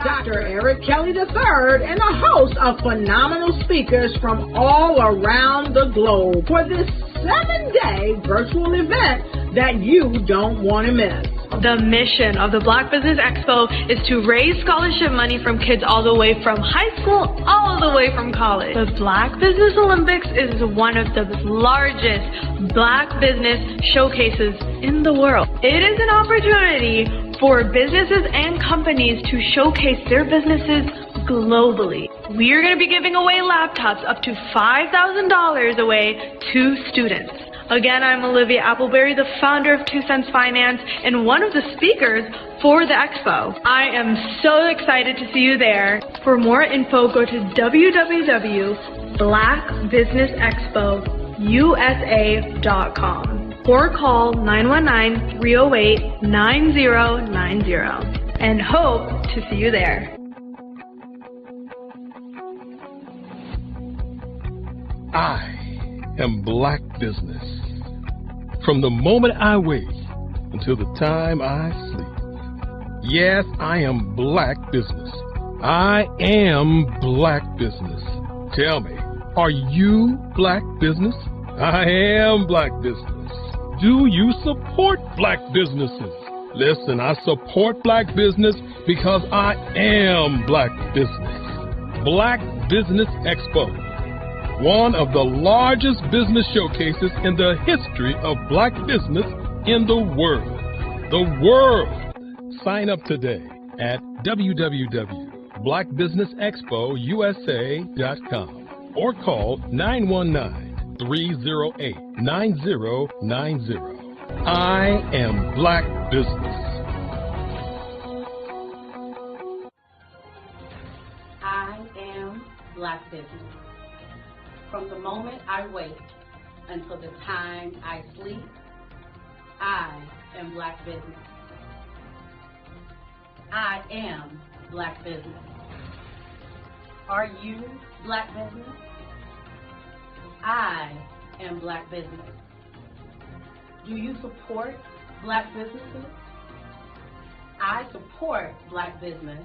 Dr. Eric Kelly III and a host of phenomenal speakers from all around the globe for this 7-day virtual event that you don't want to miss. The mission of the Black Business Expo is to raise scholarship money from kids all the way from high school all the way from college. The Black Business Olympics is one of the largest Black business showcases in the world. It is an opportunity for businesses and companies to showcase their businesses globally. We are going to be giving away laptops up to $5,000 away to students. Again, I'm Olivia Appleberry, the founder of 2 Cents Finance and one of the speakers for the expo. I am so excited to see you there. For more info, go to www.blackbusinessexpousa.com or call 919-308-9090 and hope to see you there. I am Black Business. From the moment I wake until the time I sleep. Yes, I am Black Business. I am Black Business. Tell me, are you Black Business? I am Black Business. Do you support Black businesses? Listen, I support Black business because I am Black Business. Black Business Expo, one of the largest business showcases in the history of Black business in the world. The world! Sign up today at www.blackbusinessexpousa.com or call 919-308-9090. I am Black Business. I am Black Business. From the moment I wake until the time I sleep, I am Black Business. I am Black Business. Are you Black Business? I am Black Business. Do you support Black businesses? I support Black business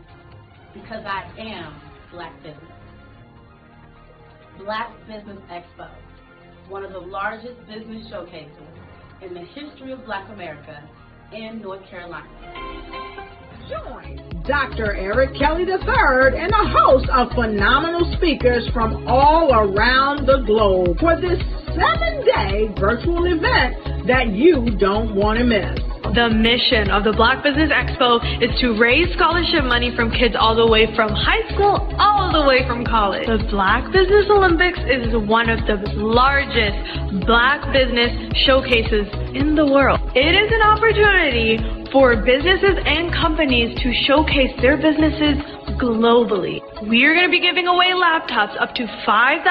because I am Black Business. Black Business Expo, one of the largest business showcases in the history of Black America in North Carolina. Join Dr. Eric Kelly III and a host of phenomenal speakers from all around the globe for this 7-day virtual event that you don't want to miss. The mission of the Black Business Expo is to raise scholarship money from kids all the way from high school all the way from college. The Black Business Olympics is one of the largest Black business showcases in the world. It is an opportunity for businesses and companies to showcase their businesses globally. We are going to be giving away laptops up to $5,000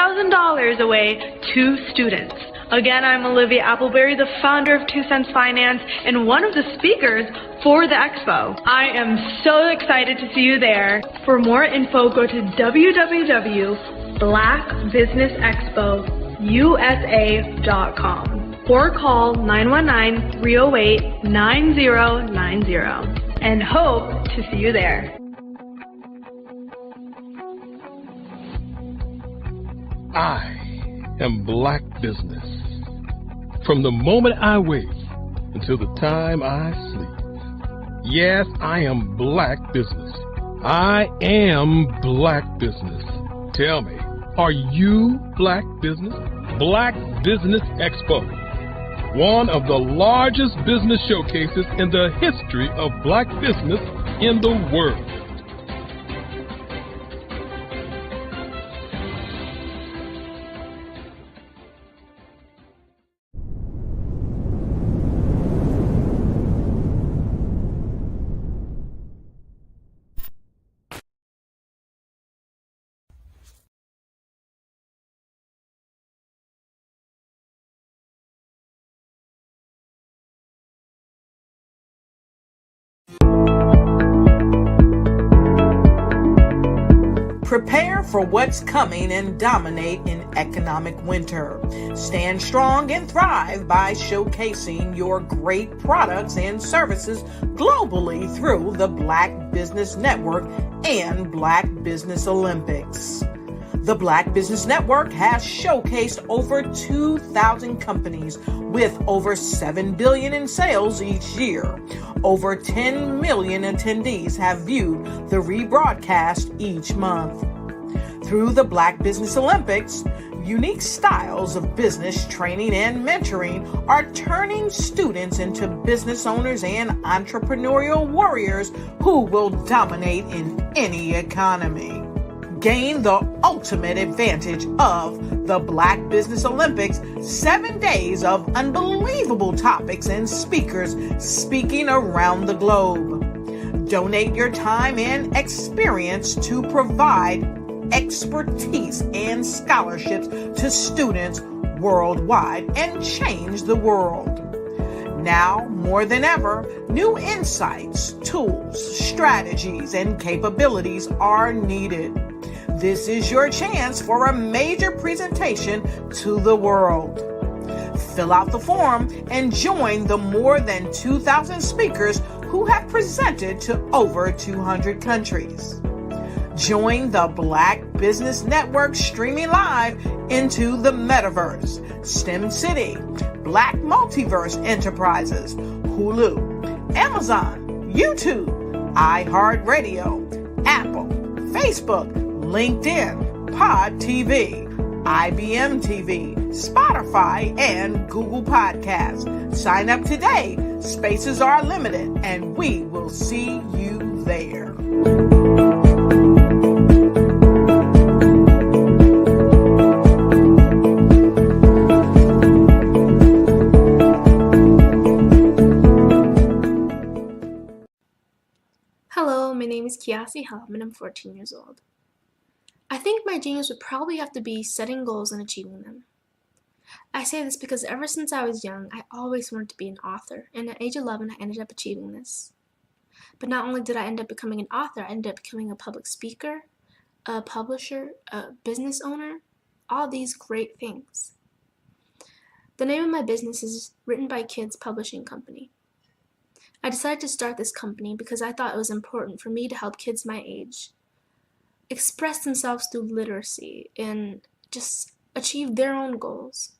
away to students. Again, I'm Olivia Appleberry, the founder of 2 Cents Finance and one of the speakers for the expo. I am so excited to see you there. For more info, go to www.blackbusinessexpousa.com or call 919-308-9090 and hope to see you there. I am Black Business. From the moment I wake until the time I sleep. Yes, I am Black Business. I am Black Business. Tell me, are you Black Business? Black Business Expo, one of the largest business showcases in the history of Black business in the world. Prepare for what's coming and dominate in economic winter. Stand strong and thrive by showcasing your great products and services globally through the Black Business Network and Black Business Olympics. The Black Business Network has showcased over 2,000 companies with over $7 billion in sales each year. Over 10 million attendees have viewed the rebroadcast each month. Through the Black Business Olympics, unique styles of business training and mentoring are turning students into business owners and entrepreneurial warriors who will dominate in any economy. Gain the ultimate advantage of the Black Business Olympics, 7 days of unbelievable topics and speakers speaking around the globe. Donate your time and experience to provide expertise and scholarships to students worldwide and change the world. Now, more than ever, new insights, tools, strategies, and capabilities are needed. This is your chance for a major presentation to the world. Fill out the form and join the more than 2,000 speakers who have presented to over 200 countries. Join the Black Business Network streaming live into the Metaverse, STEM City, Black Multiverse Enterprises, Hulu, Amazon, YouTube, iHeartRadio, Apple, Facebook, LinkedIn, Pod TV, IBM TV, Spotify, and Google Podcasts. Sign up today. Spaces are limited, and we will see you there. Hello, my name is Kiasi Helm and I'm 14 years old. I think my genius would probably have to be setting goals and achieving them. I say this because ever since I was young, I always wanted to be an author, and at age 11, I ended up achieving this. But not only did I end up becoming an author, I ended up becoming a public speaker, a publisher, a business owner, all these great things. The name of my business is Written by Kids Publishing Company. I decided to start this company because I thought it was important for me to help kids my age express themselves through literacy and just achieve their own goals.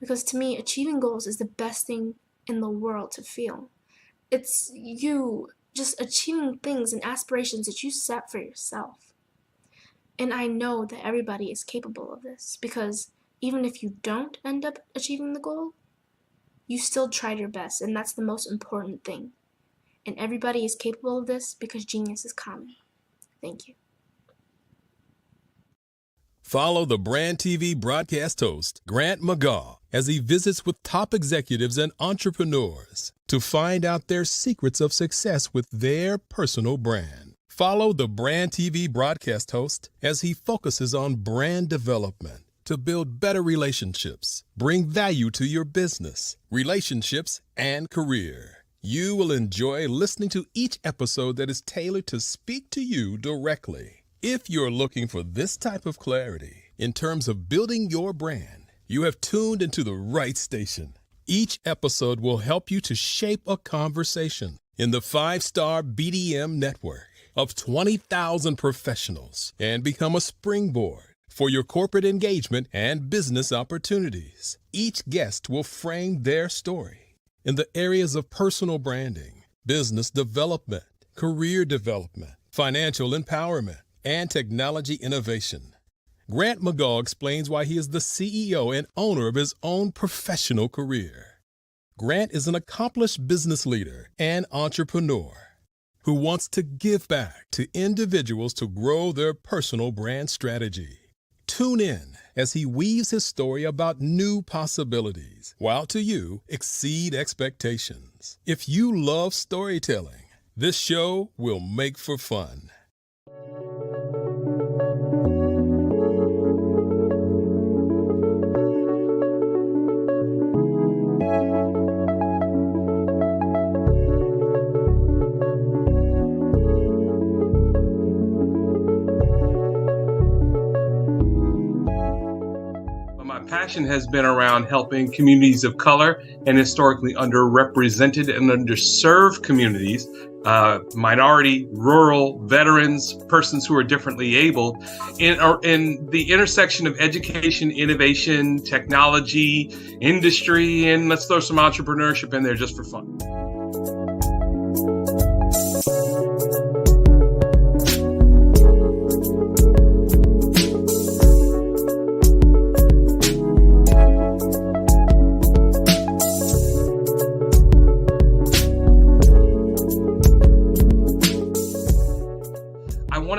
Because to me, achieving goals is the best thing in the world to feel. It's you just achieving things and aspirations that you set for yourself. And I know that everybody is capable of this because even if you don't end up achieving the goal, you still tried your best, and that's the most important thing. And everybody is capable of this because genius is common. Thank you. Follow the Brand TV broadcast host, Grant McGaugh, as he visits with top executives and entrepreneurs to find out their secrets of success with their personal brand. Follow the Brand TV broadcast host as he focuses on brand development to build better relationships, bring value to your business, relationships, and career. You will enjoy listening to each episode that is tailored to speak to you directly. If you're looking for this type of clarity in terms of building your brand, you have tuned into the right station. Each episode will help you to shape a conversation in the 5-star BDM network of 20,000 professionals and become a springboard for your corporate engagement and business opportunities. Each guest will frame their story in the areas of personal branding, business development, career development, financial empowerment, and technology innovation. Grant McGaugh explains why he is the CEO and owner of his own professional career. Grant is an accomplished business leader and entrepreneur who wants to give back to individuals to grow their personal brand strategy. Tune in as he weaves his story about new possibilities, while to you exceed expectations. If you love storytelling, this show will make for fun. passion has been around helping communities of color and historically underrepresented and underserved communities, minority, rural, veterans, persons who are differently abled, in the intersection of education, innovation, technology, industry, and let's throw some entrepreneurship in there just for fun.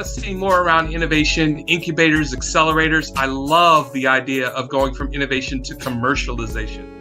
See more around innovation, incubators, accelerators. I love the idea of going from innovation to commercialization.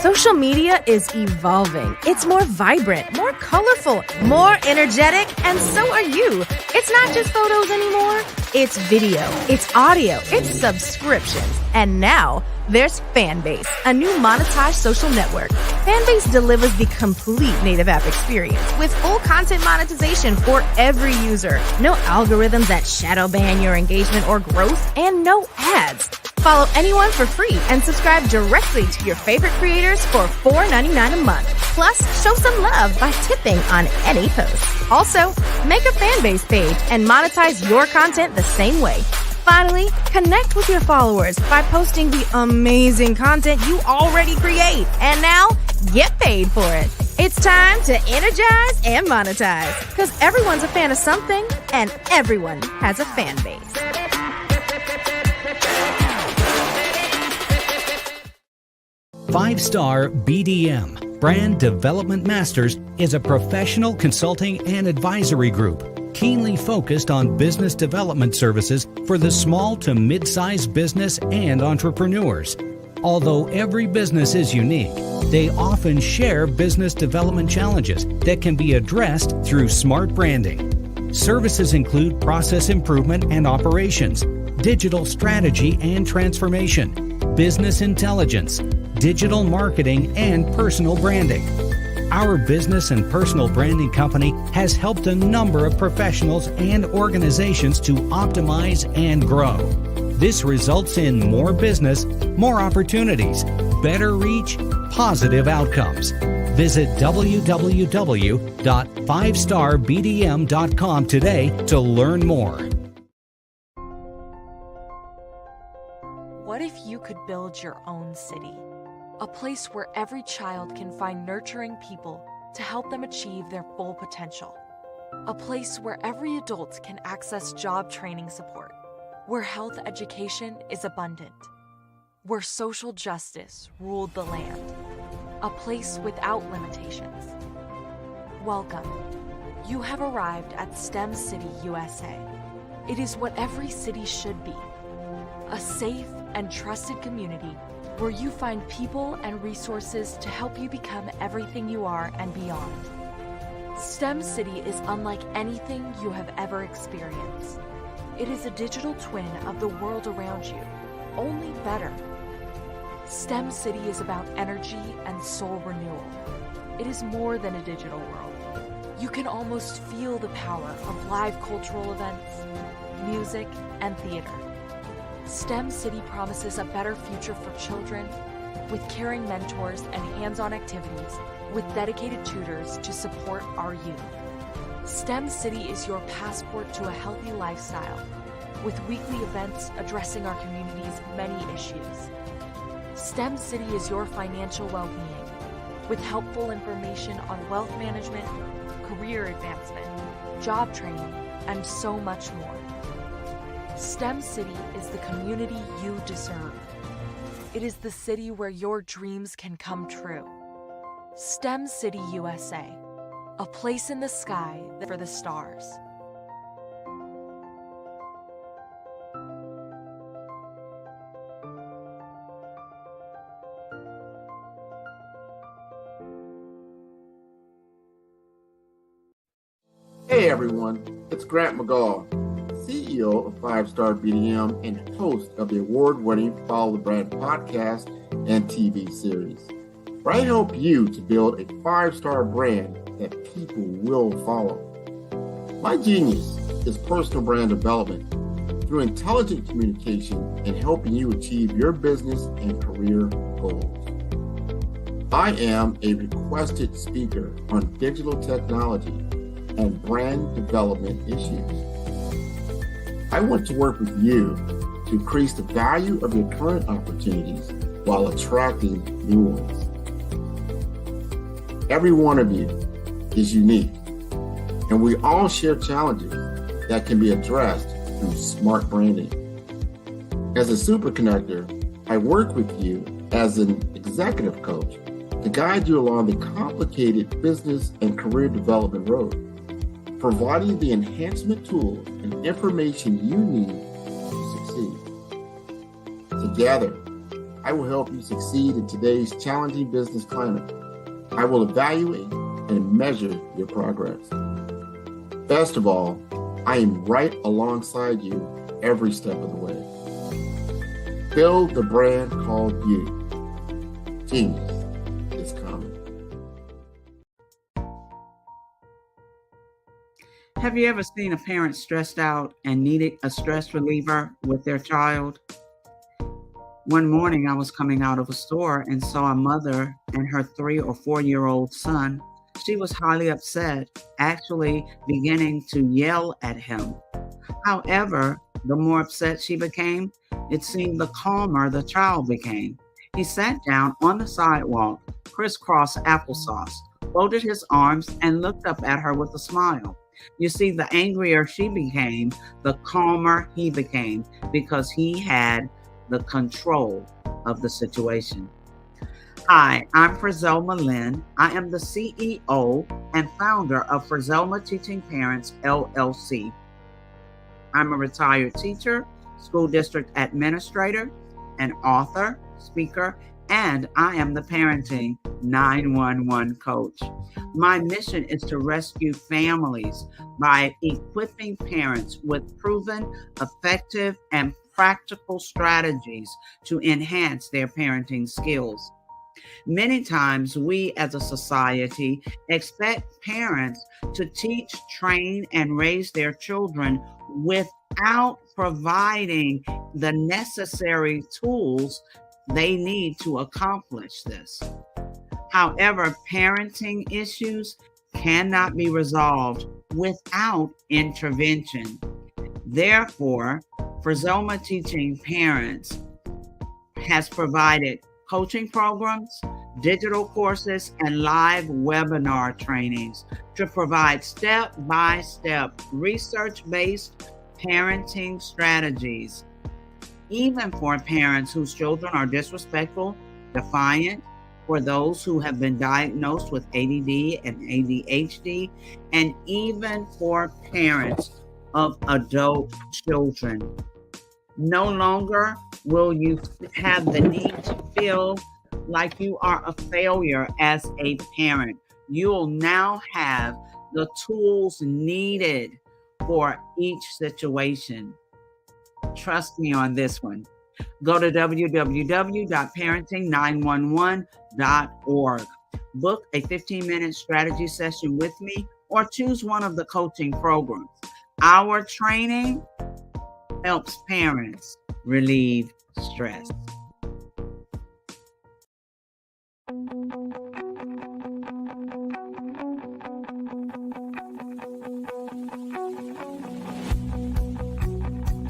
Social media is evolving. It's more vibrant, more colorful, more energetic, and so are you. It's not just photos anymore. It's video, it's audio, it's subscriptions. And now there's Fanbase, a new monetized social network. Fanbase delivers the complete native app experience with full content monetization for every user. No algorithms that shadow ban your engagement or growth, and no ads. Follow anyone for free and subscribe directly to your favorite creators for $4.99 a month. Plus, show some love by tipping on any post. Also, make a Fanbase page and monetize your content the same way. Finally, connect with your followers by posting the amazing content you already create. And now, get paid for it. It's time to energize and monetize, because everyone's a fan of something and everyone has a fan base. Five-Star BDM, Brand Development Masters, is a professional consulting and advisory group keenly focused on business development services for the small to mid-sized business and entrepreneurs. Although every business is unique, they often share business development challenges that can be addressed through smart branding. Services include process improvement and operations, digital strategy and transformation, business intelligence, digital marketing, and personal branding. Our business and personal branding company has helped a number of professionals and organizations to optimize and grow. This results in more business, more opportunities, better reach, positive outcomes. Visit www.fivestarbdm.com today to learn more. What if you could build your own city? A place where every child can find nurturing people to help them achieve their full potential. A place where every adult can access job training support. Where health education is abundant. Where social justice ruled the land. A place without limitations. Welcome. You have arrived at STEM City USA. It is what every city should be. A safe and trusted community where you find people and resources to help you become everything you are and beyond. STEM City is unlike anything you have ever experienced. It is a digital twin of the world around you, only better. STEM City is about energy and soul renewal. It is more than a digital world. You can almost feel the power of live cultural events, music, and theater. STEM City promises a better future for children with caring mentors and hands-on activities with dedicated tutors to support our youth. STEM City is your passport to a healthy lifestyle with weekly events addressing our community's many issues. STEM City is your financial well-being with helpful information on wealth management, career advancement, job training, and so much more. STEM City is the community you deserve. It is the city where your dreams can come true. STEM City USA, a place in the sky for the stars. Hey everyone, it's Grant McGaw, CEO of 5-Star BDM and host of the award-winning Follow the Brand podcast and TV series, where I help you to build a 5-star brand that people will follow. My genius is personal brand development through intelligent communication and helping you achieve your business and career goals. I am a requested speaker on digital technology and brand development issues. I want to work with you to increase the value of your current opportunities while attracting new ones. Every one of you is unique, and we all share challenges that can be addressed through smart branding. As a super connector, I work with you as an executive coach to guide you along the complicated business and career development road, providing the enhancement tools and information you need to succeed. Together, I will help you succeed in today's challenging business climate. I will evaluate and measure your progress. Best of all, I am right alongside you every step of the way. Build the brand called you. Genius is coming. Have you ever seen a parent stressed out and needed a stress reliever with their child? One morning I was coming out of a store and saw a mother and her 3 or 4-year-old son. She was highly upset, actually beginning to yell at him. However, the more upset she became, it seemed the calmer the child became. He sat down on the sidewalk, crisscross applesauce, folded his arms, and looked up at her with a smile. You see, the angrier she became, the calmer he became, because he had the control of the situation. Hi, I'm Frizelma Lynn. I am the CEO and founder of Frizelma Teaching Parents, LLC. I'm a retired teacher, school district administrator, an author, speaker, and I am the Parenting 911 coach. My mission is to rescue families by equipping parents with proven, effective, and practical strategies to enhance their parenting skills. Many times we as a society expect parents to teach, train, and raise their children without providing the necessary tools they need to accomplish this. However, parenting issues cannot be resolved without intervention. Therefore, Frizelma Teaching Parents has provided coaching programs, digital courses, and live webinar trainings to provide step-by-step research-based parenting strategies, even for parents whose children are disrespectful, defiant, for those who have been diagnosed with ADD and ADHD, and even for parents of adult children. No longer will you have the need to feel like you are a failure as a parent. You'll now have the tools needed for each situation. Trust me on this one. Go to www.parenting911.org. Book a 15-minute strategy session with me or choose one of the coaching programs. Our training helps parents relieve stress.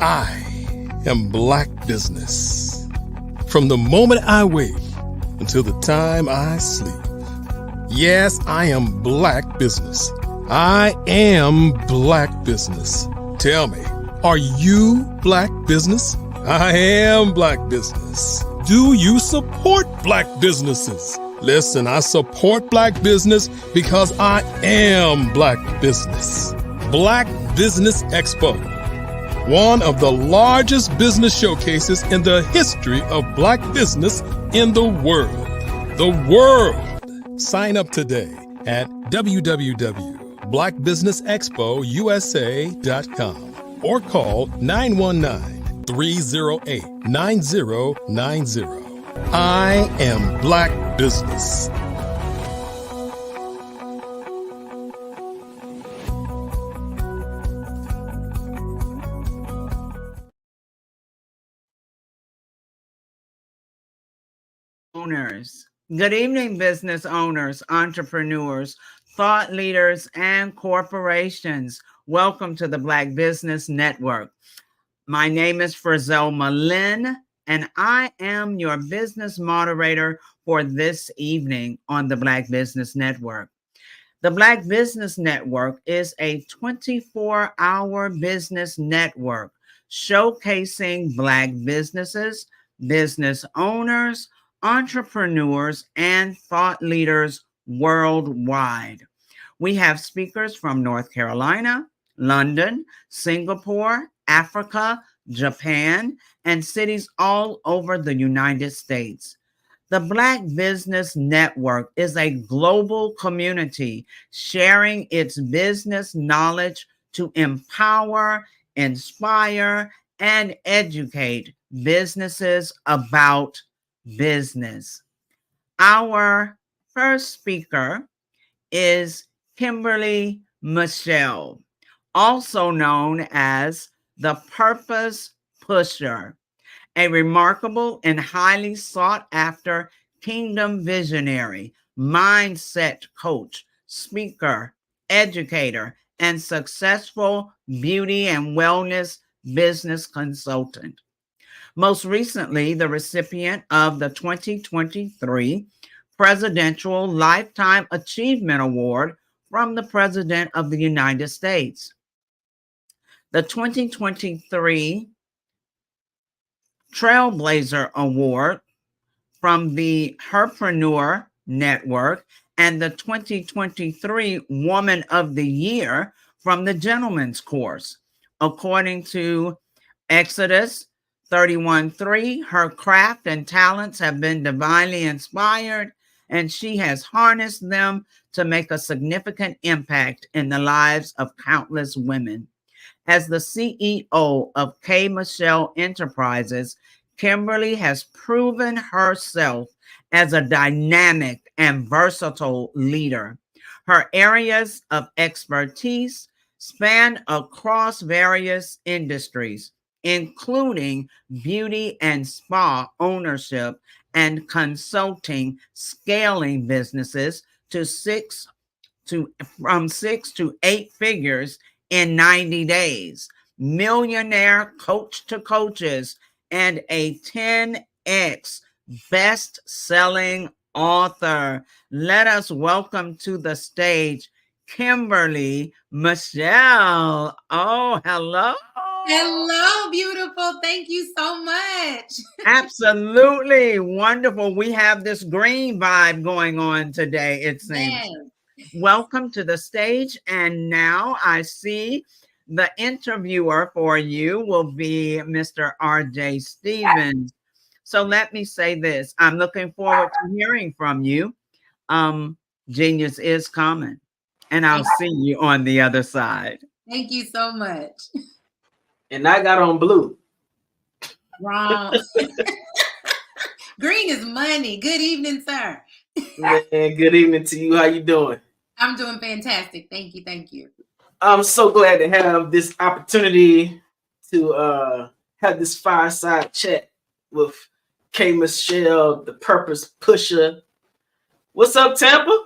I am Black Business. From the moment I wake until the time I sleep. Yes, I am Black Business. I am Black Business. Tell me, are you Black Business? I am Black Business. Do you support Black businesses? Listen, I support Black business because I am Black business. Black Business Expo, one of the largest business showcases in the history of Black business in the world. The world! Sign up today at www.blackbusinessexpousa.com or call 919-308-9090. I am Black business. Owners. Good evening, business owners, entrepreneurs, thought leaders, and corporations. Welcome to the Black Business Network. My name is Frizelma Lynn, and I am your business moderator for this evening on the Black Business Network. The Black Business Network is a 24-hour business network showcasing Black businesses, business owners, entrepreneurs, and thought leaders worldwide. We have speakers from North Carolina, London, Singapore, Africa, Japan, and cities all over the United States. The Black Business Network is a global community sharing its business knowledge to empower, inspire, and educate businesses about business. Our first speaker is Kimberly Michelle, also known as the Purpose Pusher, a remarkable and highly sought after kingdom visionary, mindset coach, speaker, educator, and successful beauty and wellness business consultant. Most recently, the recipient of the 2023 Presidential Lifetime Achievement Award from the President of the United States. The 2023 Trailblazer Award from the Herpreneur Network, and the 2023 Woman of the Year from the Gentleman's Course. According to Exodus 31:3, her craft and talents have been divinely inspired, and she has harnessed them to make a significant impact in the lives of countless women. As the CEO of K. Michelle Enterprises, Kimberly has proven herself as a dynamic and versatile leader. Her areas of expertise span across various industries, including beauty and spa ownership and consulting, scaling businesses from 6 to 8 figures in 90 days, millionaire coach to coaches, and a 10x best-selling author. Let us welcome to the stage Kimberly Michelle. Oh, hello. Hello, beautiful. Thank you so much. Absolutely wonderful. We have this green vibe going on today, it seems. Yes. Welcome to the stage. And now I see the interviewer for you will be Mr. R.J. Stevens. So let me say this. I'm looking forward to hearing from you. Genius is coming. And I'll see you on the other side. Thank you so much. And I got on blue. Wrong. Green is money. Good evening, sir. Man, good evening to you. How you doing? I'm doing fantastic. Thank you. Thank you. I'm so glad to have this opportunity to have this fireside chat with K. Michelle, the Purpose Pusher. What's up, Tampa?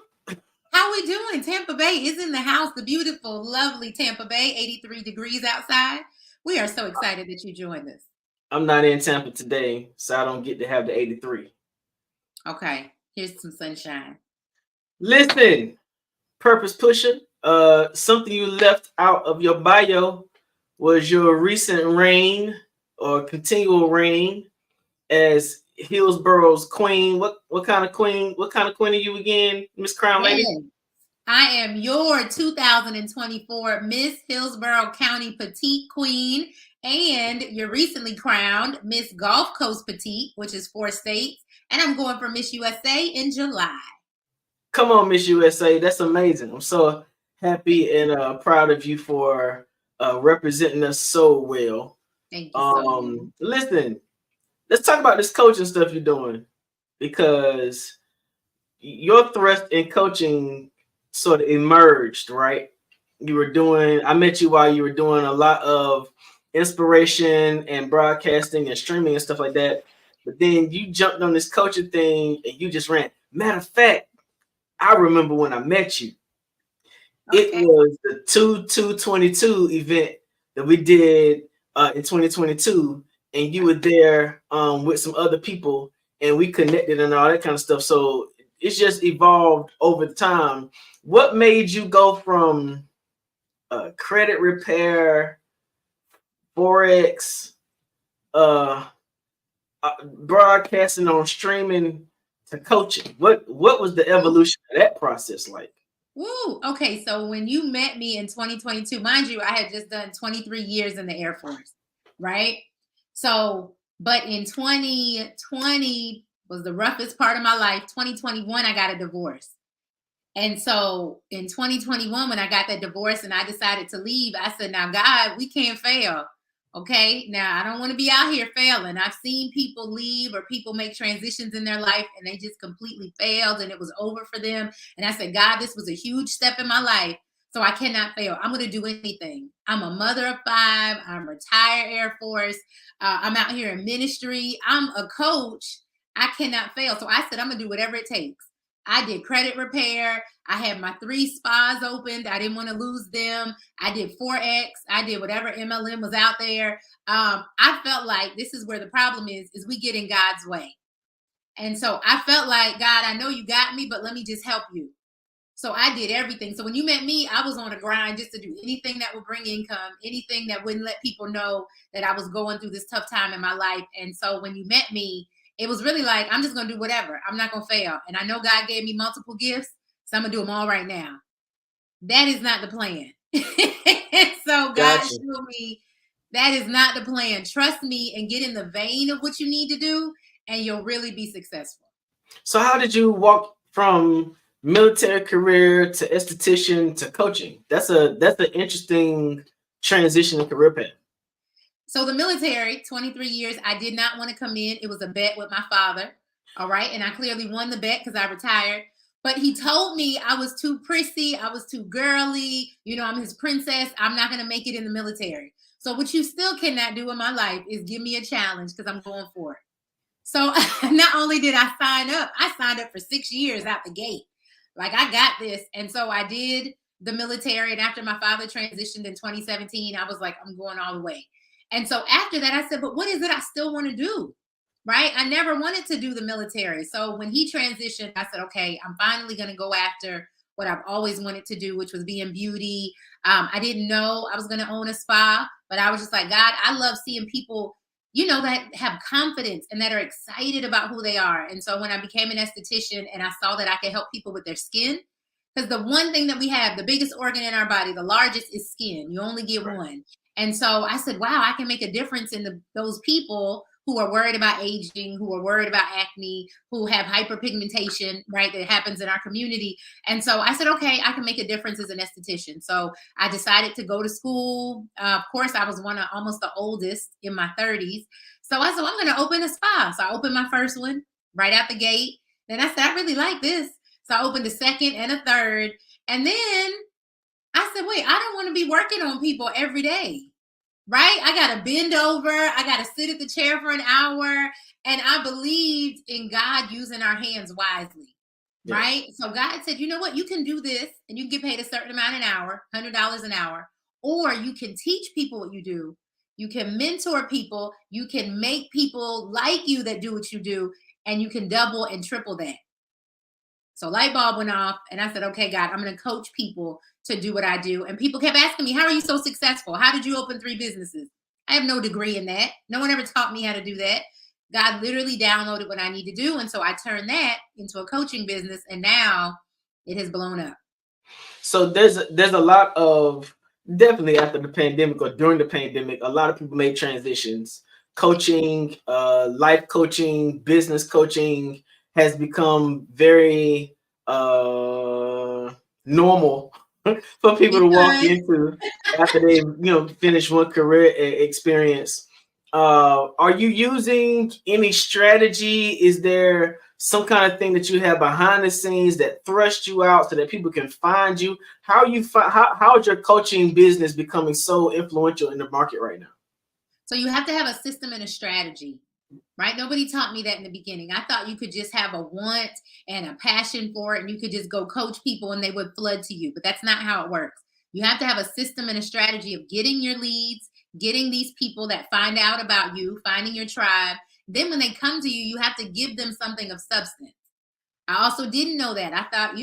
How we doing? Tampa Bay is in the house. The beautiful, lovely Tampa Bay, 83 degrees outside. We are so excited that you joined us. I'm not in Tampa today, so I don't get to have the 83. Okay, here's some sunshine. Listen, Purpose Pusher, something you left out of your bio was your recent reign or continual reign as Hillsboro's queen. What kind of queen? What kind of queen are you again, Miss Crown Lady? Yes. I am your 2024 Miss Hillsborough County Petite Queen, and you're recently crowned Miss Gulf Coast Petite, which is 4 states, and I'm going for Miss USA in July. Come on, Miss USA. That's amazing. I'm so happy and proud of you for representing us so well. Thank you so much. Listen, let's talk about this coaching stuff you're doing, because your thrust in coaching sort of emerged, right? I met you while you were doing a lot of inspiration and broadcasting and streaming and stuff like that. But then you jumped on this coaching thing and you just ran. Matter of fact, I remember when I met you. Okay. It was the 2/2/22 event that we did in 2022, and you were there with some other people, and we connected and all that kind of stuff. So it's just evolved over time. What made you go from credit repair, Forex, broadcasting on streaming to coaching? What was the evolution of that process like? Woo. Okay, so when you met me in 2022, mind you, I had just done 23 years in the Air Force, right? So, but in 2020 was the roughest part of my life. 2021, I got a divorce. And so in 2021, when I got that divorce and I decided to leave, I said, now, God, we can't fail. Okay, now I don't want to be out here failing. I've seen people leave or people make transitions in their life and they just completely failed and it was over for them. And I said, God, this was a huge step in my life, so I cannot fail. I'm going to do anything. I'm a mother of 5. I'm retired Air Force. I'm out here in ministry. I'm a coach. I cannot fail. So I said, I'm going to do whatever it takes. I did credit repair. I had my 3 spas opened. I didn't want to lose them. I did Forex. I did whatever MLM was out there. I felt like this is where the problem is we get in God's way. And so I felt like, God, I know you got me, but let me just help you. So I did everything. So when you met me, I was on a grind just to do anything that would bring income, anything that wouldn't let people know that I was going through this tough time in my life. And so when you met me, it was really like, I'm just going to do whatever. I'm not going to fail. And I know God gave me multiple gifts, so I'm going to do them all right now. That is not the plan. So God showed me that is not the plan. Trust me and get in the vein of what you need to do, and you'll really be successful. So how did you walk from military career to esthetician to coaching? That's an interesting transition in career path. So the military, 23 years, I did not want to come in. It was a bet with my father. All right. And I clearly won the bet because I retired. But he told me I was too prissy. I was too girly. You know, I'm his princess. I'm not going to make it in the military. So what you still cannot do in my life is give me a challenge because I'm going for it. So not only did I signed up for 6 years out the gate. Like, I got this. And so I did the military. And after my father transitioned in 2017, I was like, I'm going all the way. And so after that, I said, but what is it I still want to do? Right? I never wanted to do the military. So when he transitioned, I said, okay, I'm finally going to go after what I've always wanted to do, which was be in beauty. I didn't know I was going to own a spa, but I was just like, God, I love seeing people, you know, that have confidence and that are excited about who they are. And so when I became an esthetician and I saw that I could help people with their skin, because the one thing that we have, the biggest organ in our body, the largest, is skin. You only get one. And so I said, wow, I can make a difference in those people who are worried about aging, who are worried about acne, who have hyperpigmentation, right, that happens in our community. And so I said, okay, I can make a difference as an esthetician. So I decided to go to school. Of course, I was almost the oldest in my 30s. So I said, well, I'm going to open a spa. So I opened my first one right out the gate. Then I said, I really like this. So I opened a second and a third. And then I said, wait, I don't want to be working on people every day, right? I got to bend over. I got to sit at the chair for an hour. And I believed in God using our hands wisely, right? So God said, you know what? You can do this and you can get paid a certain amount an hour, $100 an hour, or you can teach people what you do. You can mentor people. You can make people like you that do what you do, and you can double and triple that. So light bulb went off and I said, okay, God, I'm going to coach people to do what I do. And people kept asking me, how are you so successful? How did you open 3 businesses? I have no degree in that. No one ever taught me how to do that. God literally downloaded what I need to do. And so I turned that into a coaching business, and now it has blown up. So there's a lot of, definitely after the pandemic or during the pandemic, a lot of people made transitions. Coaching, life coaching, business coaching has become very normal for people to walk into after they finish one career experience. Are you using any strategy? Is there some kind of thing that you have behind the scenes that thrust you out so that people can find you? How is your coaching business becoming so influential in the market right now? So you have to have a system and a strategy, right? Nobody taught me that in the beginning. I thought you could just have a want and a passion for it, and you could just go coach people and they would flood to you. But that's not how it works. You have to have a system and a strategy of getting your leads, getting these people that find out about you, finding your tribe. Then when they come to you, you have to give them something of substance. I also didn't know that. I thought,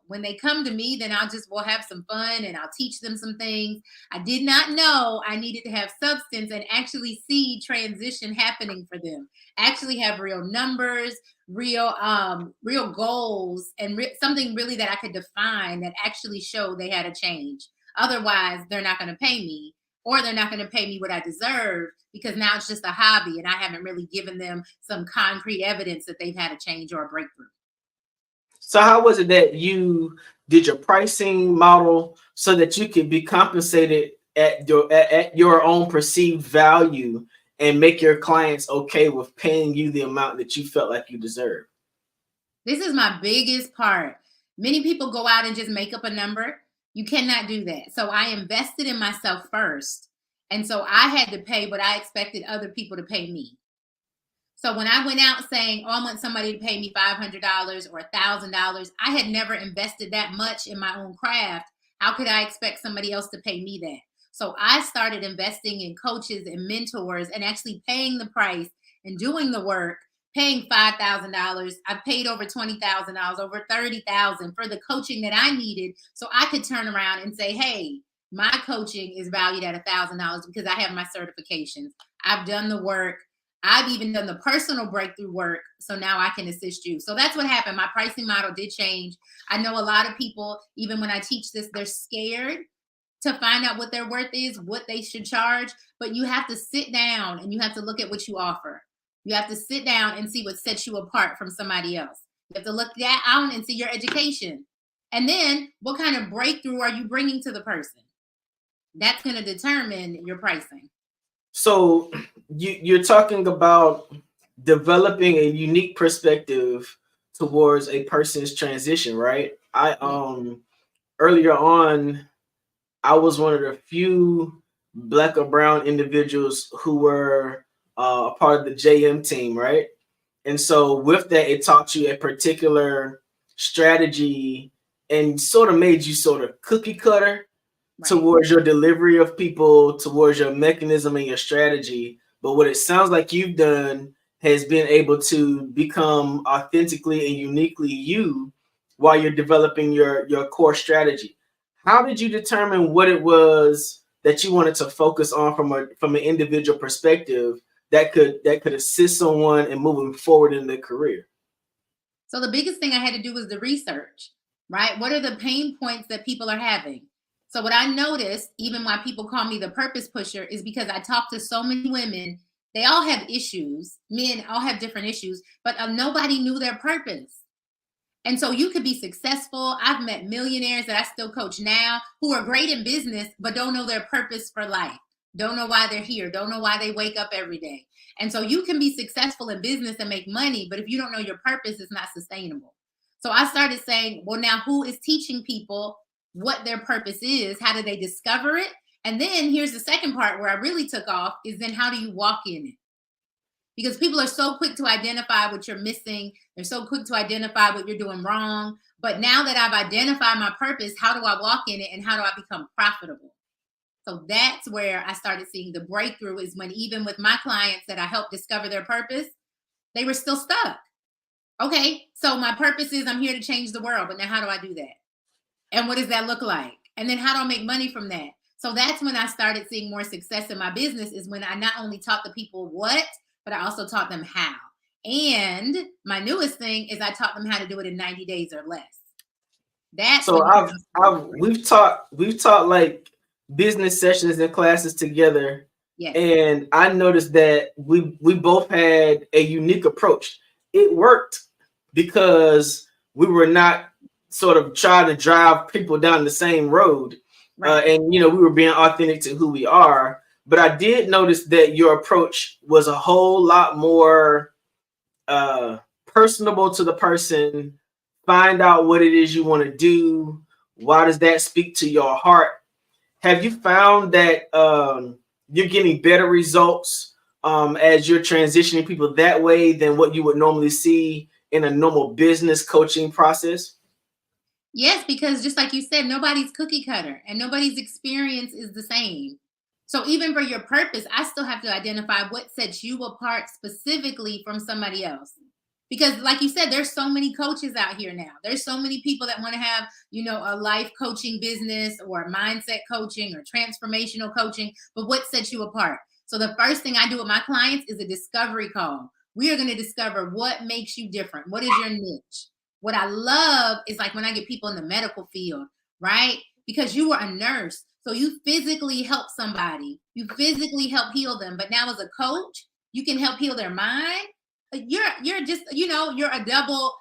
when they come to me, then we'll have some fun and I'll teach them some things. I did not know I needed to have substance and actually see transition happening for them. Actually have real numbers, real goals, and something really that I could define that actually showed they had a change. Otherwise, they're not going to pay me, or they're not going to pay me what I deserve, because now it's just a hobby and I haven't really given them some concrete evidence that they've had a change or a breakthrough. So how was it that you did your pricing model so that you could be compensated at your own perceived value and make your clients okay with paying you the amount that you felt like you deserved? This is my biggest part. Many people go out and just make up a number. You cannot do that. So I invested in myself first. And so I had to pay what I expected other people to pay me. So when I went out saying, I want somebody to pay me $500 or $1,000, I had never invested that much in my own craft. How could I expect somebody else to pay me that? So I started investing in coaches and mentors and actually paying the price and doing the work, paying $5,000. I paid over $20,000, over $30,000 for the coaching that I needed. So I could turn around and say, hey, my coaching is valued at $1,000 because I have my certifications. I've done the work. I've even done the personal breakthrough work. So now I can assist you. So that's what happened. My pricing model did change. I know a lot of people, even when I teach this, they're scared to find out what their worth is, what they should charge. But you have to sit down and you have to look at what you offer. You have to sit down and see what sets you apart from somebody else. You have to look that out and see your education. And then what kind of breakthrough are you bringing to the person? That's going to determine your pricing. So you're talking about developing a unique perspective towards a person's transition, right? Earlier on, I was one of the few Black or brown individuals who were a part of the JM team, right? And so with that, it taught you a particular strategy and sort of made you sort of cookie cutter towards your delivery of people, towards your mechanism and your strategy. But what it sounds like you've done has been able to become authentically and uniquely you while you're developing your core strategy. How did you determine what it was that you wanted to focus on from an individual perspective that could assist someone in moving forward in their career? So the biggest thing I had to do was the research, right? What are the pain points that people are having? So what I noticed, even why people call me the purpose pusher, is because I talk to so many women. They all have issues. Men all have different issues, but nobody knew their purpose. And so you could be successful. I've met millionaires that I still coach now who are great in business, but don't know their purpose for life. Don't know why they're here. Don't know why they wake up every day. And so you can be successful in business and make money, but if you don't know your purpose, it's not sustainable. So I started saying, well, now who is teaching people what their purpose is? How do they discover it? And then here's the second part where I really took off is then how do you walk in it? Because people are so quick to identify what you're missing. They're so quick to identify what you're doing wrong. But now that I've identified my purpose, how do I walk in it and how do I become profitable? So that's where I started seeing the breakthrough, is when even with my clients that I helped discover their purpose, they were still stuck. Okay, so my purpose is I'm here to change the world, but now how do I do that? And what does that look like? And then how do I make money from that? So that's when I started seeing more success in my business, is when I not only taught the people what, but I also taught them how. And my newest thing is I taught them how to do it in 90 days or less. We've taught like business sessions and classes together. Yes. And I noticed that we both had a unique approach. It worked because we were not sort of trying to drive people down the same road. Right. And, we were being authentic to who we are. But I did notice that your approach was a whole lot more personable to the person. Find out what it is you want to do. Why does that speak to your heart? Have you found that you're getting better results as you're transitioning people that way than what you would normally see in a normal business coaching process? Yes, because just like you said, nobody's cookie cutter and nobody's experience is the same. So even for your purpose, I still have to identify what sets you apart specifically from somebody else. Because like you said, there's so many coaches out here now. There's so many people that want to have, a life coaching business or mindset coaching or transformational coaching. But what sets you apart? So the first thing I do with my clients is a discovery call. We are going to discover what makes you different. What is your niche? What I love is like when I get people in the medical field, right? Because you were a nurse. So you physically help somebody. You physically help heal them. But now as a coach, you can help heal their mind. You're just, you're a double,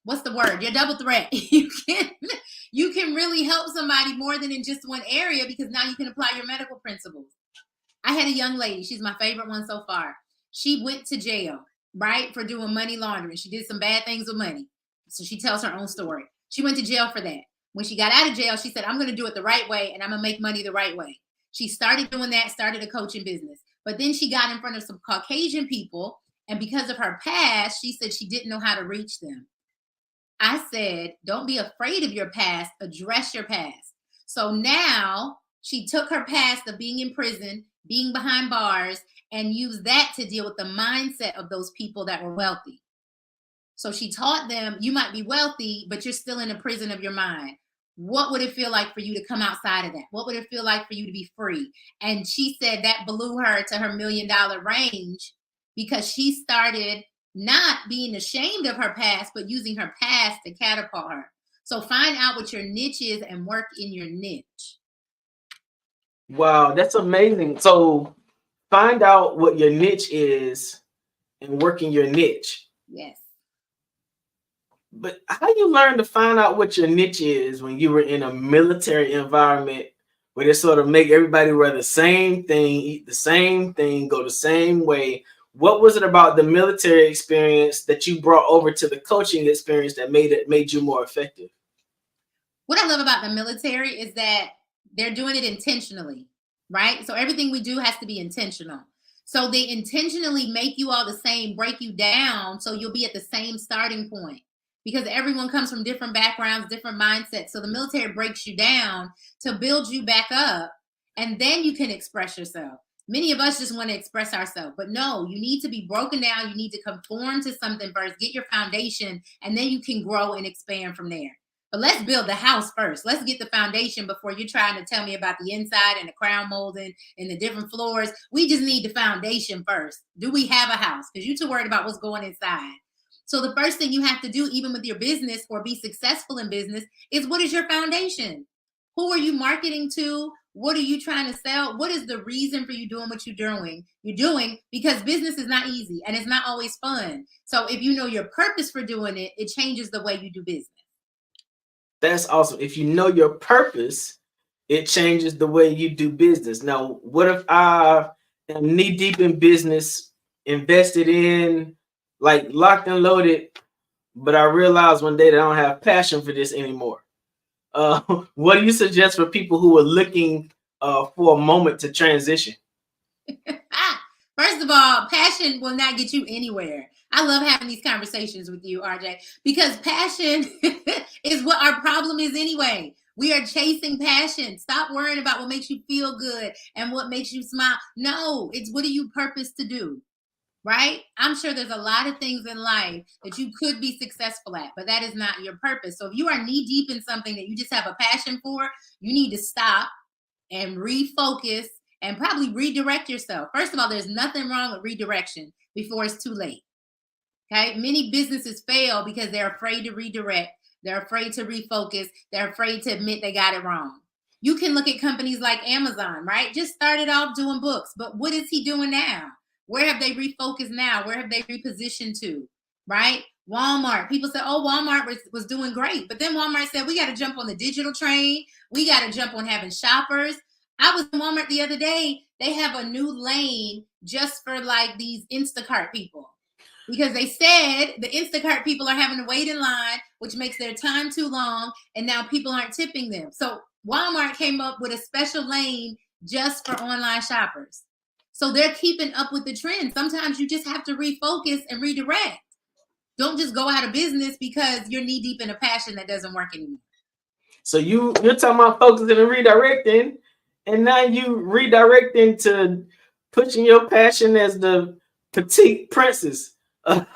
what's the word? You're a double threat. You can really help somebody more than in just one area because now you can apply your medical principles. I had a young lady. She's my favorite one so far. She went to jail, right, for doing money laundering. She did some bad things with money. So she tells her own story. She went to jail for that. When she got out of jail, she said, I'm going to do it the right way and I'm going to make money the right way. She started doing that, started a coaching business. But then she got in front of some Caucasian people. And because of her past, she said she didn't know how to reach them. I said, don't be afraid of your past. Address your past. So now she took her past of being in prison, being behind bars, and used that to deal with the mindset of those people that were wealthy. So she taught them, you might be wealthy, but you're still in a prison of your mind. What would it feel like for you to come outside of that? What would it feel like for you to be free? And she said that blew her to her $1 million range because she started not being ashamed of her past, but using her past to catapult her. So find out what your niche is and work in your niche. Wow, that's amazing. So find out what your niche is and work in your niche. Yes. But how you learn to find out what your niche is when you were in a military environment where they sort of make everybody wear the same thing, eat the same thing, go the same way? What was it about the military experience that you brought over to the coaching experience that made you more effective? What I love about the military is that they're doing it intentionally, right? So everything we do has to be intentional. So they intentionally make you all the same, break you down so you'll be at the same starting point because everyone comes from different backgrounds, different mindsets. So the military breaks you down to build you back up and then you can express yourself. Many of us just want to express ourselves, but no, you need to be broken down. You need to conform to something first, get your foundation, and then you can grow and expand from there. But let's build the house first. Let's get the foundation before you're trying to tell me about the inside and the crown molding and the different floors. We just need the foundation first. Do we have a house? Because you're too worried about what's going inside. So the first thing you have to do, even with your business or be successful in business, is what is your foundation? Who are you marketing to? What are you trying to sell? What is the reason for you doing what you're doing? You're doing because business is not easy and it's not always fun. So if you know your purpose for doing it, it changes the way you do business. That's awesome. If you know your purpose, it changes the way you do business. Now, what if I am knee deep in business, invested in, like locked and loaded, but I realize one day that I don't have passion for this anymore? What do you suggest for people who are looking for a moment to transition? First of all, passion will not get you anywhere. I love having these conversations with you, RJ, because passion is what our problem is anyway. We are chasing passion. Stop worrying about what makes you feel good and what makes you smile. No, it's what do you purpose to do, right? I'm sure there's a lot of things in life that you could be successful at, but that is not your purpose. So if you are knee deep in something that you just have a passion for, you need to stop and refocus and probably redirect yourself. First of all, there's nothing wrong with redirection before it's too late. Okay. Many businesses fail because they're afraid to redirect. They're afraid to refocus. They're afraid to admit they got it wrong. You can look at companies like Amazon, right? Just started off doing books, but what is he doing now? Where have they refocused now? Where have they repositioned to, right? Walmart. People said, oh, Walmart was doing great. But then Walmart said, we got to jump on the digital train. We got to jump on having shoppers. I was in Walmart the other day. They have a new lane just for like these Instacart people. Because they said the Instacart people are having to wait in line, which makes their time too long. And now people aren't tipping them. So Walmart came up with a special lane just for online shoppers. So they're keeping up with the trend. Sometimes you just have to refocus and redirect. Don't just go out of business because you're knee deep in a passion that doesn't work anymore. So you're talking about focusing and redirecting, and now you redirecting to pushing your passion as the petite princess. Not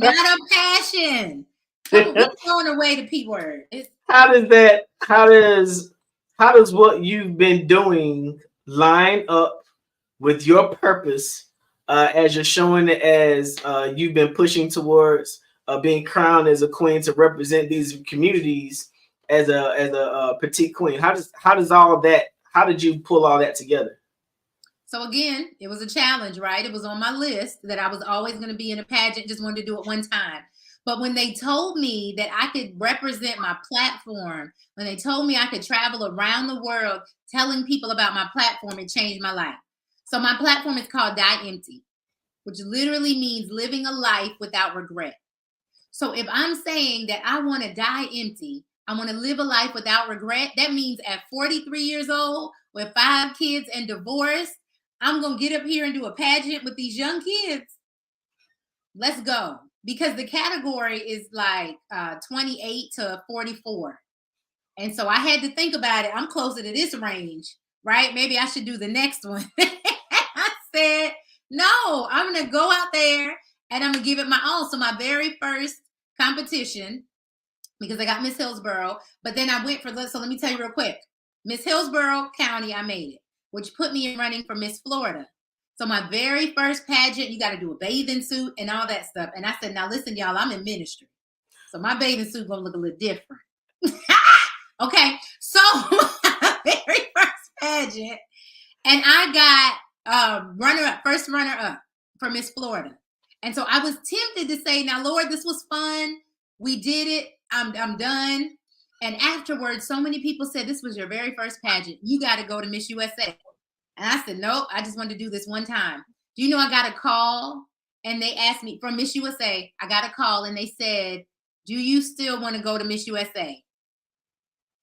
a passion. We're throwing away the P word. How does what you've been doing line up with your purpose as you're showing it, as you've been pushing towards being crowned as a queen to represent these communities as a petite queen? How does all that, how did you pull all that together? So again, it was a challenge, right? It was on my list that I was always going to be in a pageant, just wanted to do it one time. But when they told me that I could represent my platform, when they told me I could travel around the world telling people about my platform, it changed my life. So my platform is called Die Empty, which literally means living a life without regret. So if I'm saying that I want to die empty, I want to live a life without regret, that means at 43 years old with 5 kids and divorce, I'm going to get up here and do a pageant with these young kids. Let's go. Because the category is like 28 to 44. And so I had to think about it. I'm closer to this range, right? Maybe I should do the next one. I said, no, I'm going to go out there and I'm going to give it my all. So my very first competition, because I got Miss Hillsborough, but then I went so let me tell you real quick. Miss Hillsborough County, I made it, which put me in running for Miss Florida. So my very first pageant, you got to do a bathing suit and all that stuff. And I said, now listen, y'all, I'm in ministry. So my bathing suit going to look a little different. Okay. So my very first pageant, and I got first runner up for Miss Florida. And so I was tempted to say, now, Lord, this was fun. We did it. I'm done. And afterwards, so many people said, this was your very first pageant. You got to go to Miss USA. And I said, nope, I just wanted to do this one time. Do you know I got a call and they asked me from Miss USA, I got a call and they said, do you still want to go to Miss USA?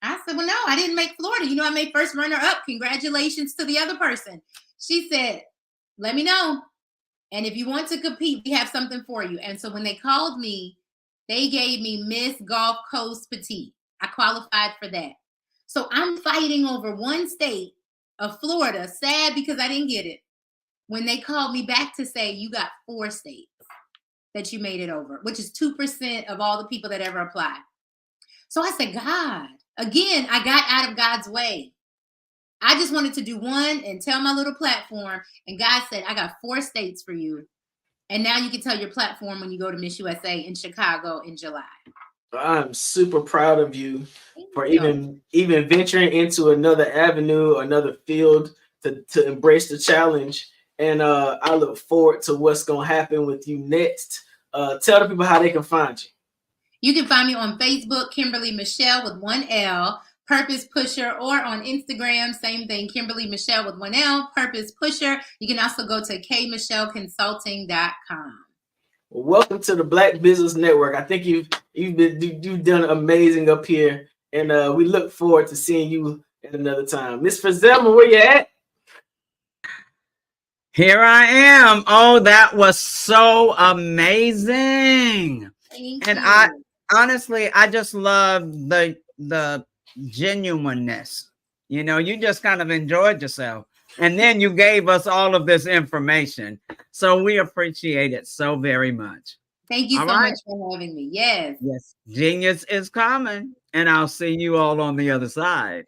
I said, well, no, I didn't make Florida. You know, I made first runner up. Congratulations to the other person. She said, let me know. And if you want to compete, we have something for you. And so when they called me, they gave me Miss Gulf Coast Petite. I qualified for that. So I'm fighting over one state of Florida, sad because I didn't get it. When they called me back to say, you got 4 states that you made it over, which is 2% of all the people that ever applied. So I said, God, again, I got out of God's way. I just wanted to do one and tell my little platform. And God said, I got 4 states for you. And now you can tell your platform when you go to Miss USA in Chicago in July. I'm super proud of you for even venturing into another avenue, another field to embrace the challenge. And I look forward to what's going to happen with you next. Tell the people how they can find you. You can find me on Facebook, Kimberly Michelle with 1 L, Purpose Pusher, or on Instagram, same thing, Kimberly Michelle with 1 L, Purpose Pusher. You can also go to kmichelleconsulting.com. Well, welcome to the Black Business Network. I think you've done amazing up here, and we look forward to seeing you at another time. Miss Frizelma, where you at? Here I am. Oh, that was so amazing. Thank and you. I honestly just love the genuineness. You know, you just kind of enjoyed yourself. And then you gave us all of this information. So we appreciate it so very much. Thank you so much for having me. Yes. Yes. Genius is coming. And I'll see you all on the other side.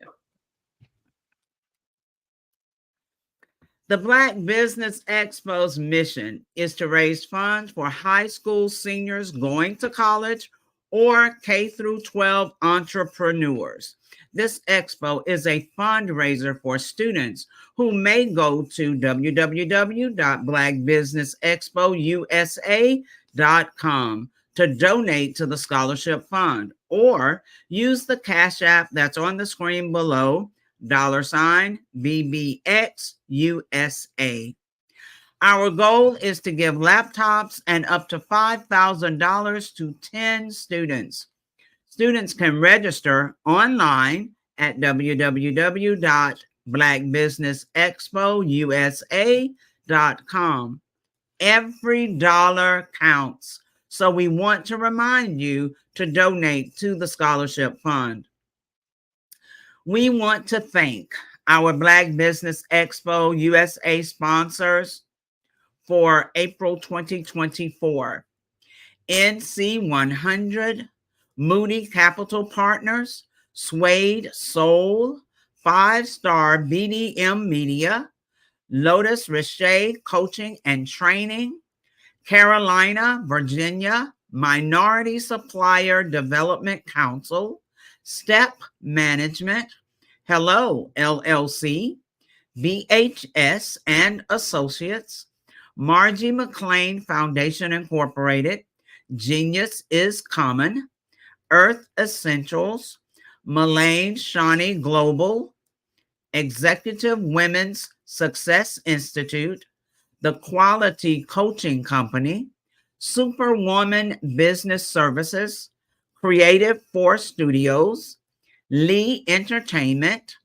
The Black Business Expo's mission is to raise funds for high school seniors going to college or K through 12 entrepreneurs. This expo is a fundraiser for students who may go to www.blackbusinessexpousa.com to donate to the scholarship fund, or use the Cash App that's on the screen below, $BBXUSA. Our goal is to give laptops and up to $5,000 to 10 students. Students can register online at www.blackbusinessexpousa.com. Every dollar counts, so we want to remind you to donate to the scholarship fund. We want to thank our Black Business Expo USA sponsors for April 2024. NC 100, Moody Capital Partners, Suede Soul, 5-Star BDM Media, Lotus Richey Coaching and Training, Carolina, Virginia, Minority Supplier Development Council, Step Management, Hello LLC, BHS and Associates, Margie McLean Foundation Incorporated, Genius is Common, Earth Essentials, Mullane Shawnee Global, Executive Women's Success Institute, The Quality Coaching Company, Superwoman Business Services, Creative Force Studios, Lee Entertainment,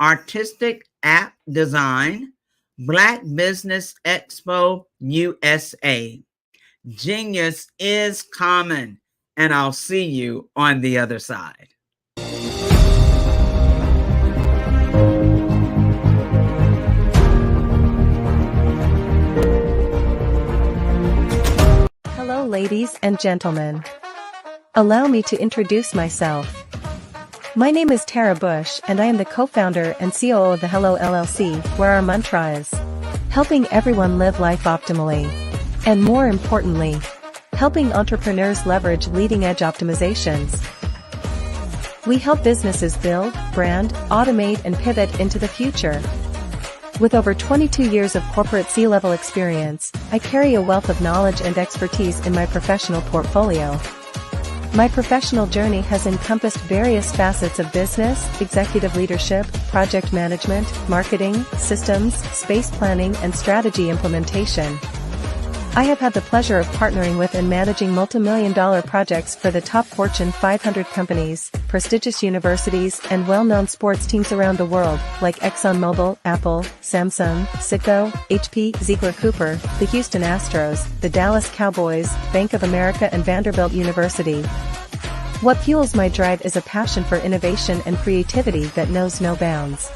Artistic App Design, Black Business Expo USA. Genius is common, and I'll see you on the other side. Hello, ladies and gentlemen. Allow me to introduce myself. My name is Tara Bush, and I am the co-founder and COO of the Hello LLC, where our mantra is helping everyone live life optimally. And more importantly, helping entrepreneurs leverage leading-edge optimizations. We help businesses build, brand, automate, and pivot into the future. With over 22 years of corporate C-level experience, I carry a wealth of knowledge and expertise in my professional portfolio. My professional journey has encompassed various facets of business, executive leadership, project management, marketing, systems, space planning, and strategy implementation. I have had the pleasure of partnering with and managing multi-million-dollar projects for the top Fortune 500 companies, prestigious universities, and well-known sports teams around the world, like ExxonMobil, Apple, Samsung, Citgo, HP, Ziegler Cooper, the Houston Astros, the Dallas Cowboys, Bank of America, and Vanderbilt University. What fuels my drive is a passion for innovation and creativity that knows no bounds.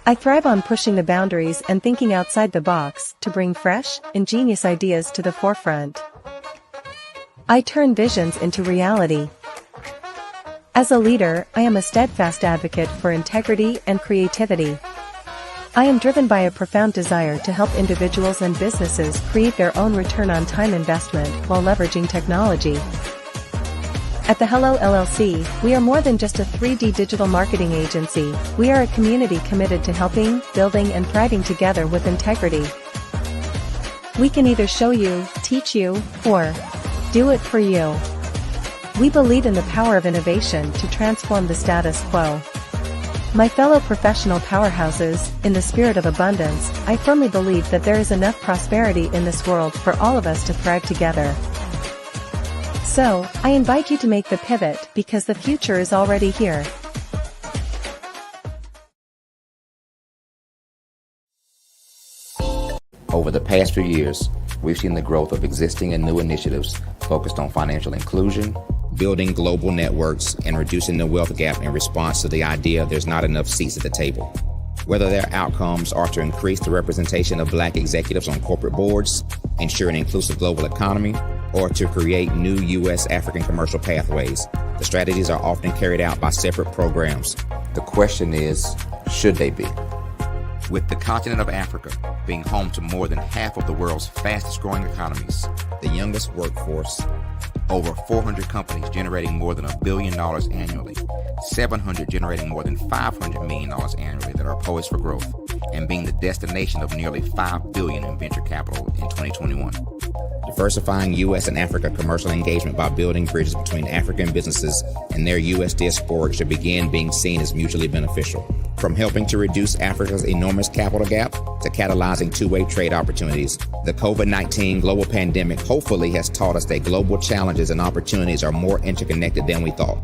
I thrive on pushing the boundaries and thinking outside the box to bring fresh, ingenious ideas to the forefront. I turn visions into reality. As a leader, I am a steadfast advocate for integrity and creativity. I am driven by a profound desire to help individuals and businesses create their own return on time investment while leveraging technology. At the Hello LLC, we are more than just a 3D digital marketing agency. We are a community committed to helping, building, and thriving together with integrity. We can either show you, teach you, or do it for you. We believe in the power of innovation to transform the status quo. My fellow professional powerhouses, in the spirit of abundance, I firmly believe that there is enough prosperity in this world for all of us to thrive together. So, I invite you to make the pivot because the future is already here. Over the past few years, we've seen the growth of existing and new initiatives focused on financial inclusion, building global networks, and reducing the wealth gap in response to the idea there's not enough seats at the table. Whether their outcomes are to increase the representation of Black executives on corporate boards, ensure an inclusive global economy, or to create new U.S. African commercial pathways, the strategies are often carried out by separate programs. The question is, should they be? With the continent of Africa being home to more than half of the world's fastest growing economies, the youngest workforce, over 400 companies generating more than $1 billion annually, 700 generating more than $500 million annually that are poised for growth, and being the destination of nearly $5 billion in venture capital in 2021. Diversifying U.S. and Africa commercial engagement by building bridges between African businesses and their U.S. diaspora should begin being seen as mutually beneficial. From helping to reduce Africa's enormous capital gap to catalyzing two-way trade opportunities, the COVID-19 global pandemic hopefully has taught us that global challenges and opportunities are more interconnected than we thought.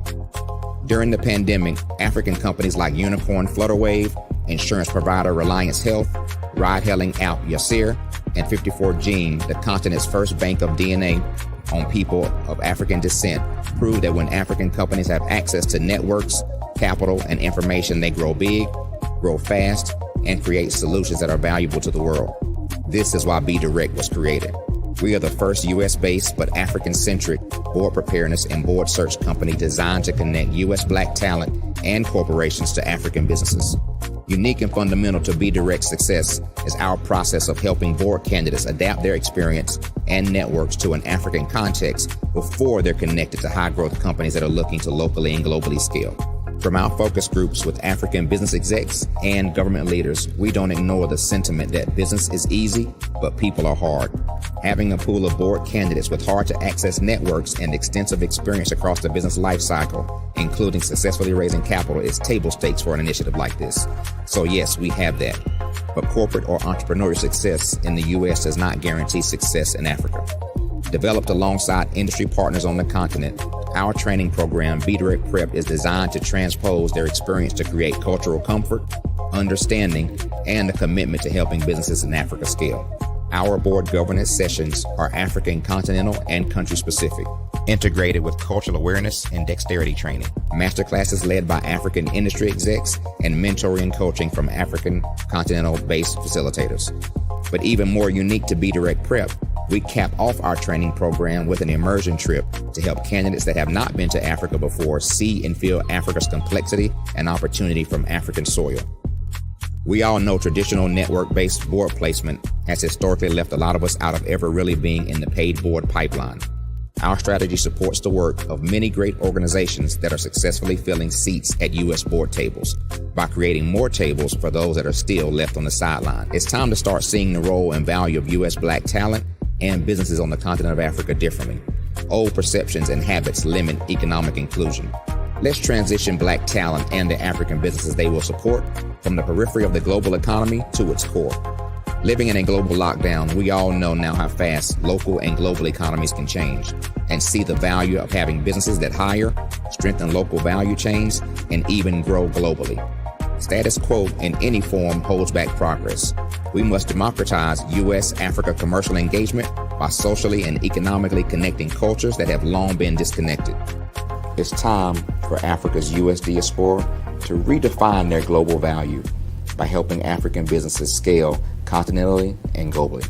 During the pandemic, African companies like Unicorn Flutterwave, insurance provider Reliance Health, ride-hailing app Yasir, and 54Gene, the continent's first bank of DNA on people of African descent, proved that when African companies have access to networks, capital, and information, they grow big, grow fast, and create solutions that are valuable to the world. This is why Be Direct was created. We are the first U.S.-based but African-centric board preparedness and board search company designed to connect U.S. Black talent and corporations to African businesses. Unique and fundamental to Be Direct's success is our process of helping board candidates adapt their experience and networks to an African context before they're connected to high-growth companies that are looking to locally and globally scale. From our focus groups with African business execs and government leaders, we don't ignore the sentiment that business is easy, but people are hard. Having a pool of board candidates with hard-to-access networks and extensive experience across the business life cycle, including successfully raising capital, is table stakes for an initiative like this. So yes, we have that. But corporate or entrepreneurial success in the U.S. does not guarantee success in Africa. Developed alongside industry partners on the continent, our training program, Be Direct Prep, is designed to transpose their experience to create cultural comfort, understanding, and a commitment to helping businesses in Africa scale. Our board governance sessions are African, continental, and country-specific, integrated with cultural awareness and dexterity training, masterclasses led by African industry execs, and mentoring and coaching from African continental-based facilitators. But even more unique to Be Direct Prep, we cap off our training program with an immersion trip to help candidates that have not been to Africa before see and feel Africa's complexity and opportunity from African soil. We all know traditional network-based board placement has historically left a lot of us out of ever really being in the paid board pipeline. Our strategy supports the work of many great organizations that are successfully filling seats at U.S. board tables by creating more tables for those that are still left on the sideline. It's time to start seeing the role and value of U.S. Black talent and businesses on the continent of Africa differently. Old perceptions and habits limit economic inclusion. Let's transition Black talent and the African businesses they will support from the periphery of the global economy to its core. Living in a global lockdown, we all know now how fast local and global economies can change, and see the value of having businesses that hire, strengthen local value chains, and even grow globally. Status quo in any form holds back progress. We must democratize U.S.-Africa commercial engagement by socially and economically connecting cultures that have long been disconnected. It's time for Africa's U.S. diaspora to redefine their global value by helping African businesses scale continentally and globally.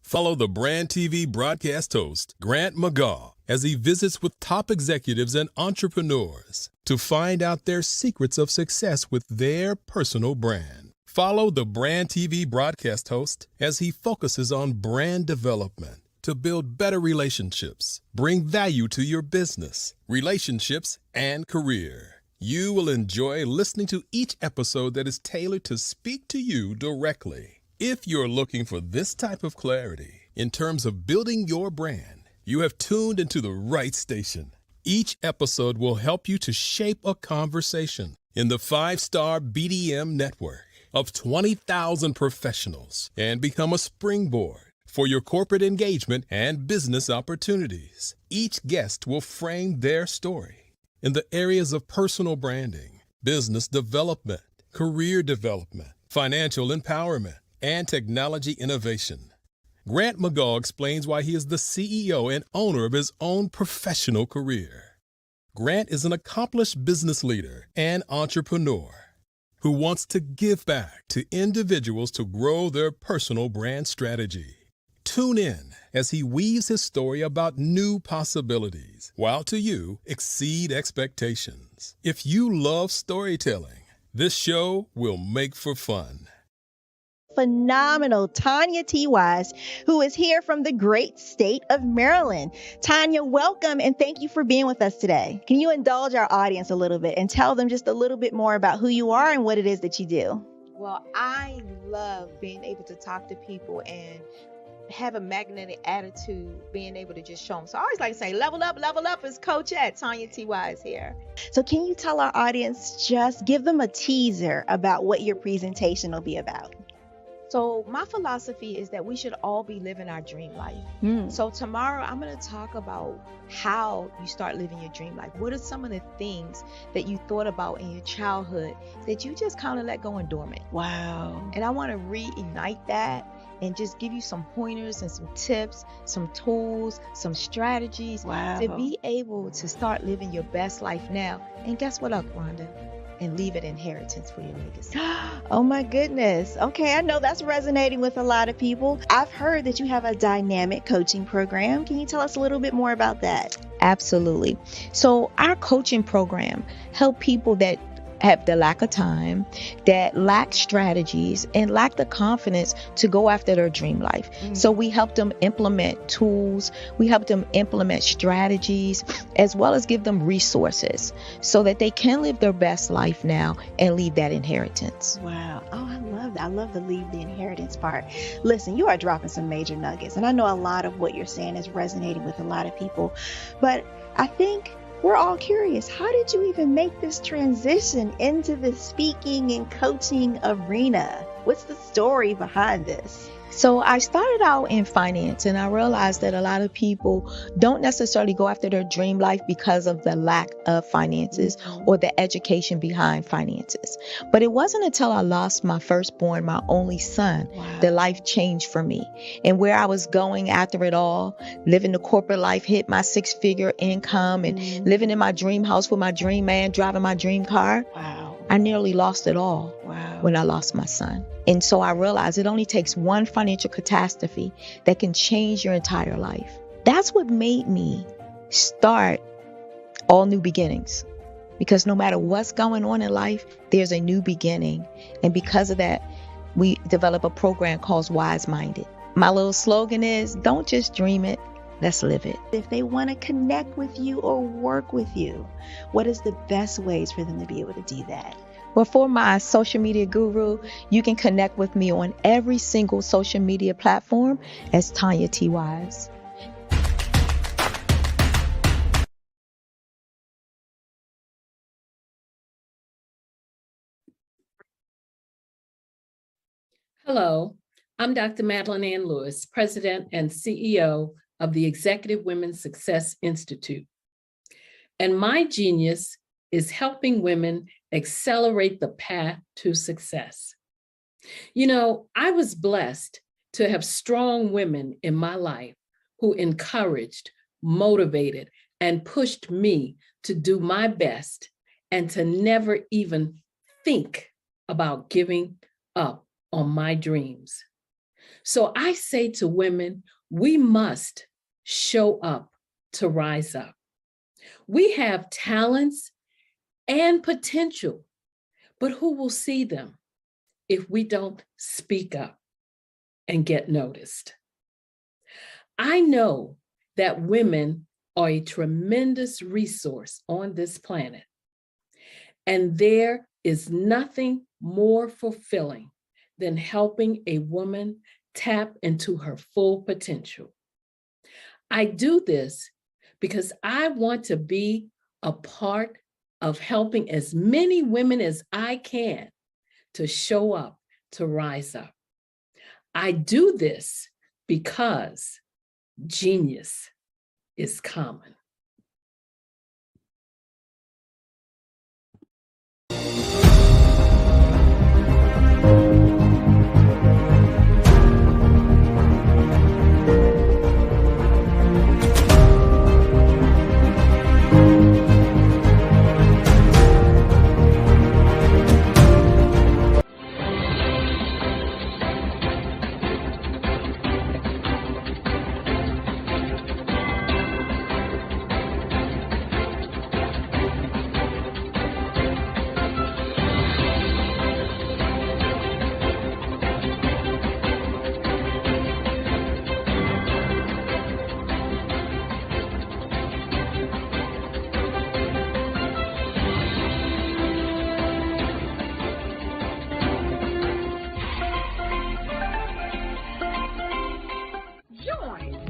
Follow the Brand TV broadcast host, Grant McGaw, as he visits with top executives and entrepreneurs to find out their secrets of success with their personal brand. Follow the Brand TV broadcast host as he focuses on brand development to build better relationships, bring value to your business, relationships, and career. You will enjoy listening to each episode that is tailored to speak to you directly. If you're looking for this type of clarity in terms of building your brand, you have tuned into the right station. Each episode will help you to shape a conversation in the 5-star BDM network of 20,000 professionals and become a springboard for your corporate engagement and business opportunities. Each guest will frame their story in the areas of personal branding, business development, career development, financial empowerment, and technology innovation. Grant McGaw explains why he is the CEO and owner of his own professional career. Grant is an accomplished business leader and entrepreneur who wants to give back to individuals to grow their personal brand strategy. Tune in as he weaves his story about new possibilities, while to you exceed expectations. audience. If you love storytelling, this show will make for fun. Phenomenal Tanya T. Wise, who is here from the great state of Maryland. Tanya, welcome and thank you for being with us today. Can you indulge our audience a little bit and tell them just a little bit more about who you are and what it is that you do? Well, I love being able to talk to people and have a magnetic attitude, being able to just show them. So I always like to say, level up is Coach at Tanya T. Wise here. So can you tell our audience, just give them a teaser about what your presentation will be about? So my philosophy is that we should all be living our dream life. So tomorrow I'm going to talk about how you start living your dream life. What are some of the things that you thought about in your childhood that you just kind of let go and dormant? Wow. And I want to reignite that and just give you some pointers and some tips, some tools, some strategies to be able to start living your best life now. And guess what, Rhonda? And leave an inheritance for your legacy. Oh my goodness. Okay, I know that's resonating with a lot of people. I've heard that you have a dynamic coaching program. Can you tell us a little bit more about that? Absolutely. So our coaching program help people that have the lack of time, that lack strategies, and lack the confidence to go after their dream life. So we help them implement tools, we help them implement strategies, as well as give them resources so that they can live their best life now and leave that inheritance. Wow. Oh, I love that. I love the leave the inheritance part. Listen, you are dropping some major nuggets, and I know a lot of what you're saying is resonating with a lot of people, but I think we're all curious. How did you even make this transition into the speaking and coaching arena? What's the story behind this? So I started out in finance, and I realized that a lot of people don't necessarily go after their dream life because of the lack of finances or the education behind finances. But it wasn't until I lost my firstborn, my only son, that life changed for me. And where I was going after it all, living the corporate life, hit my 6-figure income and living in my dream house with my dream man, driving my dream car. I nearly lost it all when I lost my son. And so I realized it only takes one financial catastrophe that can change your entire life. That's what made me start All New Beginnings. Because no matter what's going on in life, there's a new beginning. And because of that, we develop a program called Wise Minded. My little slogan is, don't just dream it, let's live it. If they want to connect with you or work with you, what is the best ways for them to be able to do that? Well, for my social media guru, you can connect with me on every single social media platform as Tanya T. Wise. Hello, I'm Dr. Madeline Ann Lewis, President and CEO of the Executive Women's Success Institute. And my genius is helping women accelerate the path to success. You know, I was blessed to have strong women in my life who encouraged, motivated, and pushed me to do my best and to never even think about giving up on my dreams. So I say to women, we must show up to rise up. We have talents and potential, but who will see them if we don't speak up and get noticed? I know that women are a tremendous resource on this planet, and there is nothing more fulfilling than helping a woman tap into her full potential. I do this because I want to be a part of helping as many women as I can to show up, to rise up. I do this because genius is common.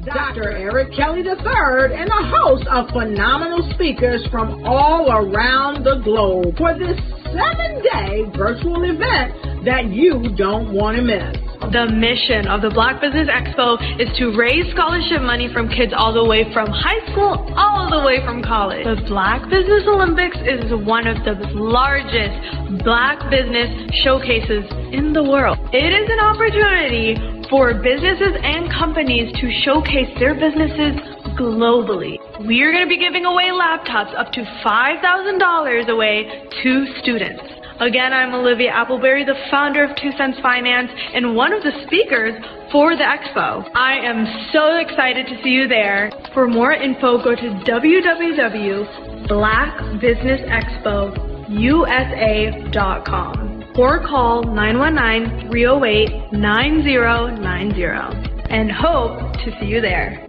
Dr. Eric Kelly III and a host of phenomenal speakers from all around the globe for this 7-day virtual event that you don't want to miss. The mission of the Black Business Expo is to raise scholarship money from kids all the way from high school all the way from college. The Black Business Olympics is one of the largest Black business showcases in the world. It is an opportunity for businesses and companies to showcase their businesses globally. We are going to be giving away laptops up to $5,000 away to students. Again, I'm Olivia Appleberry, the founder of 2 Cents Finance and one of the speakers for the expo. I am so excited to see you there. For more info, go to www.blackbusinessexpousa.com or call 919-308-9090 and hope to see you there.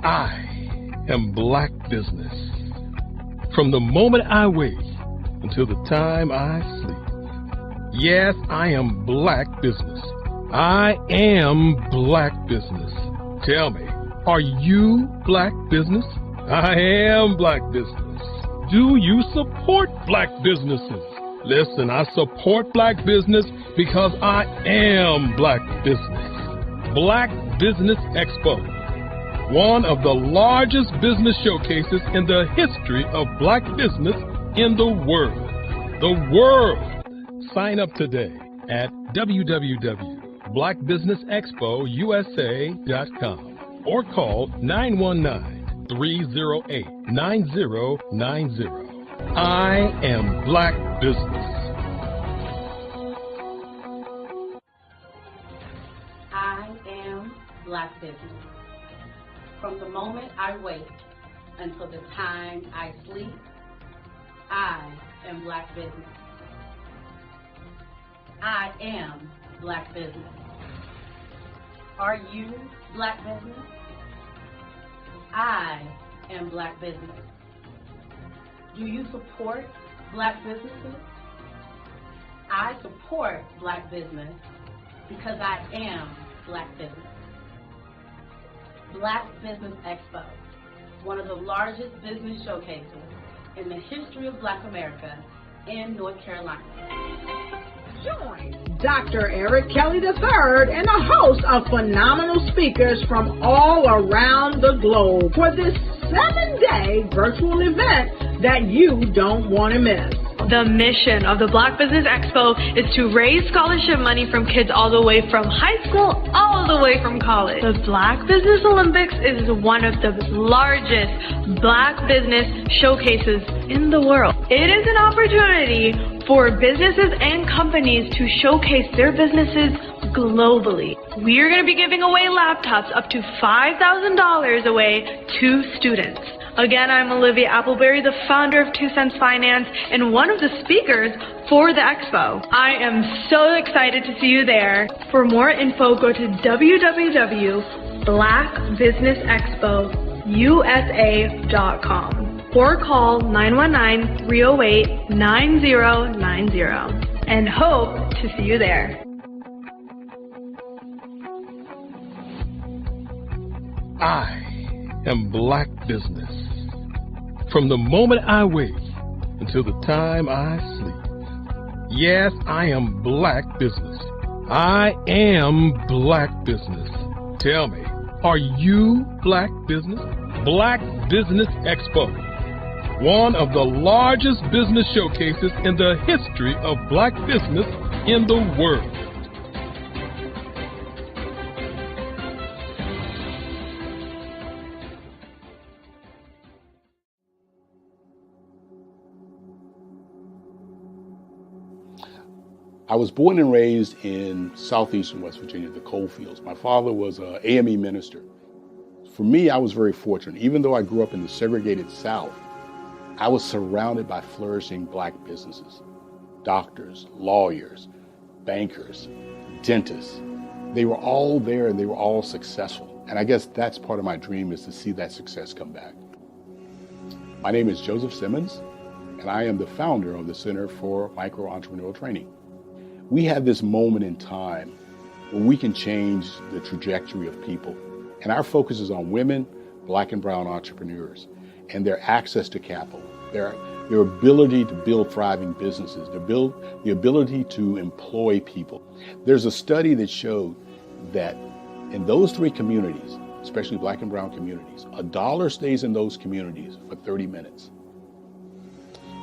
I am Black Business. From the moment I wake until the time I sleep. Yes, I am Black Business. I am Black Business. Tell me, are you Black Business? I am Black Business. Do you support Black businesses? Listen, I support Black business because I am Black Business. Black Business Expo, one of the largest business showcases in the history of Black business in the world. The world! Sign up today at www.blackbusinessexpousa.com or call 919-308-9090. I am Black Business. I am Black Business. From the moment I wake until the time I sleep, I am Black Business. I am Black Business. Are you Black Business? I am Black Business. Do you support Black businesses? I support Black business because I am Black business. Black Business Expo, one of the largest business showcases in the history of Black America in North Carolina. Join Dr. Eric Kelly III and a host of phenomenal speakers from all around the globe for this 7-day virtual event that you don't want to miss. The mission of the Black Business Expo is to raise scholarship money from kids all the way from high school all the way from college. The Black Business Olympics is one of the largest Black business showcases in the world. It is an opportunity for businesses and companies to showcase their businesses globally. We are going to be giving away laptops up to $5,000 away to students. Again, I'm Olivia Appleberry, the founder of 2 Cents Finance and one of the speakers for the expo. I am so excited to see you there. For more info, go to www.blackbusinessexpousa.com or call 919-308-9090 and hope to see you there. I am Black Business. From the moment I wake until the time I sleep. Yes, I am Black Business. I am Black Business. Tell me, are you Black Business? Black Business Expo, one of the largest business showcases in the history of Black business in the world. I was born and raised in southeastern West Virginia, the coal fields. My father was an AME minister. For me, I was very fortunate. Even though I grew up in the segregated South, I was surrounded by flourishing Black businesses. Doctors, lawyers, bankers, dentists. They were all there and they were all successful. And I guess that's part of my dream, is to see that success come back. My name is Joseph Simmons, and I am the founder of the Center for Micro Entrepreneurial Training. We have this moment in time where we can change the trajectory of people. And our focus is on women, Black and brown entrepreneurs, and their access to capital, their ability to build thriving businesses, the ability to employ people. There's a study that showed that in those three communities, especially Black and brown communities, $1 stays in those communities for 30 minutes.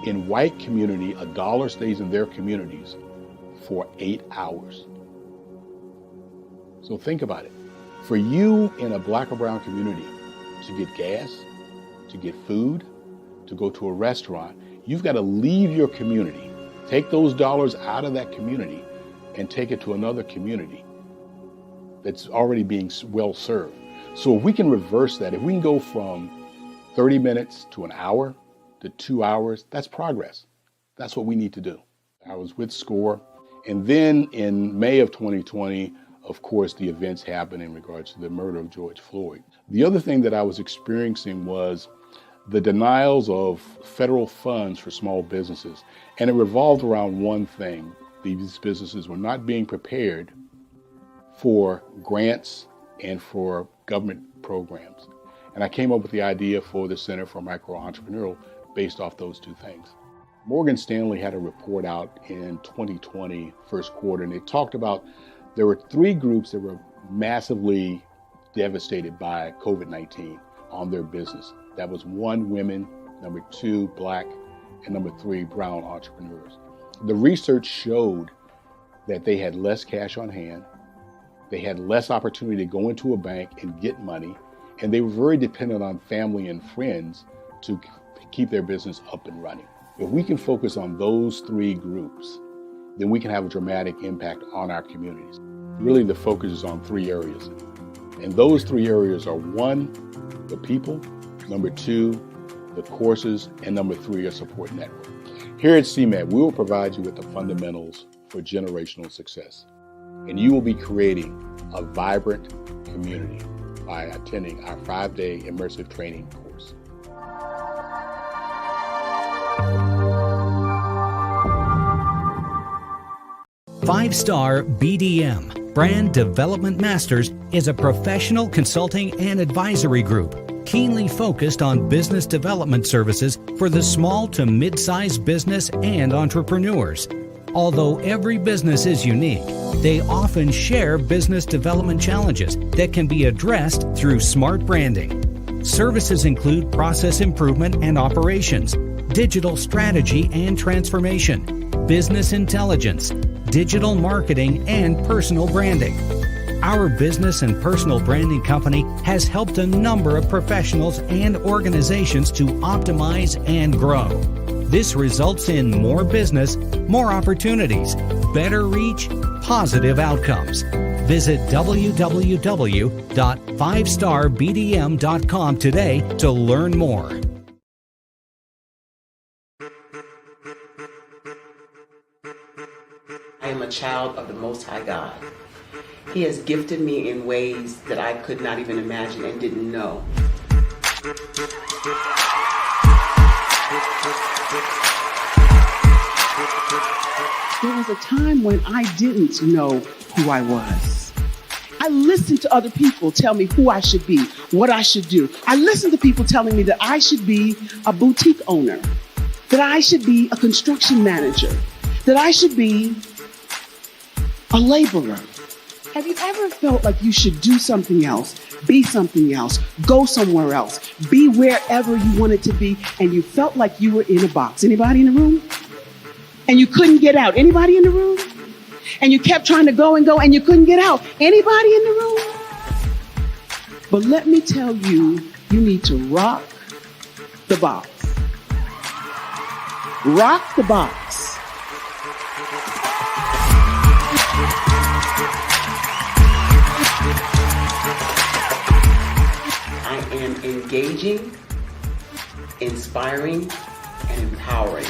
In white community, $1 stays in their communities for 8 hours. So think about it. For you in a Black or brown community to get gas, to get food, to go to a restaurant, you've got to leave your community, take those dollars out of that community and take it to another community that's already being well served. So if we can reverse that, if we can go from 30 minutes to an hour to 2 hours, that's progress. That's what we need to do. I was with SCORE. And then in May of 2020, of course, the events happened in regards to the murder of George Floyd. The other thing that I was experiencing was the denials of federal funds for small businesses. And it revolved around one thing. These businesses were not being prepared for grants and for government programs. And I came up with the idea for the Center for Micro-Entrepreneurial based off those two things. Morgan Stanley had a report out in 2020, first quarter, and they talked about there were 3 groups that were massively devastated by COVID-19 on their business. That was 1, women, number 2, Black, and number 3, brown entrepreneurs. The research showed that they had less cash on hand, they had less opportunity to go into a bank and get money, and they were very dependent on family and friends to keep their business up and running. If we can focus on those 3 groups, then we can have a dramatic impact on our communities. Really, the focus is on 3 areas. And those 3 areas are 1, the people, number 2, the courses, and number 3, a support network. Here at CMAT, we will provide you with the fundamentals for generational success. And you will be creating a vibrant community by attending our 5-day immersive training course. Five-Star BDM, Brand Development Masters, is a professional consulting and advisory group keenly focused on business development services for the small to mid-sized business and entrepreneurs. Although every business is unique, they often share business development challenges that can be addressed through smart branding. Services include process improvement and operations, digital strategy and transformation, business intelligence, digital marketing, and personal branding. Our business and personal branding company has helped a number of professionals and organizations to optimize and grow. This results in more business, more opportunities, better reach, positive outcomes. Visit www.fivestarbdm.com today to learn more. I am a child of the Most High God. He has gifted me in ways that I could not even imagine and didn't know. There was a time when I didn't know who I was. I listened to other people tell me who I should be, what I should do. I listened to people telling me that I should be a boutique owner, that I should be a construction manager, that I should be a laborer. Have you ever felt like you should do something else, be something else, go somewhere else, be wherever you wanted to be, and you felt like you were in a box? Anybody in the room? And you couldn't get out? Anybody in the room? And you kept trying to go and go and you couldn't get out? Anybody in the room? But let me tell you, you need to rock the box. Rock the box. I am engaging, inspiring, and empowering.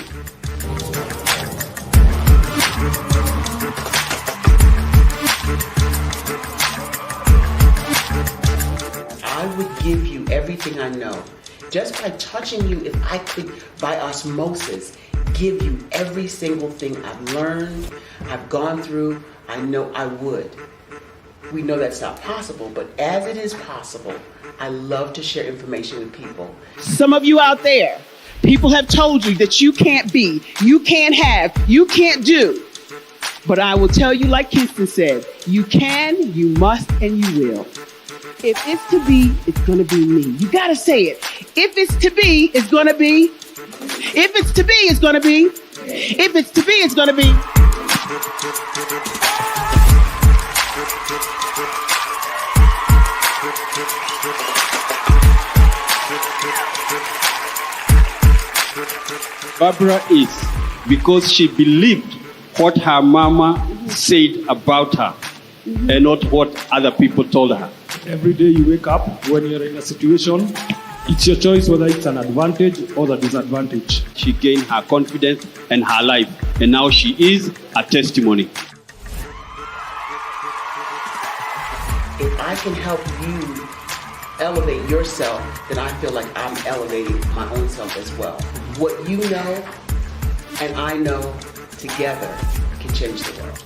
I would give you everything I know. Just by touching you, if I could, by osmosis, give you every single thing I've learned, I've gone through. I know I would. We know that's not possible, but as it is possible, I love to share information with people. Some of you out there, people have told you that you can't be, you can't have, you can't do. But I will tell you, like Kingston said, you can, you must, and you will. If it's to be, it's going to be me. You got to say it. If it's to be, it's going to be. If it's to be, it's going to be. If it's to be, it's going to be. Barbara is because she believed what her mama said about her and not what other people told her. Every day you wake up, when you're in a situation, it's your choice whether it's an advantage or the disadvantage. She gained her confidence and her life, and now she is a testimony. If I can help you elevate yourself, then I feel like I'm elevating my own self as well. What you know and I know together can change the world.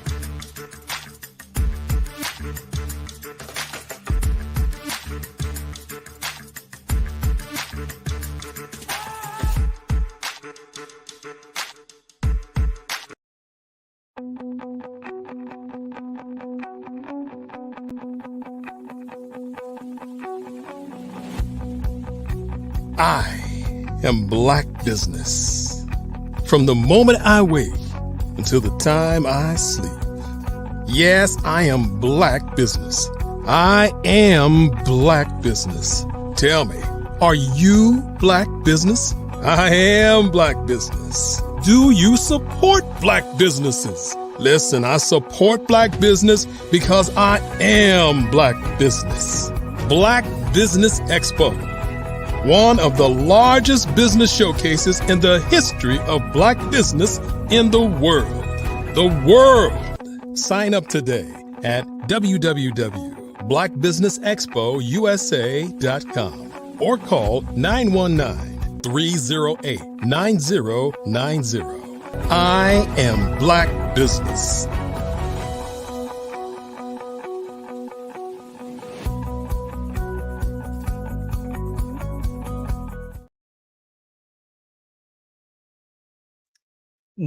I am Black Business. From the moment I wake until the time I sleep. Yes, I am Black Business. I am Black Business. Tell me, are you Black Business? I am Black Business. Do you support Black businesses? Listen, I support Black business because I am Black Business. Black Business Expo, one of the largest business showcases in the history of Black business in the world. The world! Sign up today at www.blackbusinessexpousa.com or call 919-308-9090. I am Black Business.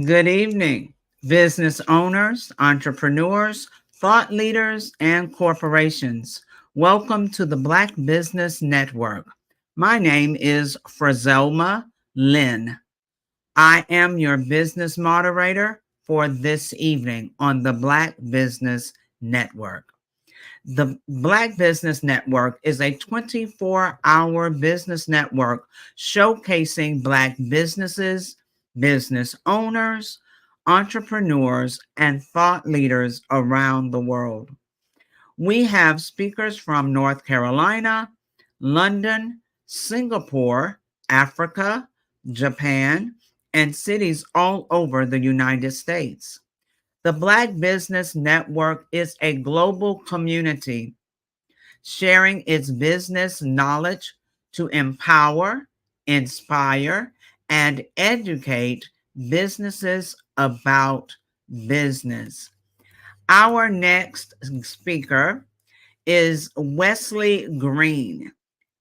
Good evening, business owners, entrepreneurs, thought leaders, and corporations. Welcome to the Black Business Network. My name is Frazelma Lynn. I am your business moderator for this evening on the Black Business Network. The Black Business Network is a 24-hour business network showcasing Black businesses, business owners, entrepreneurs, and thought leaders around the world. We have speakers from North Carolina, London, Singapore, Africa, Japan, and cities all over the United States. The Black Business Network is a global community sharing its business knowledge to empower, inspire, and educate businesses about business. Our next speaker is Wesley Green.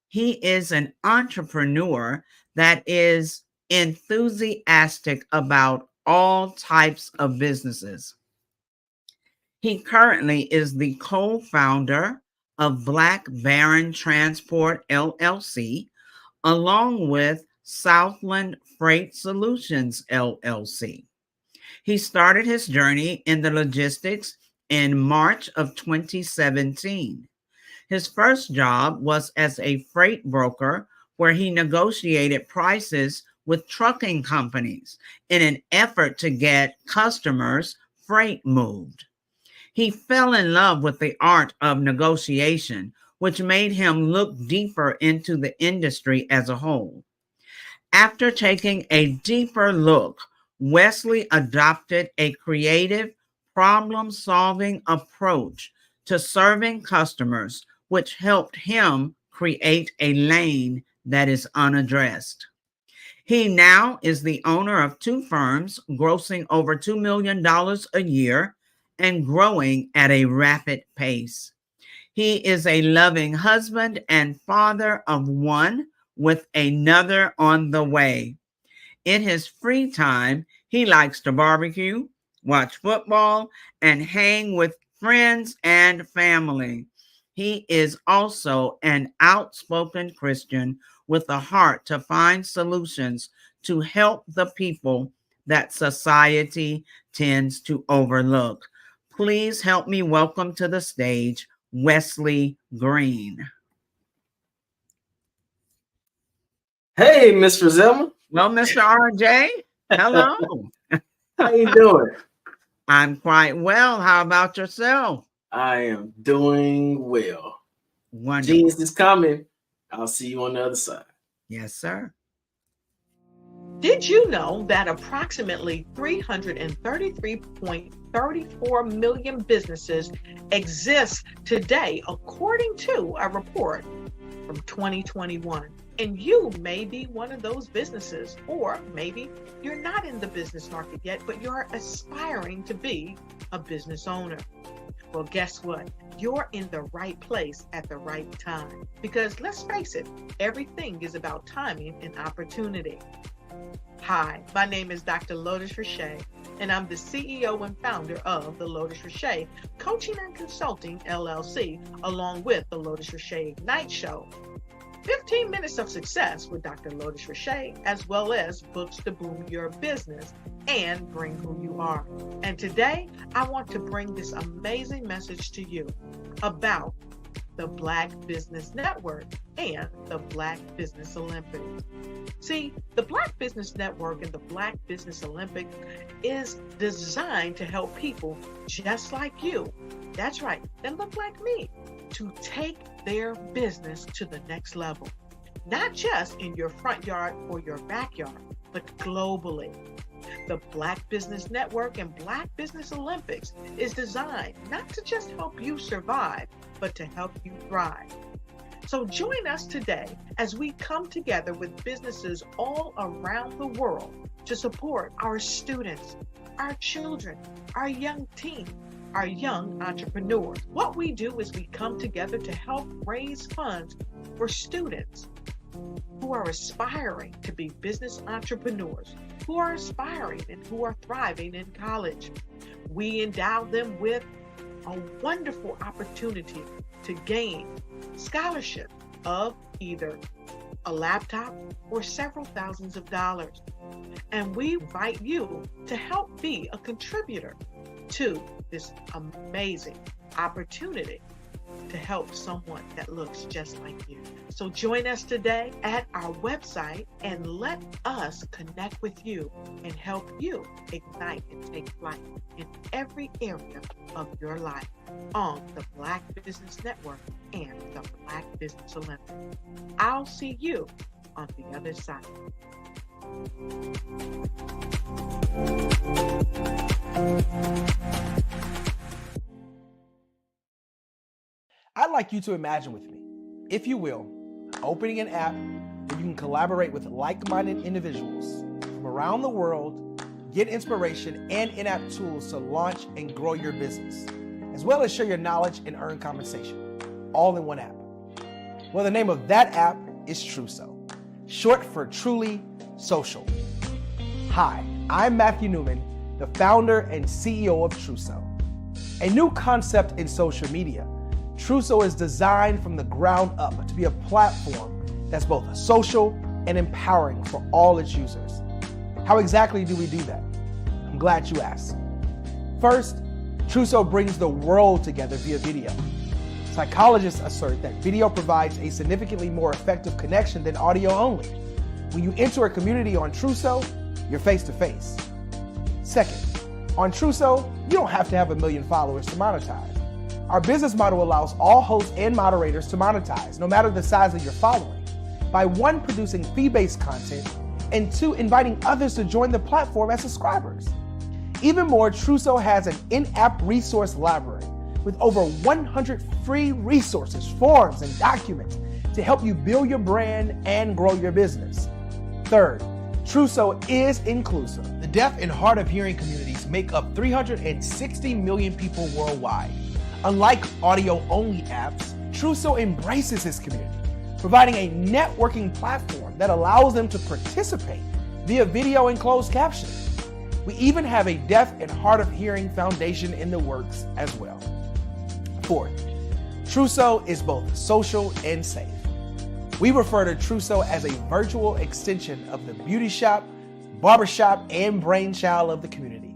He is an entrepreneur that is enthusiastic about all types of businesses. He currently is the co-founder of Black Baron Transport LLC, along with Southland Freight Solutions LLC. He started his journey in the logistics in March of 2017. His first job was as a freight broker, where he negotiated prices with trucking companies in an effort to get customers' freight moved. He fell in love with the art of negotiation, which made him look deeper into the industry as a whole. After taking a deeper look, Wesley adopted a creative, problem-solving approach to serving customers, which helped him create a lane that is unaddressed. He now is the owner of 2 firms, grossing over $2 million a year and growing at a rapid pace. He is a loving husband and father of 1 with another on the way. In his free time, he likes to barbecue, watch football, and hang with friends and family. He is also an outspoken Christian with a heart to find solutions to help the people that society tends to overlook. Please help me welcome to the stage Wesley Green. Hey, Miss Frizelma. Well, Mr. RJ, hello. How you doing? I'm quite well. How about yourself? I am doing well. Wonderful. Jesus is coming. I'll see you on the other side. Yes, sir. Did you know that approximately 333.34 million businesses exist today, according to a report from 2021? And you may be one of those businesses, or maybe you're not in the business market yet, but you're aspiring to be a business owner. Well, guess what? You're in the right place at the right time. Because let's face it, everything is about timing and opportunity. Hi, my name is Dr. Lotus Richey, and I'm the CEO and founder of the Lotus Richey Coaching and Consulting LLC, along with the Lotus Richey Ignite Show. 15 minutes of success with Dr. Lotus Richey, as well as books to boom your business and bring who you are. And today, I want to bring this amazing message to you about the Black Business Network and the Black Business Olympics. See, the Black Business Network and the Black Business Olympics is designed to help people just like you, that's right, that look like me, to take their business to the next level. Not just in your front yard or your backyard, but globally. The Black Business Network and Black Business Olympics is designed not to just help you survive, but to help you thrive. So join us today as we come together with businesses all around the world to support our students, our children, our young teens, our young entrepreneurs. What we do is we come together to help raise funds for students who are aspiring to be business entrepreneurs, who are aspiring and who are thriving in college. We endow them with a wonderful opportunity to gain scholarship of either a laptop or several thousands of dollars. And we invite you to help be a contributor to this amazing opportunity to help someone that looks just like you. So join us today at our website and let us connect with you and help you ignite and take flight in every area of your life on the Black Business Network and the Black Business Olympics. I'll see you on the other side. I'd like you to imagine with me, if you will, opening an app where you can collaborate with like-minded individuals from around the world, get inspiration and in-app tools to launch and grow your business, as well as share your knowledge and earn compensation, all in one app. Well, the name of that app is Truso, short for Truly Social. Hi, I'm Matthew Newman, the founder and CEO of Truso, a new concept in social media. Truso is designed from the ground up to be a platform that's both social and empowering for all its users. How exactly do we do that? I'm glad you asked. First, Truso brings the world together via video. Psychologists assert that video provides a significantly more effective connection than audio only. When you enter a community on Truso, you're face to face. Second, on Truso, you don't have to have 1 million followers to monetize. Our business model allows all hosts and moderators to monetize, no matter the size of your following, by 1, producing fee-based content, and 2, inviting others to join the platform as subscribers. Even more, Truso has an in-app resource library with over 100 free resources, forms, and documents to help you build your brand and grow your business. Third, Truso is inclusive. The deaf and hard of hearing communities make up 360 million people worldwide. Unlike audio-only apps, Truso embraces his community, providing a networking platform that allows them to participate via video and closed captioning. We even have a deaf and hard of hearing foundation in the works as well. Fourth, Truso is both social and safe. We refer to Truso as a virtual extension of the beauty shop, barbershop, and brainchild of the community.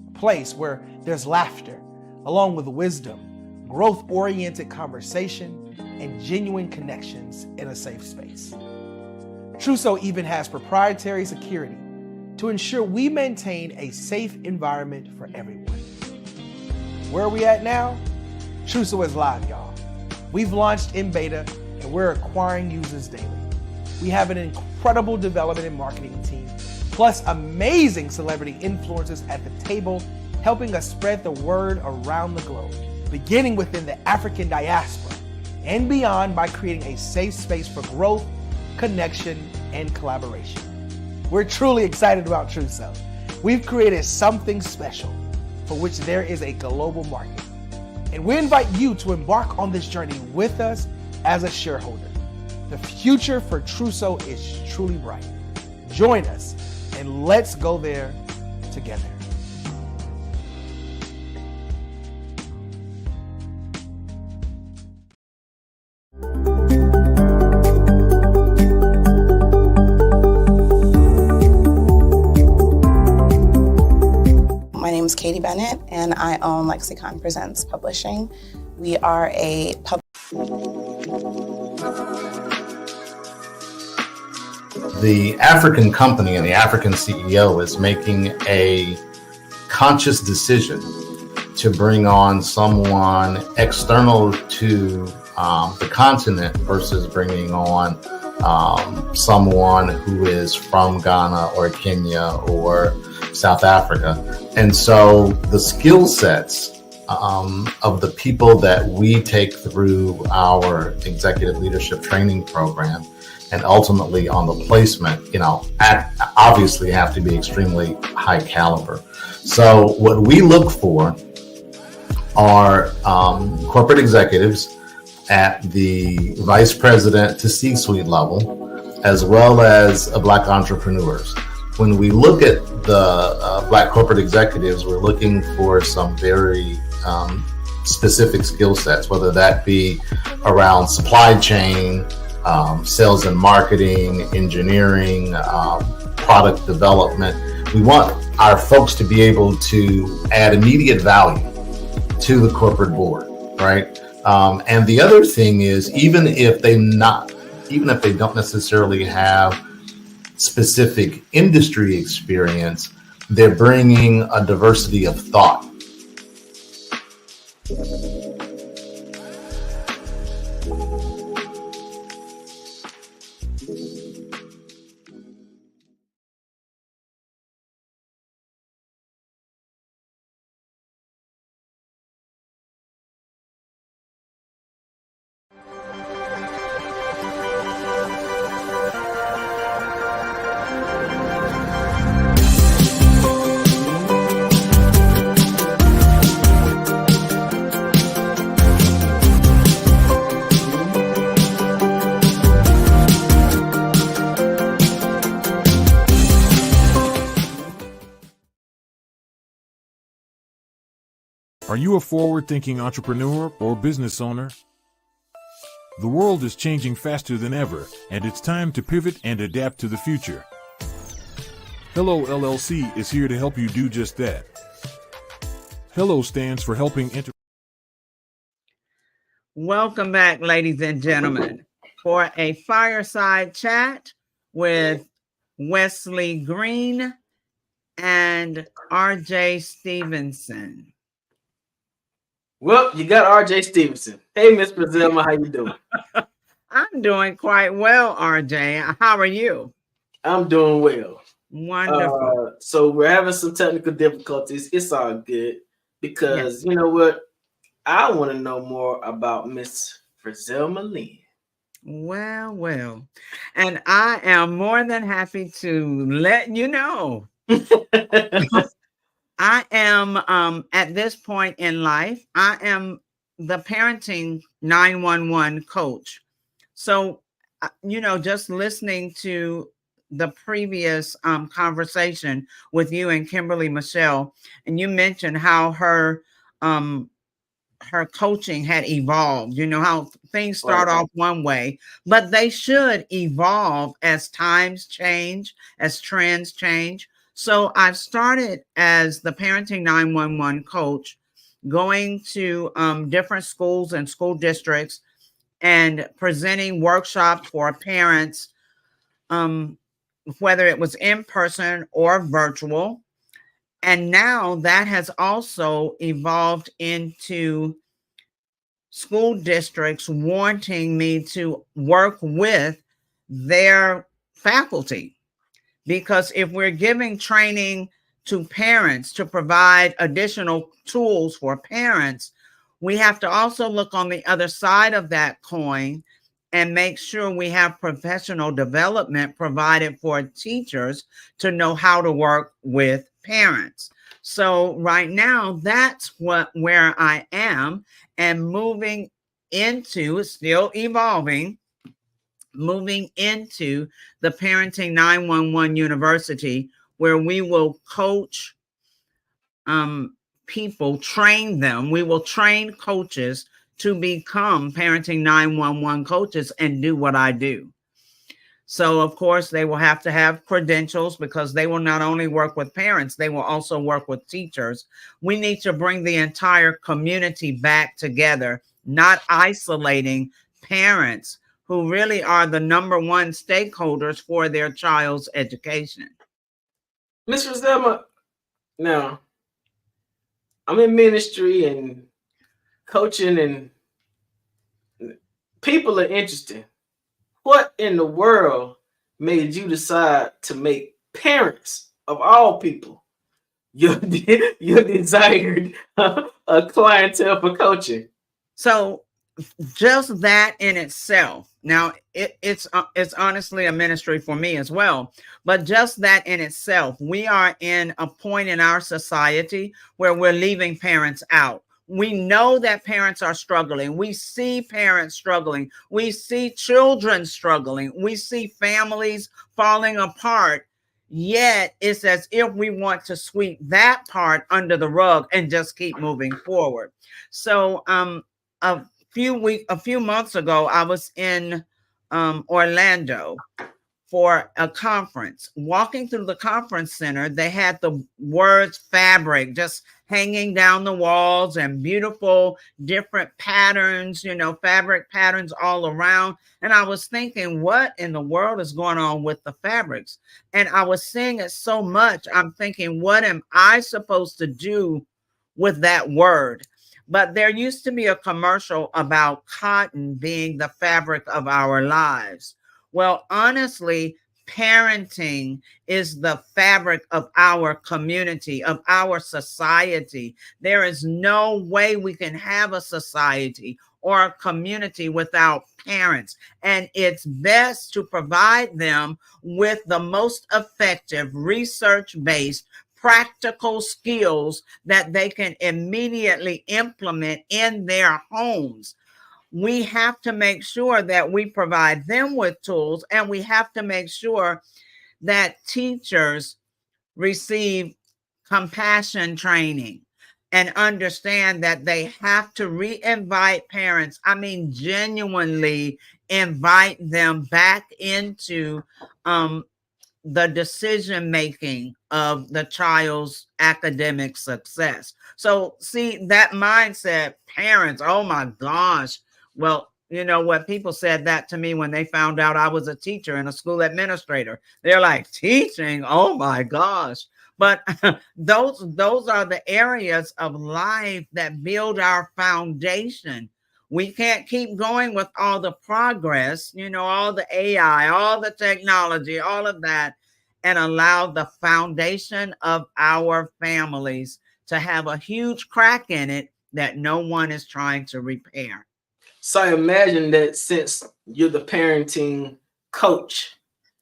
A place where there's laughter, along with wisdom, growth-oriented conversation, and genuine connections in a safe space. Truso even has proprietary security to ensure we maintain a safe environment for everyone. Where are we at now? Truso is live, y'all. We've launched in beta and we're acquiring users daily. We have an incredible development and marketing team, plus amazing celebrity influencers at the table, helping us spread the word around the globe, beginning within the African diaspora and beyond by creating a safe space for growth, connection, and collaboration. We're truly excited about Truso. We've created something special for which there is a global market. And we invite you to embark on this journey with us as a shareholder. The future for Truso is truly bright. Join us and let's go there together. My name is Katie Bennett, and I own Lexicon Presents Publishing. We are a The African company and the African CEO is making a conscious decision to bring on someone external to the continent versus bringing on someone who is from Ghana or Kenya or South Africa. And so the skill sets of the people that we take through our executive leadership training program and ultimately on the placement, obviously have to be extremely high caliber. So what we look for are corporate executives at the vice president to C-suite level, as well as Black entrepreneurs. When we look at the Black corporate executives, we're looking for some very specific skill sets, whether that be around supply chain, sales and marketing, engineering, product development. We want our folks to be able to add immediate value to the corporate board, right? And the other thing is, even if they don't necessarily have specific industry experience, they're bringing a diversity of thought. Are you a forward-thinking entrepreneur or business owner? The world is changing faster than ever, and it's time to pivot and adapt to the future. Hello LLC is here to help you do just that. Hello stands for helping Welcome back, ladies and gentlemen, for a fireside chat with Wesley Green and RJ Stevenson. Well, you got RJ Stevenson. Hey, Miss Brazilma, how you doing? I'm doing quite well, RJ. How are you? I'm doing well. Wonderful. So we're having some technical difficulties. It's all good because you know what? I want to know more about Miss Brazilma Lynn. Well, well. And I am more than happy to let you know. I am at this point in life, I am the parenting 911 coach. So, just listening to the previous conversation with you and Kimberly Michelle, and you mentioned how um, her coaching had evolved. You know how things start off one way, but they should evolve as times change, as trends change. So I've started as the parenting 911 coach, going to different schools and school districts and presenting workshops for parents, whether it was in person or virtual. And now that has also evolved into school districts wanting me to work with their faculty. Because if we're giving training to parents to provide additional tools for parents, we have to also look on the other side of that coin and make sure we have professional development provided for teachers to know how to work with parents. So right now, that's where I am, and moving into, still evolving, moving into the Parenting 911 University, where we will coach people, train them. We will train coaches to become Parenting 911 coaches and do what I do. So, of course, they will have to have credentials, because they will not only work with parents, they will also work with teachers. We need to bring the entire community back together, not isolating parents who really are the number one stakeholders for their child's education. Miss Roselma, now I'm in ministry and coaching, and people are interested. What in the world made you decide to make parents of all people your desired clientele for coaching? So just that in itself, now it's honestly a ministry for me as well, but just that in itself, we are in a point in our society where we're leaving parents out. We know that parents are struggling. We see parents struggling. We see children struggling. We see families falling apart. Yet it's as if we want to sweep that part under the rug and just keep moving forward. So a few months ago, I was in Orlando for a conference. Walking through the conference center, they had the words fabric just hanging down the walls, and beautiful different patterns, fabric patterns all around. And I was thinking, what in the world is going on with the fabrics? And I was seeing it so much. I'm thinking, what am I supposed to do with that word? But there used to be a commercial about cotton being the fabric of our lives. Well, honestly, parenting is the fabric of our community, of our society. There is no way we can have a society or a community without parents. And it's best to provide them with the most effective, research-based, practical skills that they can immediately implement in their homes. We have to make sure that we provide them with tools, and we have to make sure that teachers receive compassion training and understand that they have to re-invite parents. I mean, genuinely invite them back into the decision making of the child's academic success. So see that mindset, parents, oh my gosh. Well, you know what, people said that to me when they found out I was a teacher and a school administrator. They're like, teaching, oh my gosh. But those are the areas of life that build our foundation. We can't keep going with all the progress, all the AI, all the technology, all of that, and allow the foundation of our families to have a huge crack in it that no one is trying to repair. So I imagine that since you're the parenting coach,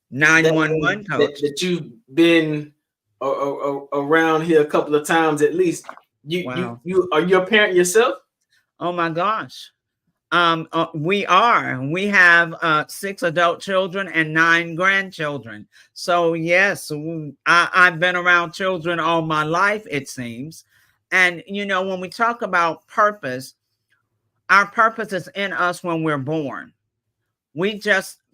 911 coach, that you've been around here a couple of times at least. Wow. You are you a parent yourself? Oh my gosh. We have 6 adult children and 9 grandchildren. So yes, I've been around children all my life, it seems. And you know, when we talk about purpose, our purpose is in us when we're born.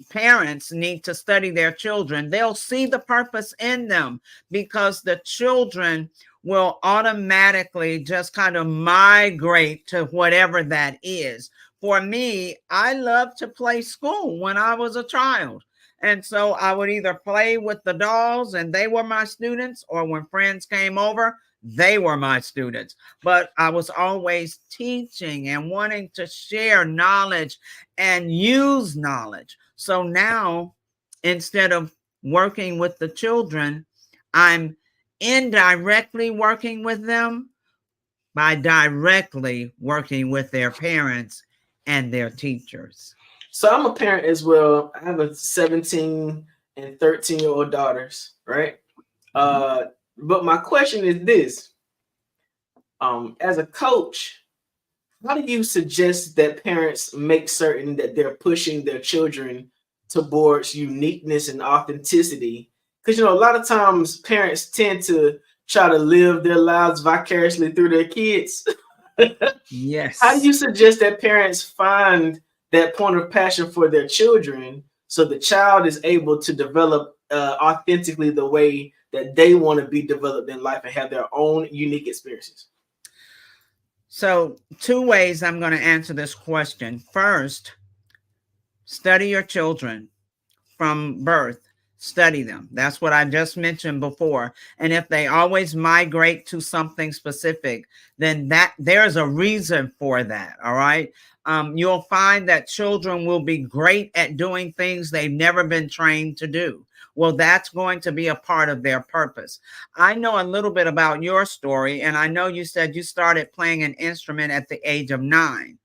Parents need to study their children. They'll see the purpose in them because the children will automatically just kind of migrate to whatever that is. For me, I loved to play school when I was a child. And so I would either play with the dolls and they were my students, or when friends came over, they were my students. But I was always teaching and wanting to share knowledge and use knowledge. So now, instead of working with the children, I'm indirectly working with them by directly working with their parents and their teachers. So I'm a parent as well. I have a 17 and 13-year-old daughters, right? But my question is this. As a coach, how do you suggest that parents make certain that they're pushing their children towards uniqueness and authenticity? Because, you know, a lot of times parents tend to try to live their lives vicariously through their kids. Yes. How do you suggest that parents find that point of passion for their children so the child is able to develop authentically the way that they want to be developed in life and have their own unique experiences? So 2 ways I'm going to answer this question. First, study your children from birth. Study them. That's what I just mentioned before. And if they always migrate to something specific, then there's a reason for that. All right. You'll find that children will be great at doing things they've never been trained to do. Well, that's going to be a part of their purpose. I know a little bit about your story, and I know you said you started playing an instrument at the age of 9.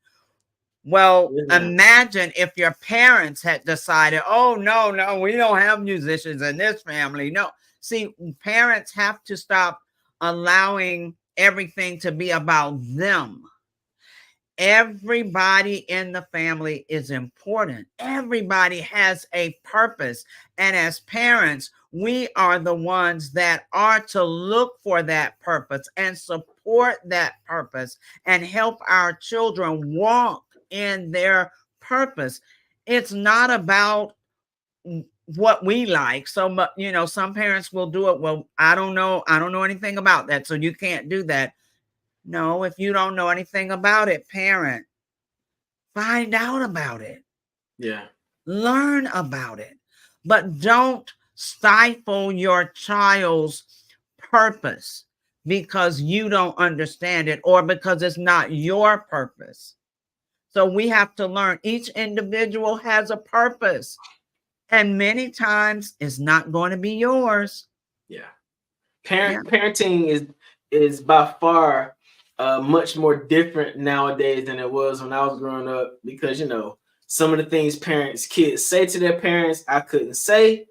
Well, imagine if your parents had decided, oh, no, we don't have musicians in this family. No. See, parents have to stop allowing everything to be about them. Everybody in the family is important. Everybody has a purpose. And as parents, we are the ones that are to look for that purpose and support that purpose and help our children walk in their purpose. It's not about what we like. So, you know, some parents will do it. Well, I don't know anything about that, so you can't do that. No, if you don't know anything about it, parent, find out about it. Yeah. Learn about it. But don't stifle your child's purpose because you don't understand it or because it's not your purpose. So we have to learn. Each individual has a purpose. And many times it's not going to be yours. Yeah. Parenting is by far much more different nowadays than it was when I was growing up, because, you know, some of the things kids say to their parents, I couldn't say.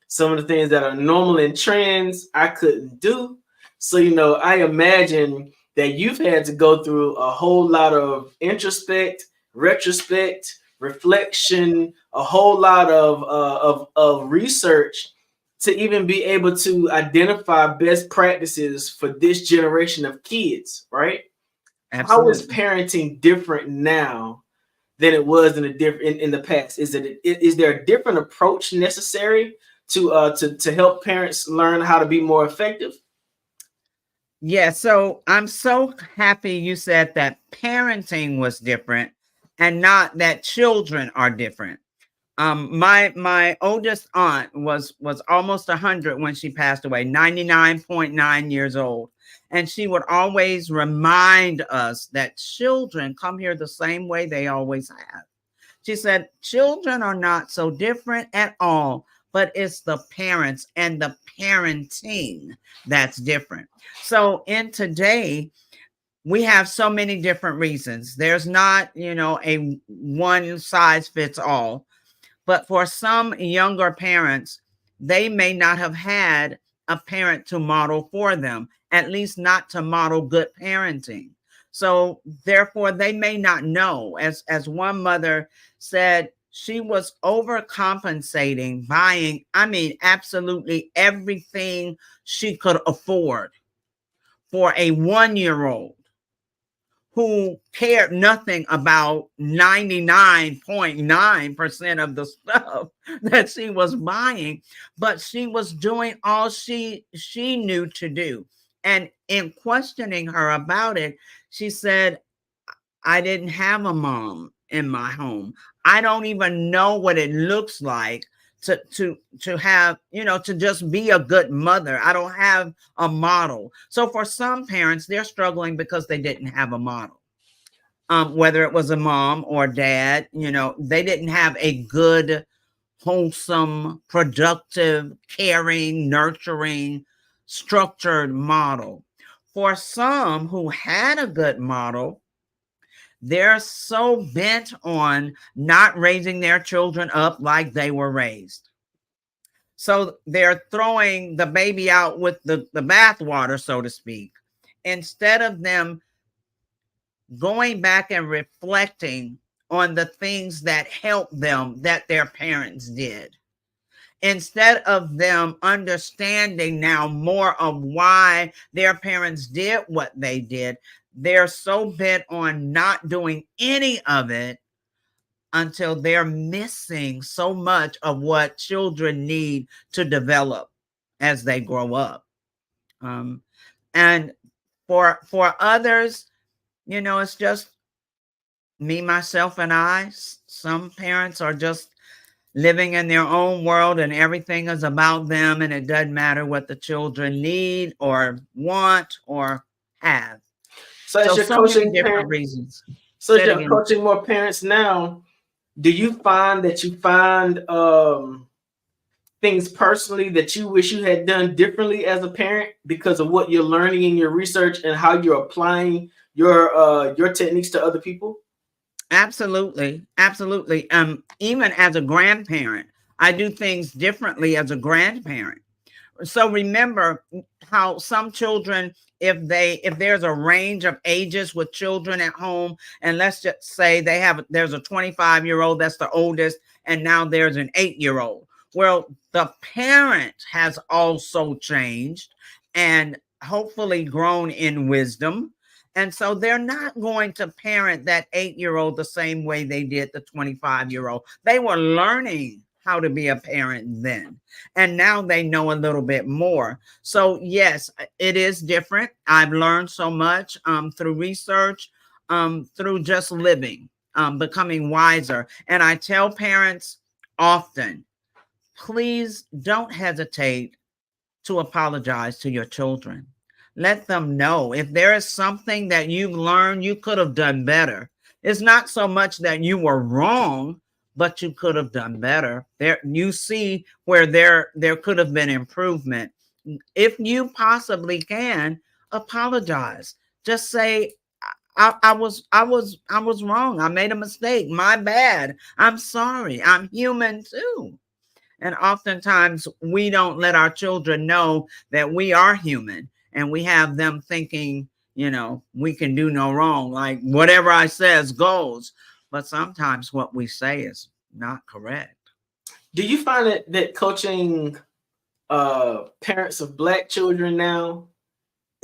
Some of the things that are normal in trends, I couldn't do. So, you know, I imagine that you've had to go through a whole lot of introspect, retrospect, reflection, a whole lot of research to even be able to identify best practices for this generation of kids, right? Absolutely. How is parenting different now than it was in the past? Is there a different approach necessary to help parents learn how to be more effective? Yeah, so I'm so happy you said that parenting was different and not that children are different. My oldest aunt was almost 100 when she passed away, 99.9 years old. And she would always remind us that children come here the same way they always have. She said, children are not so different at all, but it's the parents and the parenting that's different. So in today, we have so many different reasons. There's not, a one size fits all. But for some younger parents, they may not have had a parent to model for them, at least not to model good parenting. So therefore, they may not know. As one mother said, she was overcompensating, buying, absolutely everything she could afford for a 1-year-old who cared nothing about 99.9% of the stuff that she was buying, but she was doing all she knew to do. And in questioning her about it, she said, I didn't have a mom in my home. I don't even know what it looks like to have, to just be a good mother. I don't have a model. So for some parents, they're struggling because they didn't have a model. Whether it was a mom or dad, they didn't have a good, wholesome, productive, caring, nurturing, structured model. For some who had a good model, they're so bent on not raising their children up like they were raised. So they're throwing the baby out with the bathwater, so to speak, instead of them going back and reflecting on the things that helped them that their parents did. Instead of them understanding now more of why their parents did what they did, they're so bent on not doing any of it until they're missing so much of what children need to develop as they grow up. And for others, it's just me, myself, and I. Some parents are just living in their own world and everything is about them, and it doesn't matter what the children need or want or have. So as you're coaching different reasons. So as you're coaching more parents now, do you find that you find things personally that you wish you had done differently as a parent because of what you're learning in your research and how you're applying your techniques to other people? Absolutely. Even as a grandparent, I do things differently as a grandparent. So remember how some children, if there's a range of ages with children at home, and let's just say there's a 25-year-old, that's the oldest, and now there's an 8-year-old. Well, the parent has also changed and hopefully grown in wisdom. And so they're not going to parent that 8-year-old the same way they did the 25-year-old. They were learning how to be a parent then. And now they know a little bit more. So yes, it is different. I've learned so much through research, through just living, becoming wiser. And I tell parents often, please don't hesitate to apologize to your children. Let them know if there is something that you've learned you could have done better. It's not so much that you were wrong, but you could have done better. There, you see where there could have been improvement. If you possibly can, apologize. Just say, I was wrong. I made a mistake. My bad. I'm sorry. I'm human too. And oftentimes we don't let our children know that we are human, and we have them thinking, we can do no wrong. Like whatever I says goes. But sometimes what we say is not correct. Do you find that coaching parents of Black children now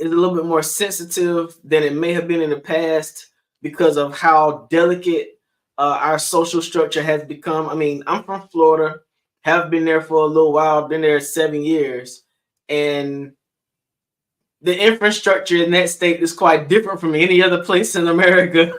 is a little bit more sensitive than it may have been in the past because of how delicate our social structure has become? I mean, I'm from Florida, have been there for a little while, been there 7 years, and the infrastructure in that state is quite different from any other place in America.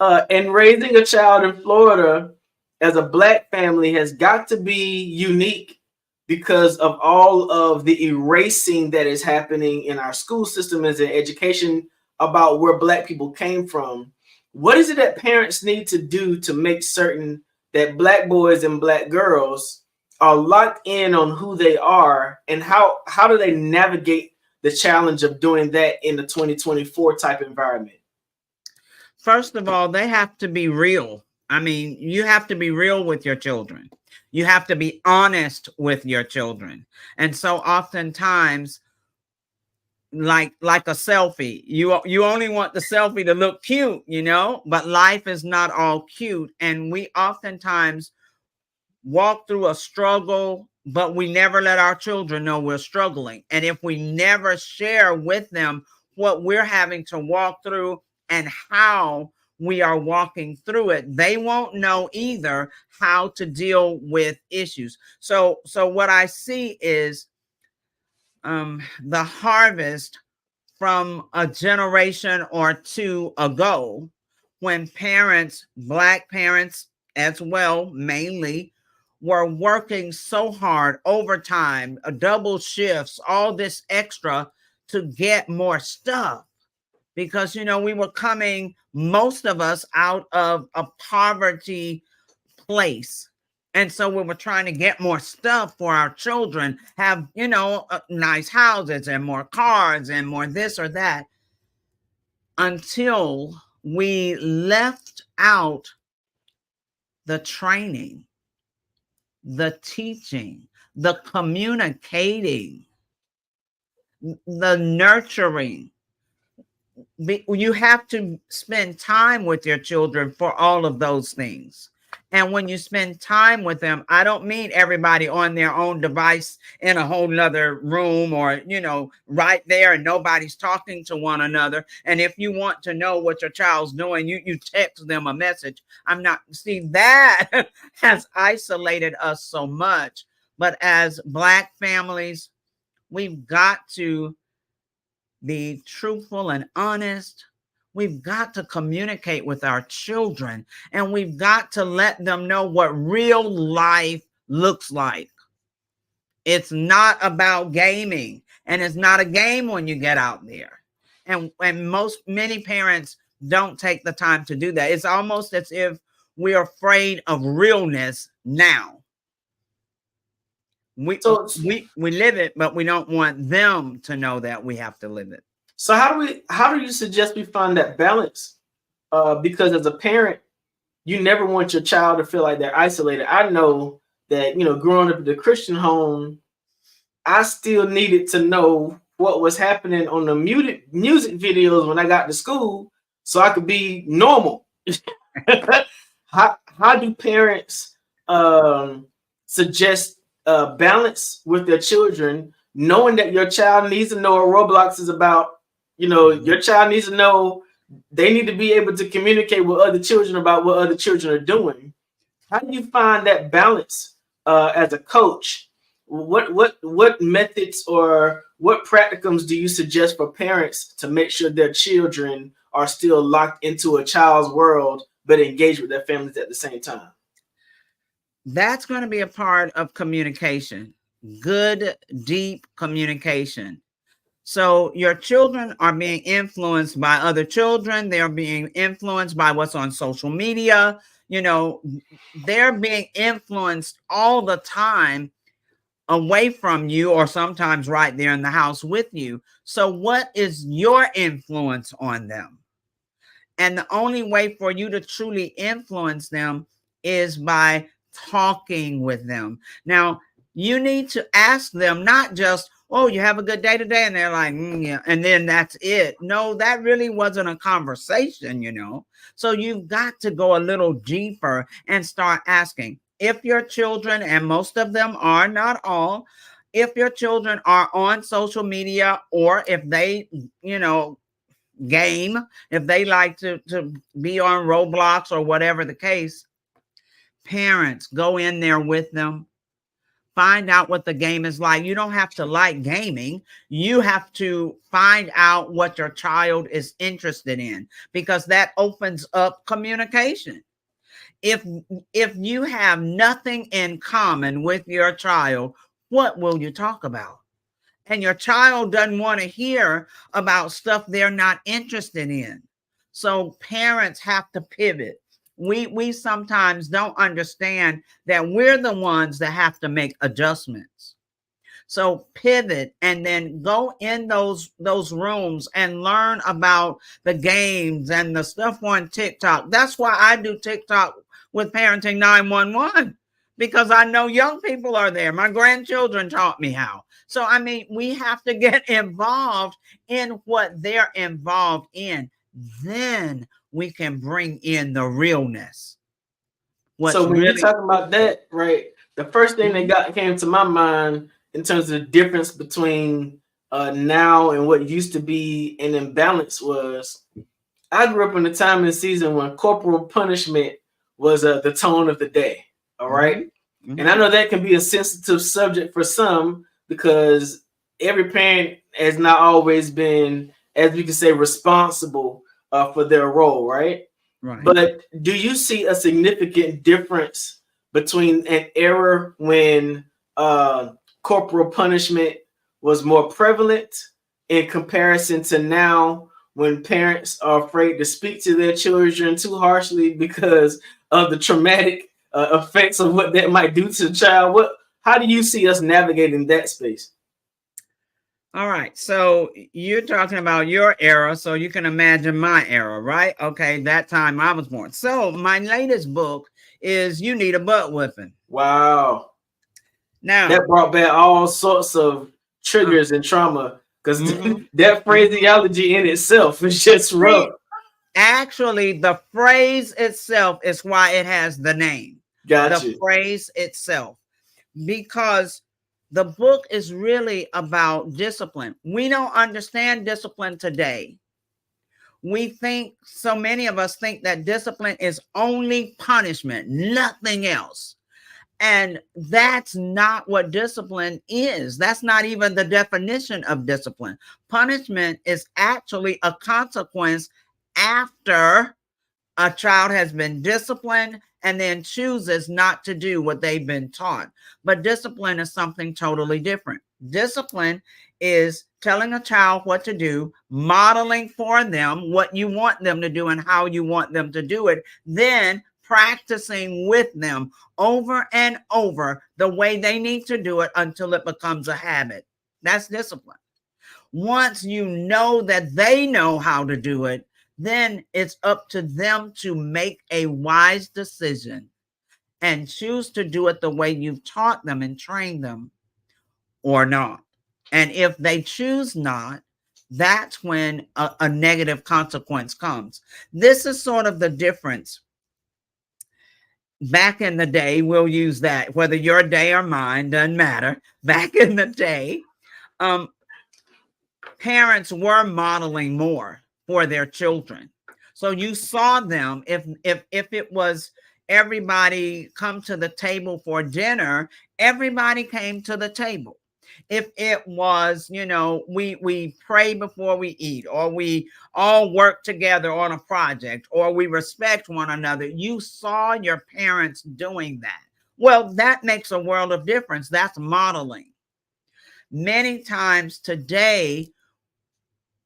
And raising a child in Florida as a Black family has got to be unique because of all of the erasing that is happening in our school system as an education about where Black people came from. What is it that parents need to do to make certain that Black boys and Black girls are locked in on who they are, and how do they navigate the challenge of doing that in the 2024 type environment? First of all, they have to be real. I mean, you have to be real with your children. You have to be honest with your children. And so oftentimes, like a selfie, you only want the selfie to look cute, you know, but life is not all cute. And we oftentimes walk through a struggle, but we never let our children know we're struggling. And if we never share with them what we're having to walk through and how we are walking through it, they won't know either how to deal with issues. So what I see is the harvest from a generation or two ago, when parents, Black parents as well, mainly, were working so hard, overtime, double shifts, all this extra to get more stuff. Because, you know, we were coming, most of us, out of a poverty place. And so we were trying to get more stuff for our children, have, you know, nice houses and more cars and more this or that, until we left out the training, the teaching, the communicating, the nurturing. You have to spend time with your children for all of those things. And when you spend time with them, I don't mean everybody on their own device in a whole nother room, or, you know, right there and nobody's talking to one another. And if you want to know what your child's doing, you text them a message. See, that has isolated us so much. But as Black families, we've got to be truthful and honest. We've got to communicate with our children, and we've got to let them know what real life looks like. It's not about gaming, and it's not a game when you get out there. And many parents don't take the time to do that. It's almost as if we're afraid of realness now. We live it, but we don't want them to know that we have to live it. So how do you suggest we find that balance? Because as a parent, you never want your child to feel like they're isolated. I know that, you know, growing up in the Christian home, I still needed to know what was happening on the music videos when I got to school so I could be normal. How do parents suggest balance with their children, knowing that your child needs to know what Roblox is about? You know, your child needs to know they need to be able to communicate with other children about what other children are doing. How do you find that balance as a coach? What methods or what practicums do you suggest for parents to make sure their children are still locked into a child's world but engaged with their families at the same time? That's going to be a part of communication, good, deep communication. So your children are being influenced by other children. They're being influenced by what's on social media. You know, they're being influenced all the time away from you, or sometimes right there in the house with you. So what is your influence on them? And the only way for you to truly influence them is by talking with them. Now, you need to ask them, not just, oh, you have a good day today? And they're like, yeah, and then that's it. No, that really wasn't a conversation, you know. So you've got to go a little deeper and start asking. If your children, and most of them are, not all, if your children are on social media, or if they, you know, game, if they like to be on Roblox or whatever the case, parents, go in there with them. Find out what the game is like. You don't have to like gaming. You have to find out what your child is interested in, because that opens up communication. If you have nothing in common with your child, what will you talk about? And your child doesn't want to hear about stuff they're not interested in. So parents have to pivot. We sometimes don't understand that we're the ones that have to make adjustments. So pivot and then go in those rooms and learn about the games and the stuff on TikTok. That's why I do TikTok with Parenting 911, because I know young people are there. My grandchildren taught me how. So, I mean, we have to get involved in what they're involved in. Then we can bring in the realness. So when you're talking about that, right, the first thing that came to my mind in terms of the difference between now and what used to be an imbalance was, I grew up in a time and season when corporal punishment was the tone of the day. All right? And I know that can be a sensitive subject for some, because every parent has not always been, as we can say, responsible for their role, right? Right. But do you see a significant difference between an era when corporal punishment was more prevalent in comparison to now, when parents are afraid to speak to their children too harshly because of the traumatic effects of what that might do to the child? How do you see us navigating that space? All right. So you're talking about your era, so you can imagine my era, right? Okay, that time I was born. So my latest book is You Need a Butt Whipping. Wow. Now that brought back all sorts of triggers and trauma, because that phraseology in itself is just rough. Actually, the phrase itself is why it has the name. Gotcha. The phrase itself, because the book is really about discipline. We don't understand discipline today. We think, so many of us think that discipline is only punishment, nothing else. And that's not what discipline is. That's not even the definition of discipline. Punishment is actually a consequence after a child has been disciplined and then chooses not to do what they've been taught. But discipline is something totally different. Discipline is telling a child what to do, modeling for them what you want them to do and how you want them to do it, then practicing with them over and over the way they need to do it until it becomes a habit. That's discipline. Once you know that they know how to do it, then it's up to them to make a wise decision and choose to do it the way you've taught them and trained them, or not. And if they choose not, that's when a negative consequence comes. This is sort of the difference. Back in the day, we'll use that, whether your day or mine, doesn't matter. Back in the day, parents were modeling more for their children. So you saw them, if it was everybody come to the table for dinner, everybody came to the table. If it was, we pray before we eat, or we all work together on a project, or we respect one another, you saw your parents doing that. Well, that makes a world of difference. That's modeling. Many times today,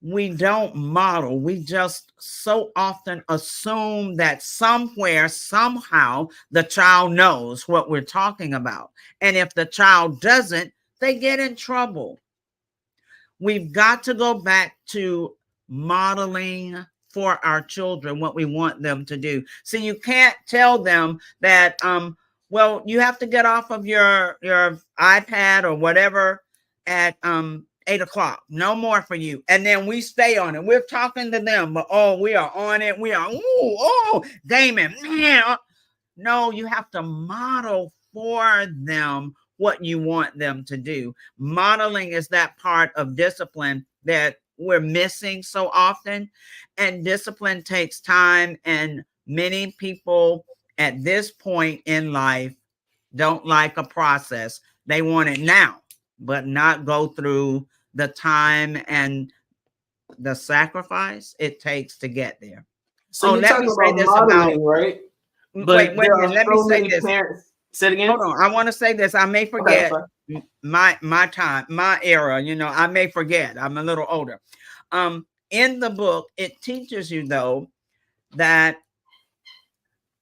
we don't model. We just so often assume that somewhere, somehow, the child knows what we're talking about. And if the child doesn't, they get in trouble. We've got to go back to modeling for our children what we want them to do. So you can't tell them that, well, you have to get off of your iPad or whatever at 8 o'clock. No more for you. And then we stay on it. We're talking to them, but we are on it. We are, gaming. No, you have to model for them what you want them to do. Modeling is that part of discipline that we're missing so often. And discipline takes time. And many people at this point in life don't like a process. They want it now, but not go through the time and the sacrifice it takes to get there. So you talk about modeling, right? But wait, let me say this. Say it again. Hold on. I want to say this. I may forget my time, my era. I may forget. I'm a little older. In the book, it teaches you, though, that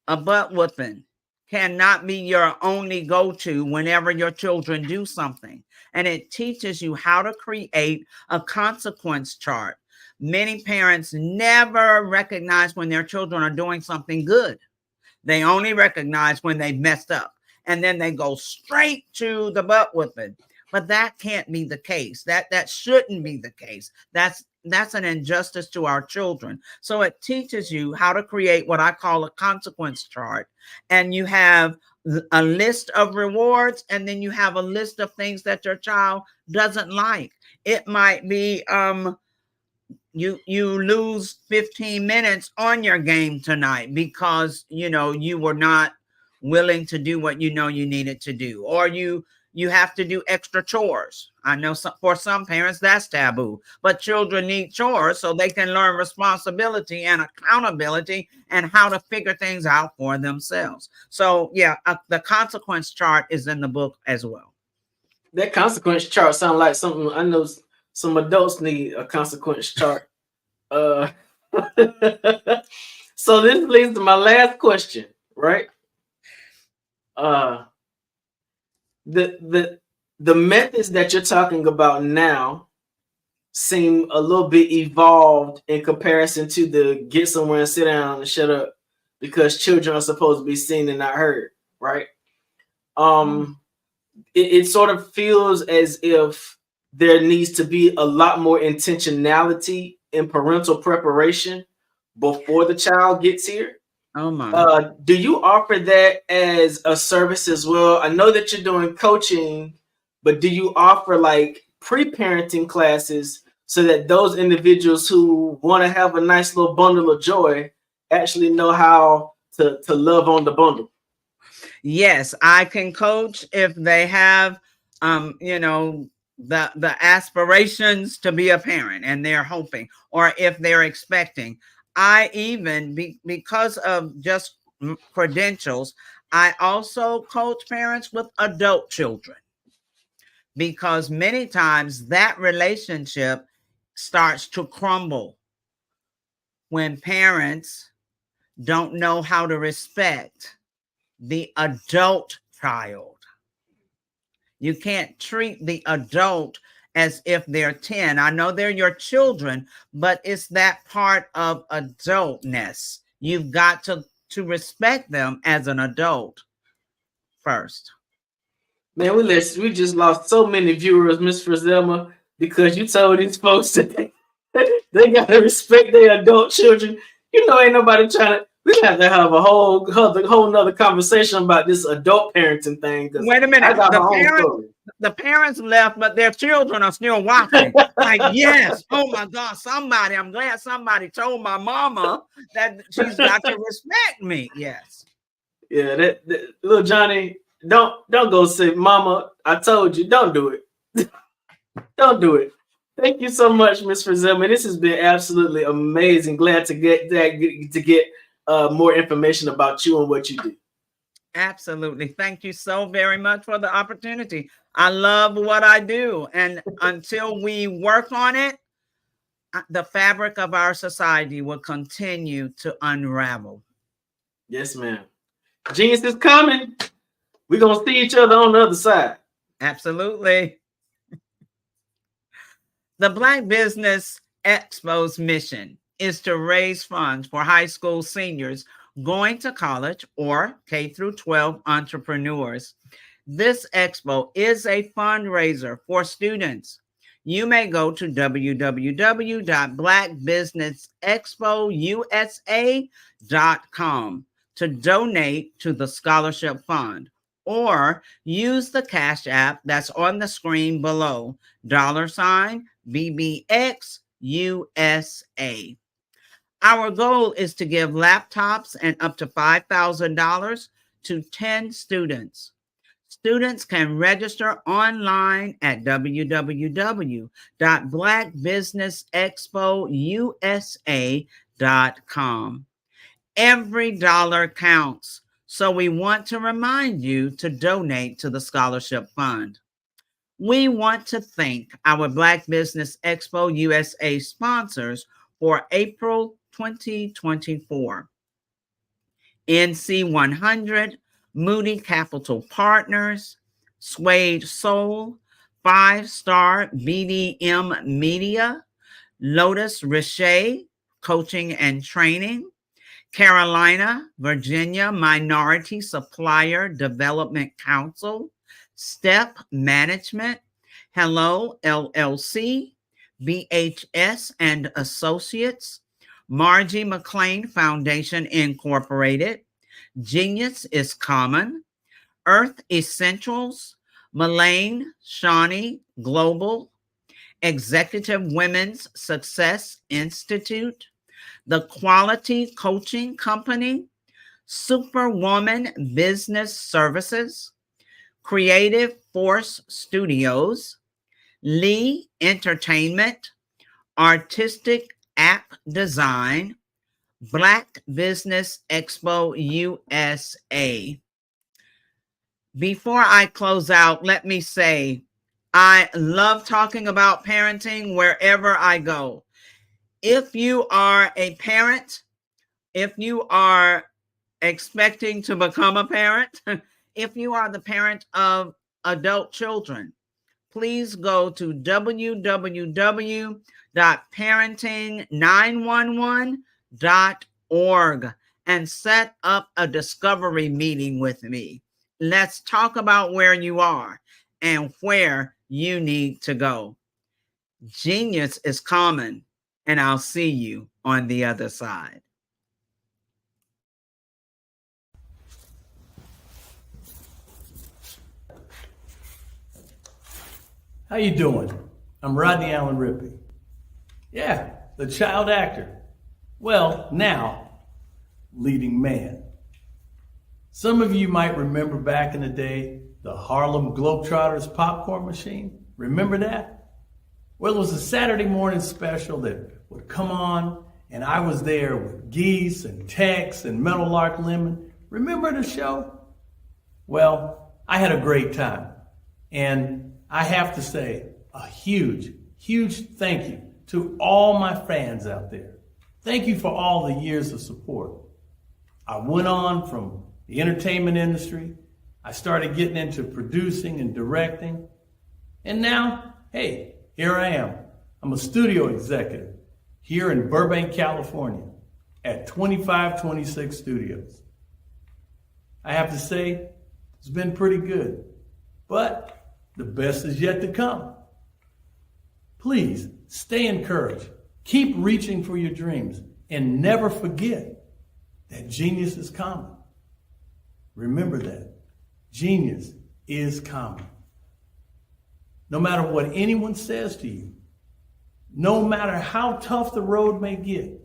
a butt whooping cannot be your only go-to whenever your children do something. And it teaches you how to create a consequence chart. Many parents never recognize when their children are doing something good. They only recognize when they messed up, and then they go straight to the butt whipping. But that can't be the case. That shouldn't be the case. That's an injustice to our children. So it teaches you how to create what I call a consequence chart. And you have a list of rewards, and then you have a list of things that your child doesn't like. It might be you lose 15 minutes on your game tonight because you were not willing to do what you needed to do, or you have to do extra chores. I know for some parents that's taboo, but children need chores so they can learn responsibility and accountability and how to figure things out for themselves. So yeah, the consequence chart is in the book as well. That consequence chart sounds like something I know some adults need a consequence chart. So this leads to my last question, right? The methods that you're talking about now seem a little bit evolved in comparison to the get somewhere and sit down and shut up because children are supposed to be seen and not heard, right? It sort of feels as if there needs to be a lot more intentionality in parental preparation before the child gets here. Oh my. Do you offer that as a service as well? I know that you're doing coaching, but do you offer like pre-parenting classes so that those individuals who want to have a nice little bundle of joy actually know how to love on the bundle? Yes, I can coach if they have the aspirations to be a parent and they're hoping, or if they're expecting. I even because of just credentials, I also coach parents with adult children, because many times that relationship starts to crumble when parents don't know how to respect the adult child. You can't treat the adult as if they're 10. I know they're your children, but it's that part of adultness. You've got to respect them as an adult first. Man, we just lost so many viewers, Miss Frizelma, because you told these folks that they gotta respect their adult children. Ain't nobody trying to. We have to have a whole nother conversation about this adult parenting thing. Wait a minute. The parents left, but their children are still watching. Like, yes, oh my God, I'm glad somebody told my mama that she's got to respect me. Yes. Yeah, that little Johnny, don't go say, Mama, I told you, don't do it. Don't do it. Thank you so much, Ms. Frizelma. This has been absolutely amazing. Glad to get more information about you and what you do. Absolutely. Thank you so very much for the opportunity. I love what I do. And until we work on it, the fabric of our society will continue to unravel. Yes, ma'am. Genius is coming. We're going to see each other on the other side. Absolutely. The Black Business Expo's mission is to raise funds for high school seniors going to college or K-12 entrepreneurs. This expo is a fundraiser for students. You may go to www.blackbusinessexpousa.com to donate to the scholarship fund, or use the Cash App that's on the screen below, $BBXUSA. Our goal is to give laptops and up to $5,000 to 10 students. Students can register online at www.blackbusinessexpousa.com. Every dollar counts, so we want to remind you to donate to the scholarship fund. We want to thank our Black Business Expo USA sponsors for April 2024. NC 100, Moody Capital Partners, Suede Soul, 5-Star BDM Media, Lotus Richey Coaching and Training, Carolina, Virginia Minority Supplier Development Council, Step Management, Hello LLC, BHS and Associates, Margie McLean Foundation Incorporated, Genius is Common, Earth Essentials, Mullane Shawnee Global, Executive Women's Success Institute, The Quality Coaching Company, Superwoman Business Services, Creative Force Studios, Lee Entertainment, Artistic App Design, Black Business Expo USA. Before I close out, let me say, I love talking about parenting wherever I go. If you are a parent, if you are expecting to become a parent, if you are the parent of adult children, please go to www.parenting911.org and set up a discovery meeting with me. Let's talk about where you are and where you need to go. Genius is common, and I'll see you on the other side. How you doing? I'm Rodney Allen Rippey. Yeah, the child actor. Well, now, leading man. Some of you might remember back in the day, the Harlem Globetrotters popcorn machine. Remember that? Well, it was a Saturday morning special that would come on, and I was there with Geese and Tex and Meadowlark Lemon. Remember the show? Well, I had a great time. And I have to say a huge, huge thank you to all my fans out there. Thank you for all the years of support. I went on from the entertainment industry. I started getting into producing and directing. And now, hey, here I am. I'm a studio executive here in Burbank, California at 2526 Studios. I have to say, it's been pretty good, but the best is yet to come. Please stay encouraged. Keep reaching for your dreams and never forget that genius is common. Remember that. Genius is common. No matter what anyone says to you, no matter how tough the road may get,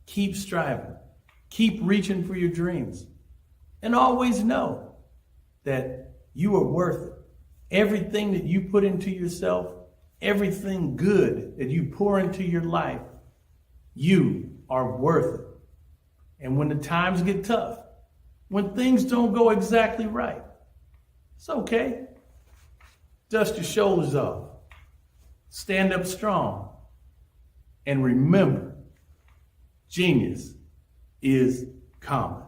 keep striving. Keep reaching for your dreams. And always know that you are worth it. Everything that you put into yourself, everything good that you pour into your life, you are worth it. And when the times get tough, when things don't go exactly right, it's okay. Dust your shoulders off. Stand up strong. And remember, genius is common.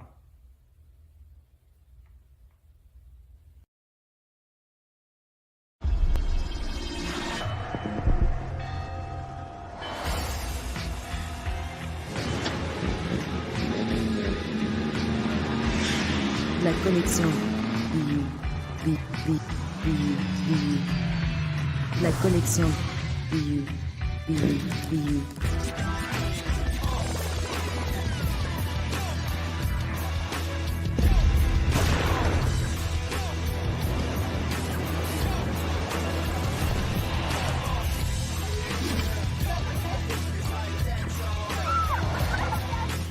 La connexion. La connexion.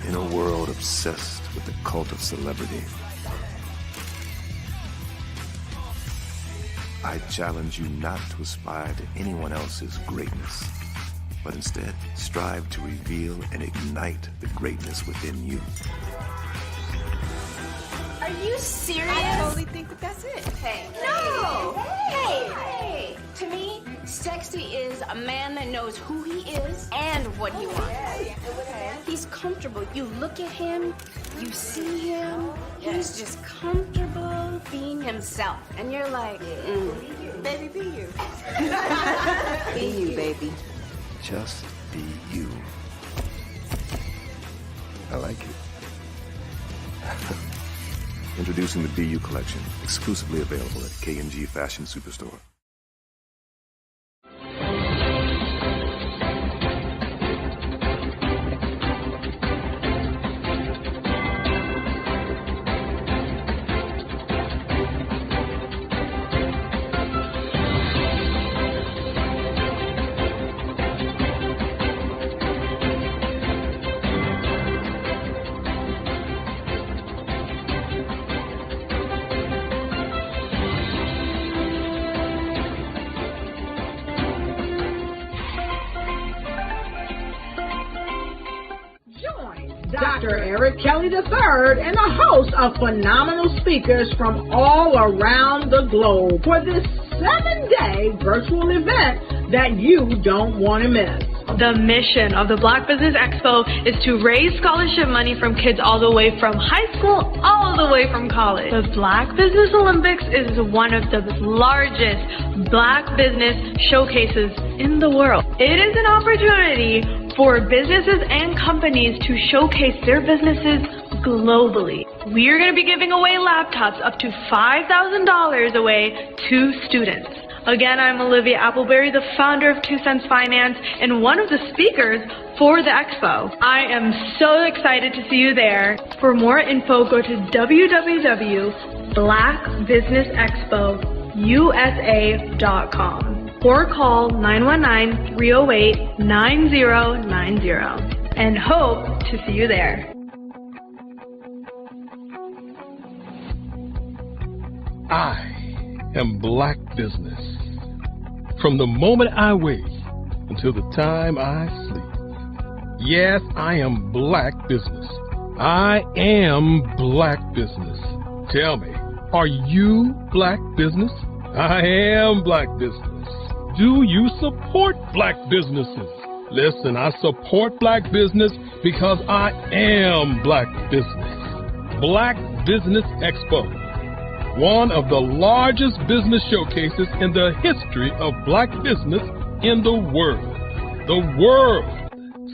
In a world obsessed with the cult of celebrity, I challenge you not to aspire to anyone else's greatness, but instead strive to reveal and ignite the greatness within you. Are you serious? I totally think that that's it. Hey. No. Hey. To me, Sexy is a man that knows who he is and what he wants. He's comfortable. You look at him, you see him, he's just comfortable being himself. And you're like, baby, be you. Be you, baby. Just be you. I like it. Introducing the Be You collection, exclusively available at K&G Fashion Superstore. Dr. Eric Kelly III and a host of phenomenal speakers from all around the globe for this 7-day virtual event that you don't want to miss. The mission of the Black Business Expo is to raise scholarship money from kids all the way from high school all the way from college. The Black Business Olympics is one of the largest Black business showcases in the world. It is an opportunity for businesses and companies to showcase their businesses globally. We are going to be giving away laptops up to $5,000 away to students. Again, I'm Olivia Appleberry, the founder of 2 Cents Finance and one of the speakers for the expo. I am so excited to see you there. For more info, go to www.blackbusinessexpousa.com or call 919-308-9090 and hope to see you there. I am Black Business. From the moment I wake until the time I sleep. Yes, I am Black Business. I am Black Business. Tell me, are you Black Business? I am Black Business. Do you support Black businesses? Listen, I support Black business because I am Black Business. Black Business Expo, one of the largest business showcases in the history of Black business in the world. The world!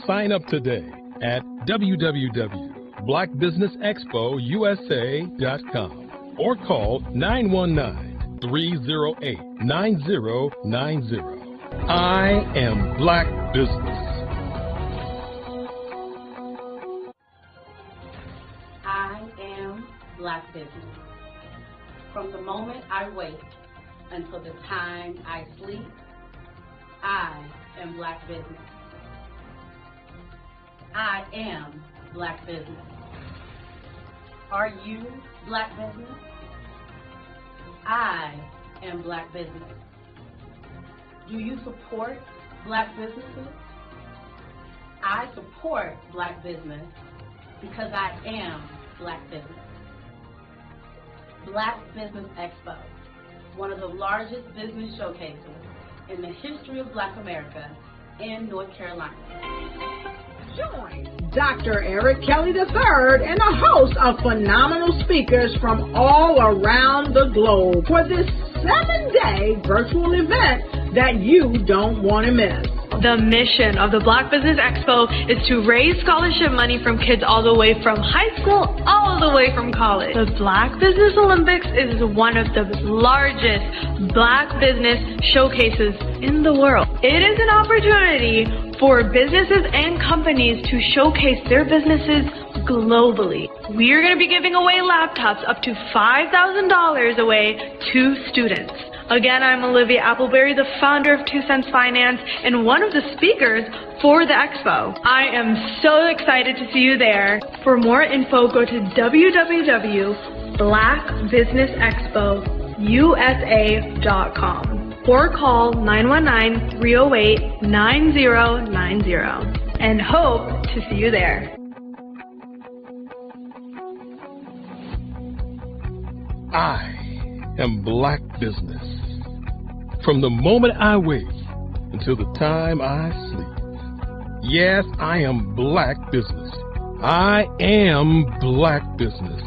Sign up today at www.blackbusinessexpousa.com or call 919-308-9090. I am Black Business. I am Black Business. From the moment I wake until the time I sleep, I am Black Business. I am Black Business. Are you Black Business? I am Black Business. Do you support Black businesses? I support Black business because I am Black Business. Black Business Expo, one of the largest business showcases in the history of Black America in North Carolina. Join Dr. Eric Kelly III and a host of phenomenal speakers from all around the globe for this 7-day virtual event that you don't want to miss. The mission of the Black Business Expo is to raise scholarship money from kids all the way from high school all the way from college. The Black Business Olympics is one of the largest Black business showcases in the world. It is an opportunity for businesses and companies to showcase their businesses globally. We are going to be giving away laptops up to $5,000 away to students. Again, I'm Olivia Appleberry, the founder of 2 Cents Finance and one of the speakers for the expo. I am so excited to see you there. For more info, go to www.blackbusinessexpousa.com or call 919-308-9090 and hope to see you there. I am Black Business. From the moment I wake until the time I sleep. Yes, I am Black Business. I am Black Business.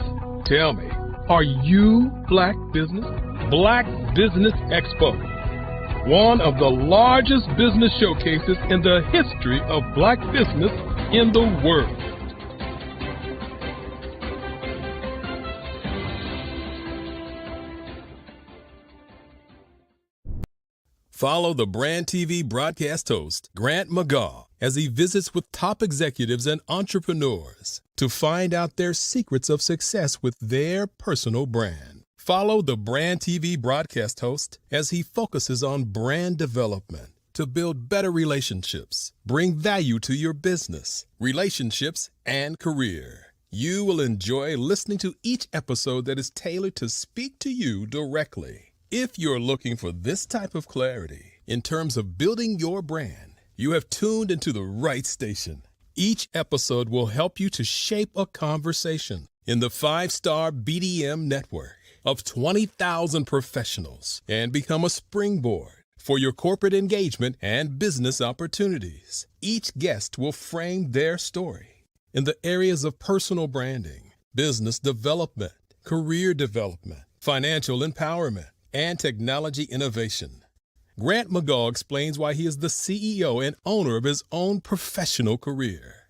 Tell me, are you Black Business? Black Business Expo, one of the largest business showcases in the history of Black business in the world. Follow the Brand TV broadcast host, Grant McGaugh, as he visits with top executives and entrepreneurs to find out their secrets of success with their personal brand. Follow the Brand TV broadcast host as he focuses on brand development to build better relationships, bring value to your business, relationships, and career. You will enjoy listening to each episode that is tailored to speak to you directly. If you're looking for this type of clarity in terms of building your brand, you have tuned into the right station. Each episode will help you to shape a conversation in the 5-star BDM network of 20,000 professionals and become a springboard for your corporate engagement and business opportunities. Each guest will frame their story in the areas of personal branding, business development, career development, financial empowerment, and technology innovation. Grant McGaugh explains why he is the CEO and owner of his own professional career.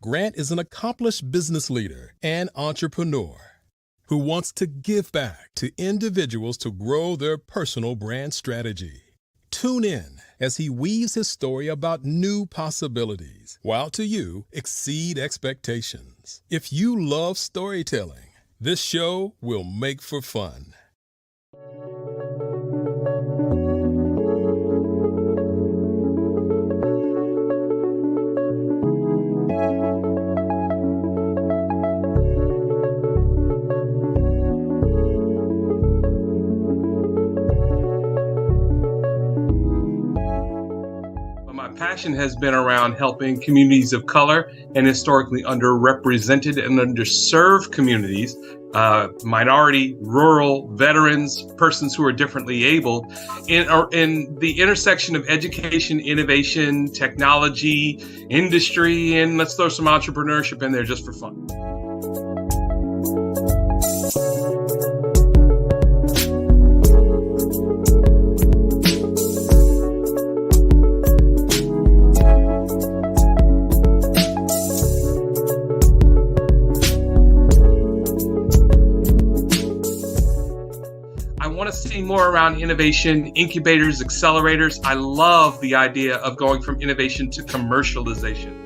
Grant is an accomplished business leader and entrepreneur who wants to give back to individuals to grow their personal brand strategy. Tune in as he weaves his story about new possibilities, while to you exceed expectations. If you love storytelling, this show will make for fun. Passion has been around helping communities of color and historically underrepresented and underserved communities, minority, rural, veterans, persons who are differently abled, in the intersection of education, innovation, technology, industry, and let's throw some entrepreneurship in there just for fun. More around innovation, incubators, accelerators. I love the idea of going from innovation to commercialization.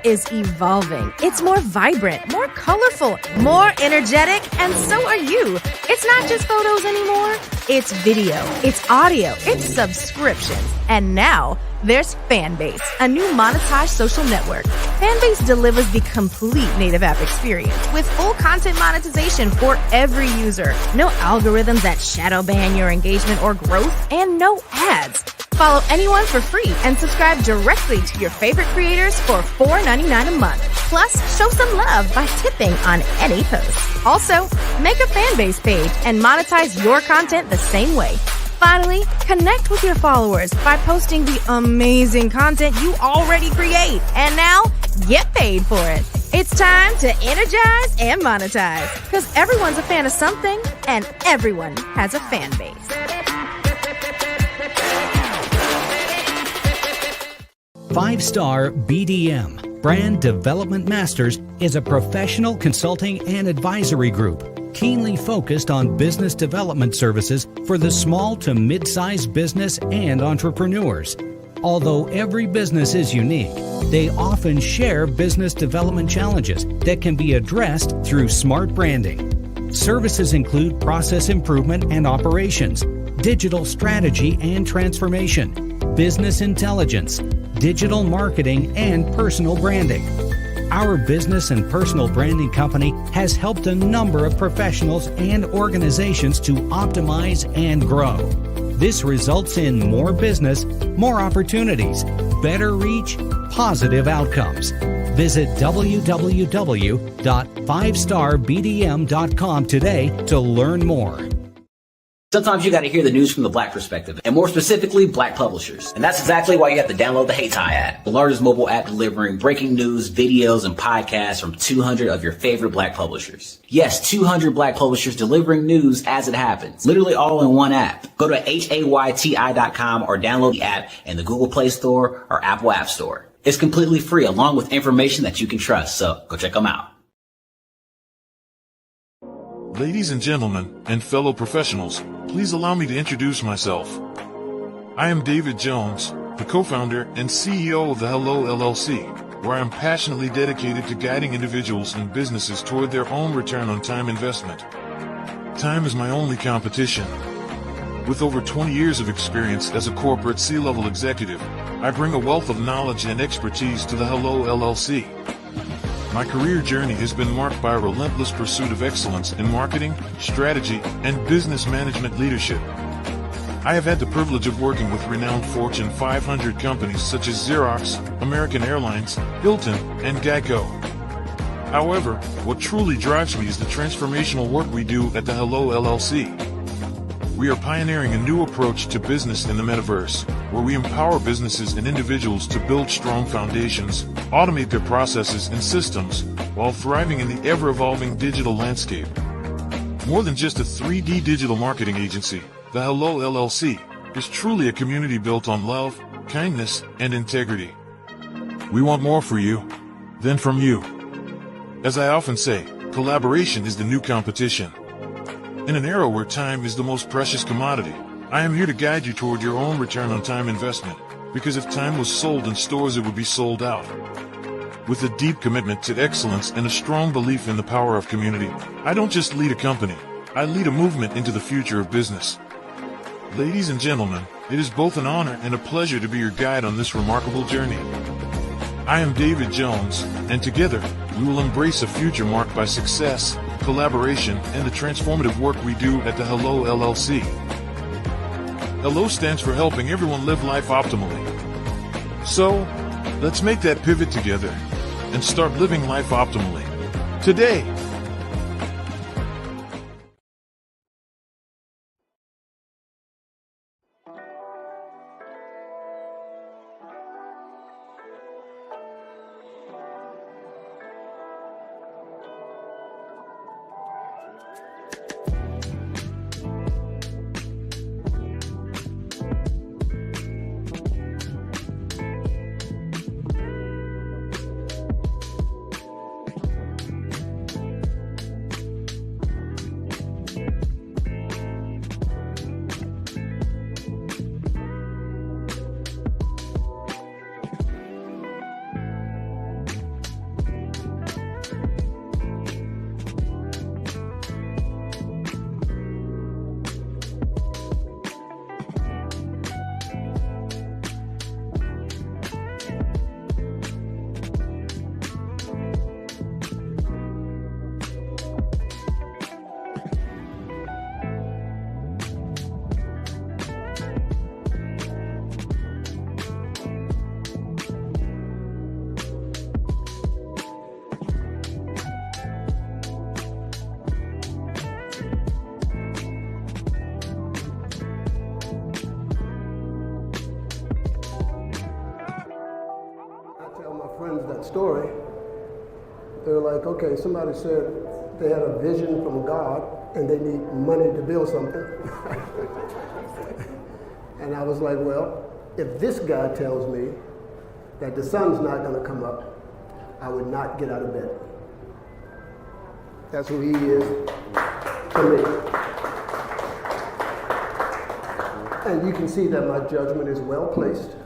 is evolving. It's more vibrant, more colorful, more energetic, and so are you. It's not just photos anymore. It's video, it's audio, it's subscriptions. And now, there's Fanbase, a new monetized social network. Fanbase delivers the complete native app experience with full content monetization for every user. No algorithms that shadow ban your engagement or growth, and no ads. Follow anyone for free and subscribe directly to your favorite creators for $4.99 a month. Plus, show some love by tipping on any post. Also, make a Fanbase page and monetize your content the same way. Finally, connect with your followers by posting the amazing content you already create. And now, get paid for it. It's time to energize and monetize. Because everyone's a fan of something, and everyone has a fan base. Five-Star BDM, Brand Development Masters, is a professional consulting and advisory group keenly focused on business development services for the small to mid-sized business and entrepreneurs. Although every business is unique, they often share business development challenges that can be addressed through smart branding. Services include process improvement and operations, digital strategy and transformation, business intelligence, digital marketing, and personal branding. Our business and personal branding company has helped a number of professionals and organizations to optimize and grow. This results in more business, more opportunities, better reach, positive outcomes. Visit www.fivestarbdm.com today to learn more. Sometimes you got to hear the news from the Black perspective, and more specifically, Black publishers. And that's exactly why you have to download the Hey Tie app, the largest mobile app delivering breaking news, videos, and podcasts from 200 of your favorite Black publishers. Yes, 200 Black publishers delivering news as it happens, literally all in one app. Go to hayti.com or download the app in the Google Play Store or Apple App Store. It's completely free, along with information that you can trust, so go check them out. Ladies and gentlemen, and fellow professionals, please allow me to introduce myself. I am David Jones, the co-founder and CEO of the Hello LLC, where I am passionately dedicated to guiding individuals and businesses toward their own return on time investment. Time is my only competition. With over 20 years of experience as a corporate C-level executive, I bring a wealth of knowledge and expertise to the Hello LLC. My career journey has been marked by a relentless pursuit of excellence in marketing, strategy, and business management leadership. I have had the privilege of working with renowned Fortune 500 companies such as Xerox, American Airlines, Hilton, and Geico. However, what truly drives me is the transformational work we do at the Hello LLC. We are pioneering a new approach to business in the metaverse, where we empower businesses and individuals to build strong foundations, automate their processes and systems, while thriving in the ever-evolving digital landscape. More than just a 3D digital marketing agency, the Hello LLC is truly a community built on love, kindness, and integrity. We want more for you than from you. As I often say, collaboration is the new competition. In an era where time is the most precious commodity, I am here to guide you toward your own return on time investment, because if time was sold in stores, it would be sold out. With a deep commitment to excellence and a strong belief in the power of community, I don't just lead a company, I lead a movement into the future of business. Ladies and gentlemen, it is both an honor and a pleasure to be your guide on this remarkable journey. I am David Jones, and together, we will embrace a future marked by success, collaboration, and the transformative work we do at the Hello LLC. Hello stands for helping everyone live life optimally. So, let's make that pivot together and start living life optimally today. story, they're like, okay, somebody said they had a vision from God and they need money to build something. And I was like, well, if this guy tells me that the sun's not going to come up, I would not get out of bed. That's who he is to me. And you can see that my judgment is well placed,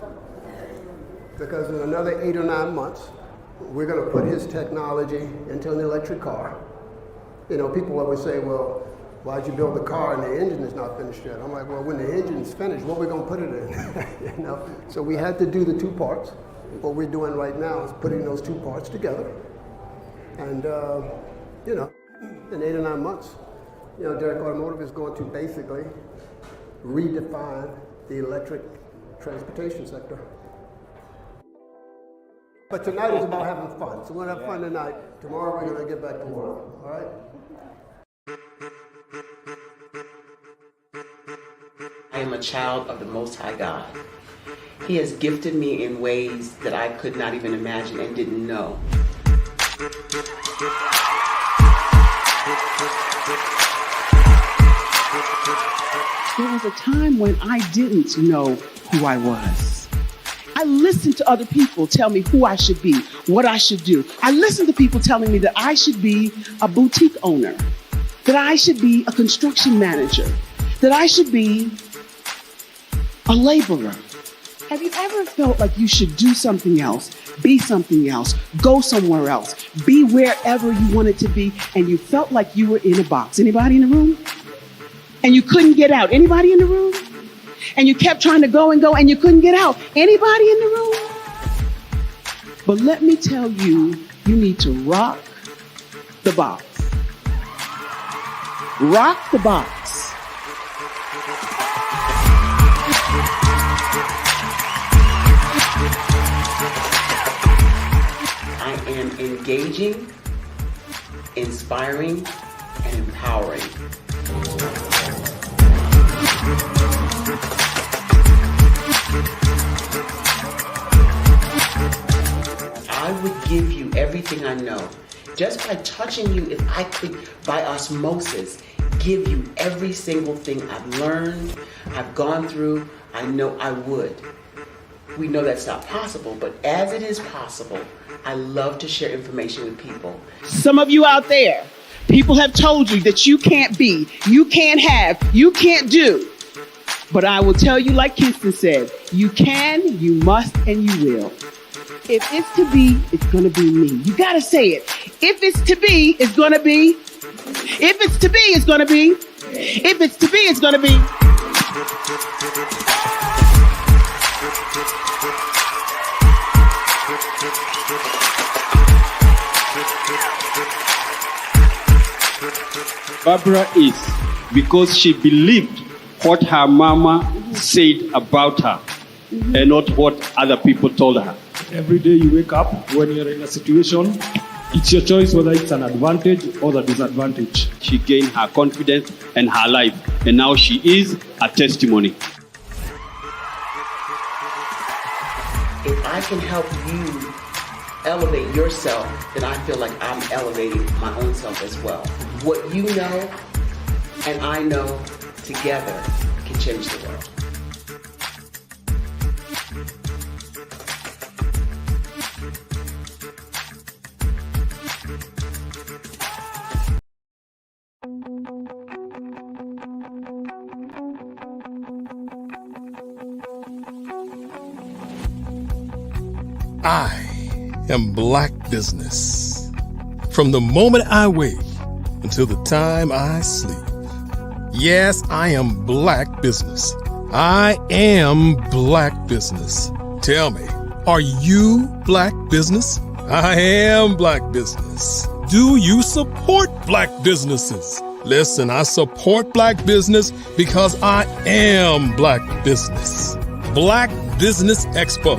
because in another 8 or 9 months, we're going to put his technology into an electric car. You know, people always say, well, why'd you build the car and the engine is not finished yet? I'm like, well, when the engine's finished, what are we going to put it in? You know? So we had to do the 2 parts. What we're doing right now is putting those 2 parts together. And, you know, in 8 or 9 months, you know, Derek Automotive is going to basically redefine the electric transportation sector. But tonight is about having fun. So we're going to have fun tonight. Tomorrow we're going to get back to work. All right? I am a child of the Most High God. He has gifted me in ways that I could not even imagine and didn't know. There was a time when I didn't know who I was. I listened to other people tell me who I should be, what I should do. I listened to people telling me that I should be a boutique owner, that I should be a construction manager, that I should be a laborer. Have you ever felt like you should do something else, be something else, go somewhere else, be wherever you wanted to be, and you felt like you were in a box? Anybody in the room? And you couldn't get out? Anybody in the room? And you kept trying to go and go and you couldn't get out? Anybody in the room? But let me tell you, you need to rock the box. Rock the box. I am engaging, inspiring, and empowering. I would give you everything I know. Just by touching you, if I could, by osmosis, give you every single thing I've learned, I've gone through, I know I would. We know that's not possible, but as it is possible, I love to share information with people. Some of you out there, people have told you that you can't be, you can't have, you can't do. But I will tell you, like Kingston said, you can, you must, and you will. If it's to be, it's going to be me. You got to say it. If it's to be, it's going to be. If it's to be, it's going to be. If it's to be, it's going to be. Barbara is because she believed what her mama said about her and not what other people told her. Every day you wake up, when you're in a situation, it's your choice whether it's an advantage or the disadvantage. She gained her confidence and her life, and now she is a testimony. If I can help you elevate yourself, then I feel like I'm elevating my own self as well. What you know and I know together can change the world. I am Black Business. From the moment I wake until the time I sleep. Yes, I am Black Business. I am Black Business. Tell me, are you Black Business? I am Black Business. Do you support Black businesses? Listen, I support Black business because I am Black Business. Black Business Expo,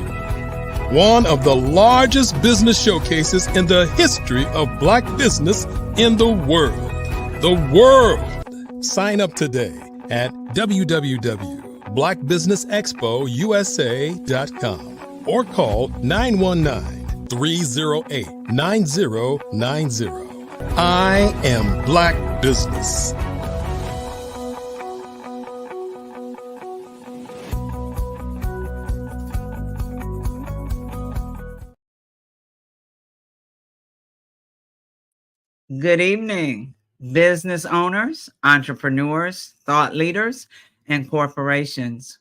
one of the largest business showcases in the history of Black business in the world. The world! Sign up today at www.blackbusinessexpousa.com or call 919 308-9090. I am Black Business. Good evening, business owners, entrepreneurs, thought leaders, and corporations.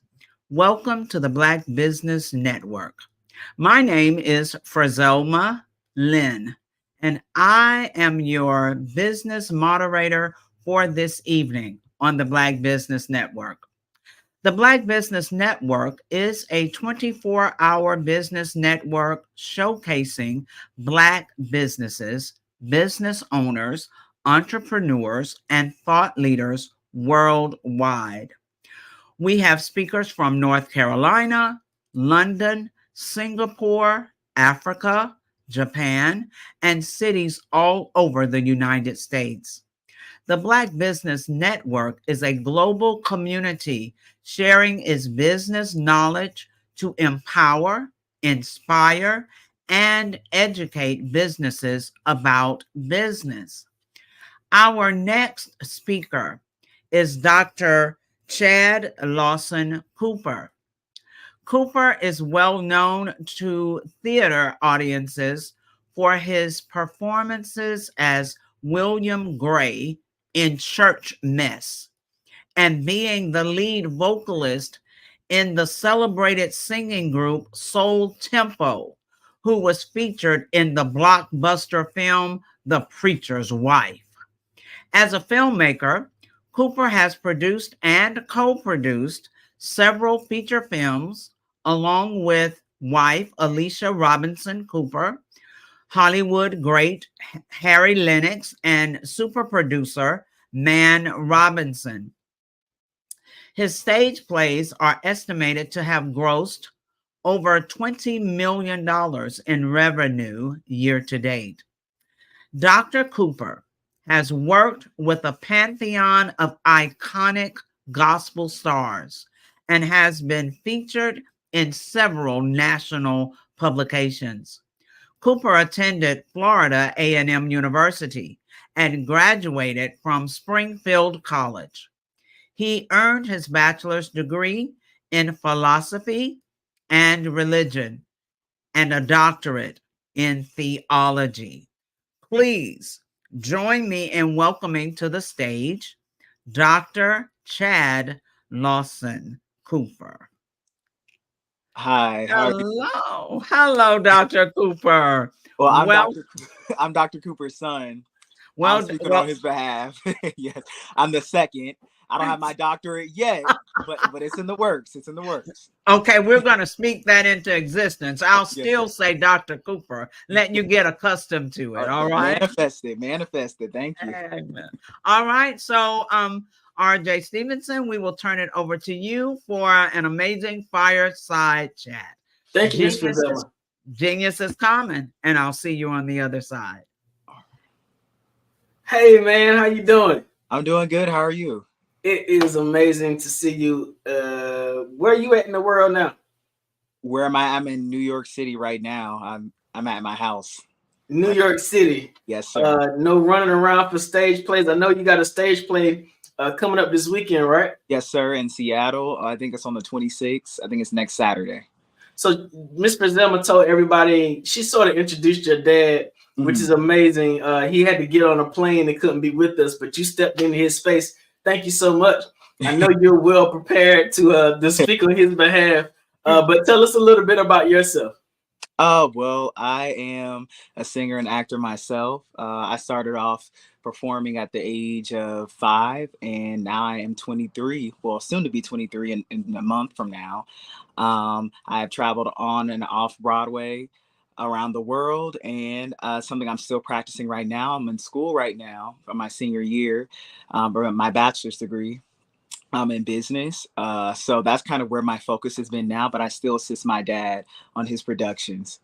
Welcome to the Black Business Network. My name is Frazelma Lynn, and I am your business moderator for this evening on the Black Business Network. The Black Business Network is a 24-hour business network showcasing Black businesses, business owners, entrepreneurs, and thought leaders worldwide. We have speakers from North Carolina, London, Singapore, Africa, Japan, and cities all over the United States. The Black Business Network is a global community sharing its business knowledge to empower, inspire, and educate businesses about business. Our next speaker is Dr. Chad Lawson Cooper. Cooper is well known to theater audiences for his performances as William Gray in Church Mess and being the lead vocalist in the celebrated singing group Soul Tempo, who was featured in the blockbuster film The Preacher's Wife. As a filmmaker, Cooper has produced and co-produced several feature films along with wife Alicia Robinson Cooper, Hollywood great Harry Lennox, and super producer Man Robinson. His stage plays are estimated to have grossed over $20 million in revenue year to date. Dr. Cooper has worked with a pantheon of iconic gospel stars and has been featured in several national publications. Cooper attended Florida A&M University and graduated from Springfield College. He earned his bachelor's degree in philosophy and religion and a doctorate in theology. Please join me in welcoming to the stage Dr. Chad Lawson Cooper. Hi. Hello, Dr. Cooper. Well, I'm Dr. Cooper's son. I'm speaking on his behalf. Yes, I'm the second. I don't have my doctorate yet, but it's in the works. It's in the works. Okay, we're going to speak that into existence. I'll still say Dr. Cooper, letting you get accustomed to it. All right. Manifest it. Thank you. Amen. All right. So, RJ Stevenson, we will turn it over to you for an amazing fireside chat. Thank you, Mr. Bella. Genius is common, and I'll see you on the other side. Hey, man, how you doing? I'm doing good. How are you? It is amazing to see you. Where are you at in the world now? Where am I? I'm in New York City right now. I'm at my house. New York City. Yes, sir. No running around for stage plays. I know you got a stage play coming up this weekend, right? Yes, sir. In Seattle. I think it's on the 26th. I think it's next Saturday. So Miss Prezelma told everybody, she sort of introduced your dad, which is amazing. He had to get on a plane and couldn't be with us, but you stepped into his space. Thank you so much. I know you're well prepared to speak on his behalf, but tell us a little bit about yourself. Well, I am a singer and actor myself. I started off performing at the age of 5, and now I am 23. Well, soon to be 23 in a month from now. I have traveled on and off Broadway around the world, and something I'm still practicing right now. I'm in school right now for my senior year, for my bachelor's degree. I'm in business, so that's kind of where my focus has been now. But I still assist my dad on his productions.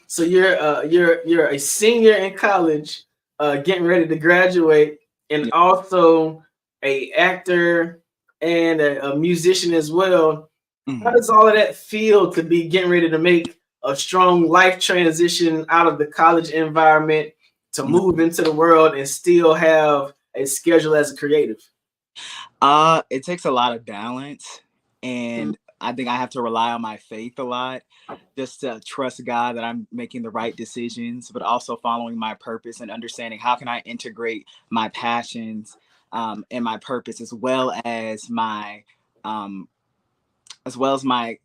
So you're a senior in college, getting ready to graduate, and also a actor and a musician as well. How does all of that feel to be getting ready to make a strong life transition out of the college environment to move into the world and still have a schedule as a creative? It takes a lot of balance, and I think I have to rely on my faith a lot, just to trust God that I'm making the right decisions, but also following my purpose and understanding how can I integrate my passions and my purpose um, as well as my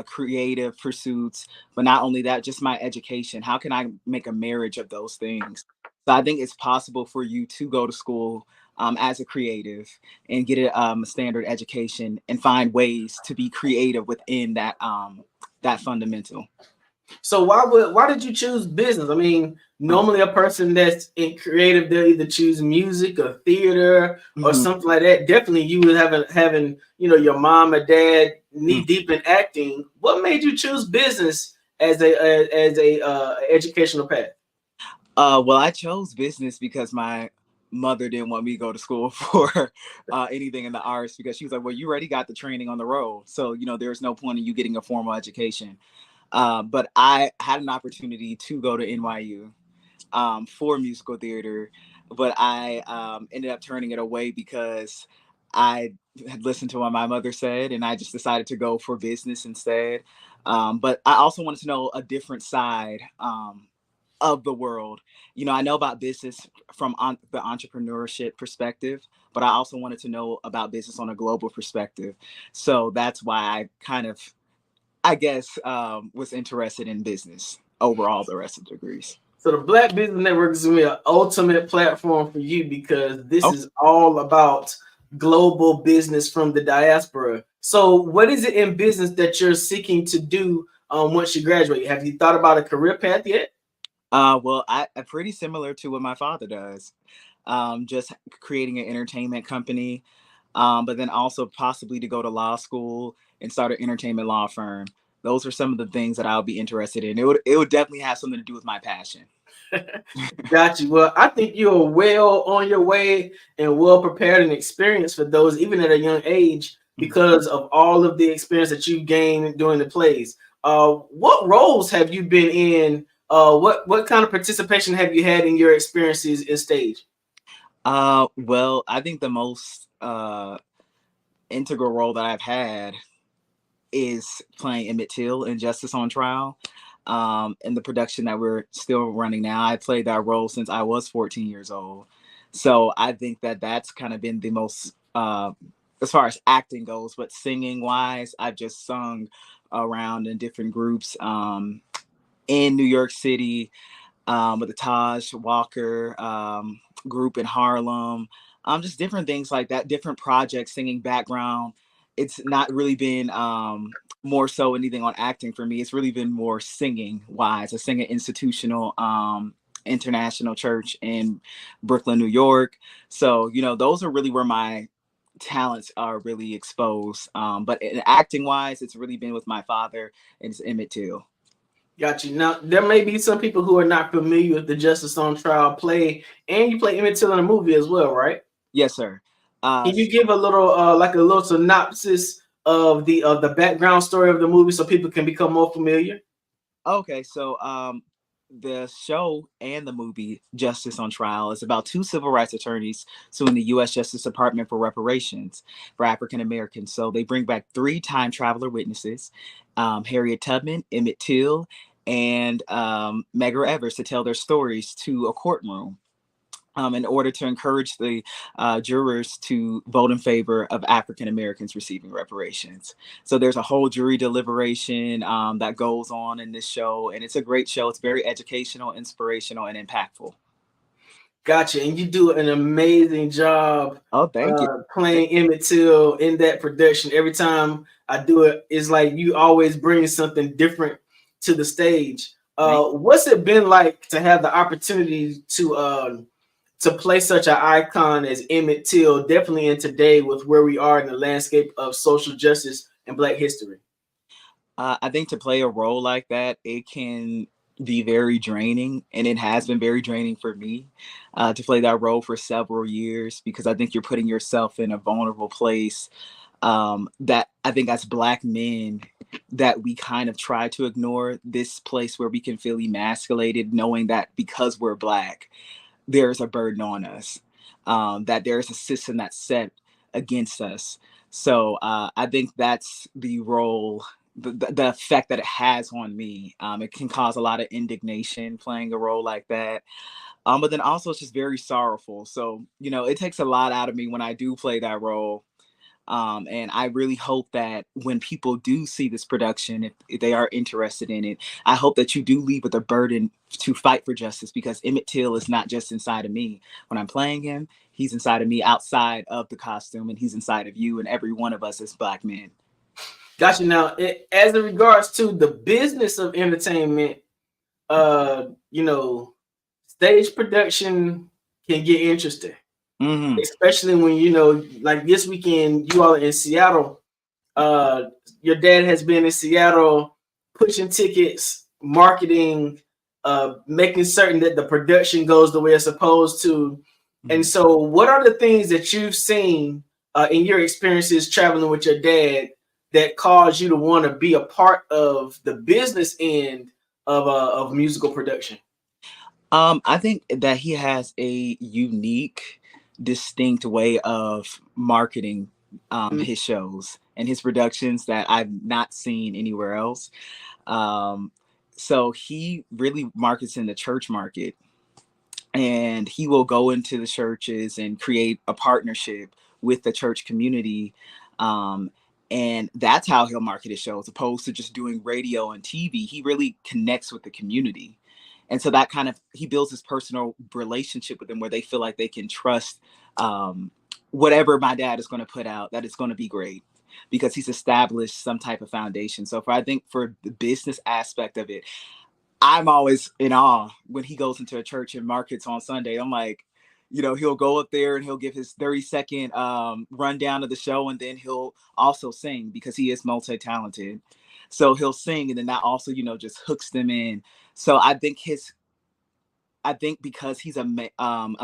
creative pursuits, but not only that, just my education. How can I make a marriage of those things? So I think it's possible for you to go to school as a creative and get a standard education and find ways to be creative within that fundamental. So why did you choose business? I mean, normally a person that's in creative, they'll either choose music or theater or something like that. Definitely you would having your mom or dad knee deep in acting. What made you choose business as a educational path? Well, I chose business because my mother didn't want me to go to school for anything in the arts, because she was like, well, you already got the training on the road. So, there's no point in you getting a formal education. But I had an opportunity to go to NYU for musical theater, but I ended up turning it away because I had listened to what my mother said, and I just decided to go for business instead. But I also wanted to know a different side of the world. I know about business from the entrepreneurship perspective, but I also wanted to know about business on a global perspective. So that's why I guess, was interested in business over all the rest of the degrees. So the Black Business Network is going to be an ultimate platform for you, because this is all about global business from the diaspora. So what is it in business that you're seeking to do once you graduate? Have you thought about a career path yet? Well, I'm pretty similar to what my father does. Just creating an entertainment company, but then also possibly to go to law school and start an entertainment law firm. Those are some of the things that I'll be interested in. It would definitely have something to do with my passion. Got you. Well, I think you're well on your way and well prepared and experienced for those, even at a young age, because of all of the experience that you've gained during the plays. What roles have you been in? What kind of participation have you had in your experiences in stage? Well, I think the most integral role that I've had is playing Emmett Till in Justice on Trial. In the production that we're still running now, I played that role since I was 14 years old. So I think that that's kind of been the most, as far as acting goes, but singing wise, I've just sung around in different groups in New York City, with the Taj Walker group in Harlem, just different things like that, different projects, singing background. It's not really been more so anything on acting for me. It's really been more singing wise. I sing at Institutional International Church in Brooklyn, New York. So, those are really where my talents are really exposed. But in acting wise, it's really been with my father, and it's Emmett Till. Got you. Now, there may be some people who are not familiar with the Justice on Trial play, and you play Emmett Till in a movie as well, right? Yes, sir. Can you give a little, like a little synopsis of the background story of the movie so people can become more familiar? Okay, so the show and the movie Justice on Trial is about two civil rights attorneys suing the U.S. Justice Department for reparations for African Americans. So they bring back 3 time traveler witnesses, Harriet Tubman, Emmett Till, and Medgar Evers, to tell their stories to a courtroom. In order to encourage the jurors to vote in favor of African Americans receiving reparations. So there's a whole jury deliberation that goes on in this show, and it's a great show. It's very educational, inspirational, and impactful. Gotcha. And you do an amazing job. Oh, thank you. Playing Emmett Till in that production. Every time I do it, it's like you always bring something different to the stage. What's it been like to have the opportunity to play such an icon as Emmett Till, definitely in today with where we are in the landscape of social justice and Black history? I think to play a role like that, it can be very draining, and it has been very draining for me to play that role for several years, because I think you're putting yourself in a vulnerable place that I think as Black men, that we kind of try to ignore this place where we can feel emasculated, knowing that because we're Black, there's a burden on us, that there's a system that's set against us. So I think that's the role, the effect that it has on me. It can cause a lot of indignation playing a role like that. But then also it's just very sorrowful. So, it takes a lot out of me when I do play that role. And I really hope that when people do see this production, if they are interested in it, I hope that you do leave with a burden to fight for justice, because Emmett Till is not just inside of me. When I'm playing him, he's inside of me outside of the costume, and he's inside of you and every one of us as Black men. Gotcha. Now, as in regards to the business of entertainment, stage production can get interesting. Mm-hmm. Especially when, like this weekend, you all are in Seattle. Your dad has been in Seattle pushing tickets, marketing, making certain that the production goes the way it's supposed to. Mm-hmm. And so what are the things that you've seen in your experiences traveling with your dad that caused you to want to be a part of the business end of musical production? I think that he has a unique, distinct way of marketing his shows and his productions that I've not seen anywhere else. So he really markets in the church market, and he will go into the churches and create a partnership with the church community. And that's how he'll market his show, as opposed to just doing radio and TV. He really connects with the community. And so that kind of, he builds this personal relationship with them where they feel like they can trust whatever my dad is going to put out, that it's going to be great, because he's established some type of foundation. So I think for the business aspect of it, I'm always in awe when he goes into a church and markets on Sunday. I'm like, he'll go up there and he'll give his 30-second rundown of the show, and then he'll also sing, because he is multi-talented. So he'll sing, and then that also, just hooks them in. So I think because he's a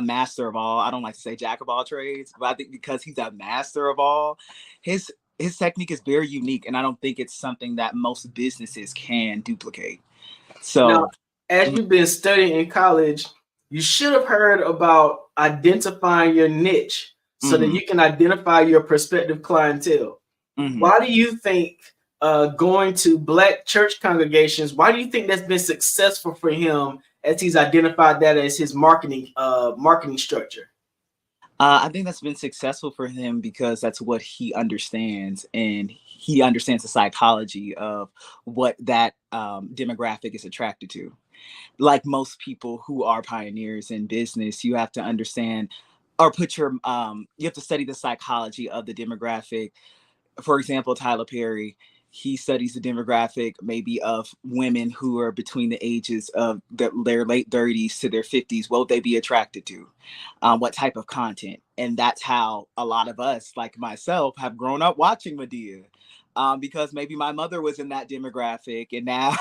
master of all, I don't like to say jack of all trades, but I think because he's a master of all, his technique is very unique, and I don't think it's something that most businesses can duplicate. So now, as you've been studying in college, you should have heard about identifying your niche so that you can identify your prospective clientele. Mm-hmm. Why do you think going to Black church congregations, why do you think that's been successful for him as he's identified that as his marketing structure? I think that's been successful for him because that's what he understands, and he understands the psychology of what that demographic is attracted to. Like most people who are pioneers in business, you have to understand or you have to study the psychology of the demographic. For example, Tyler Perry, he studies the demographic maybe of women who are between the ages of their late 30s to their 50s. What would they be attracted to? What type of content? And that's how a lot of us, like myself, have grown up watching Madea. Because maybe my mother was in that demographic, and now,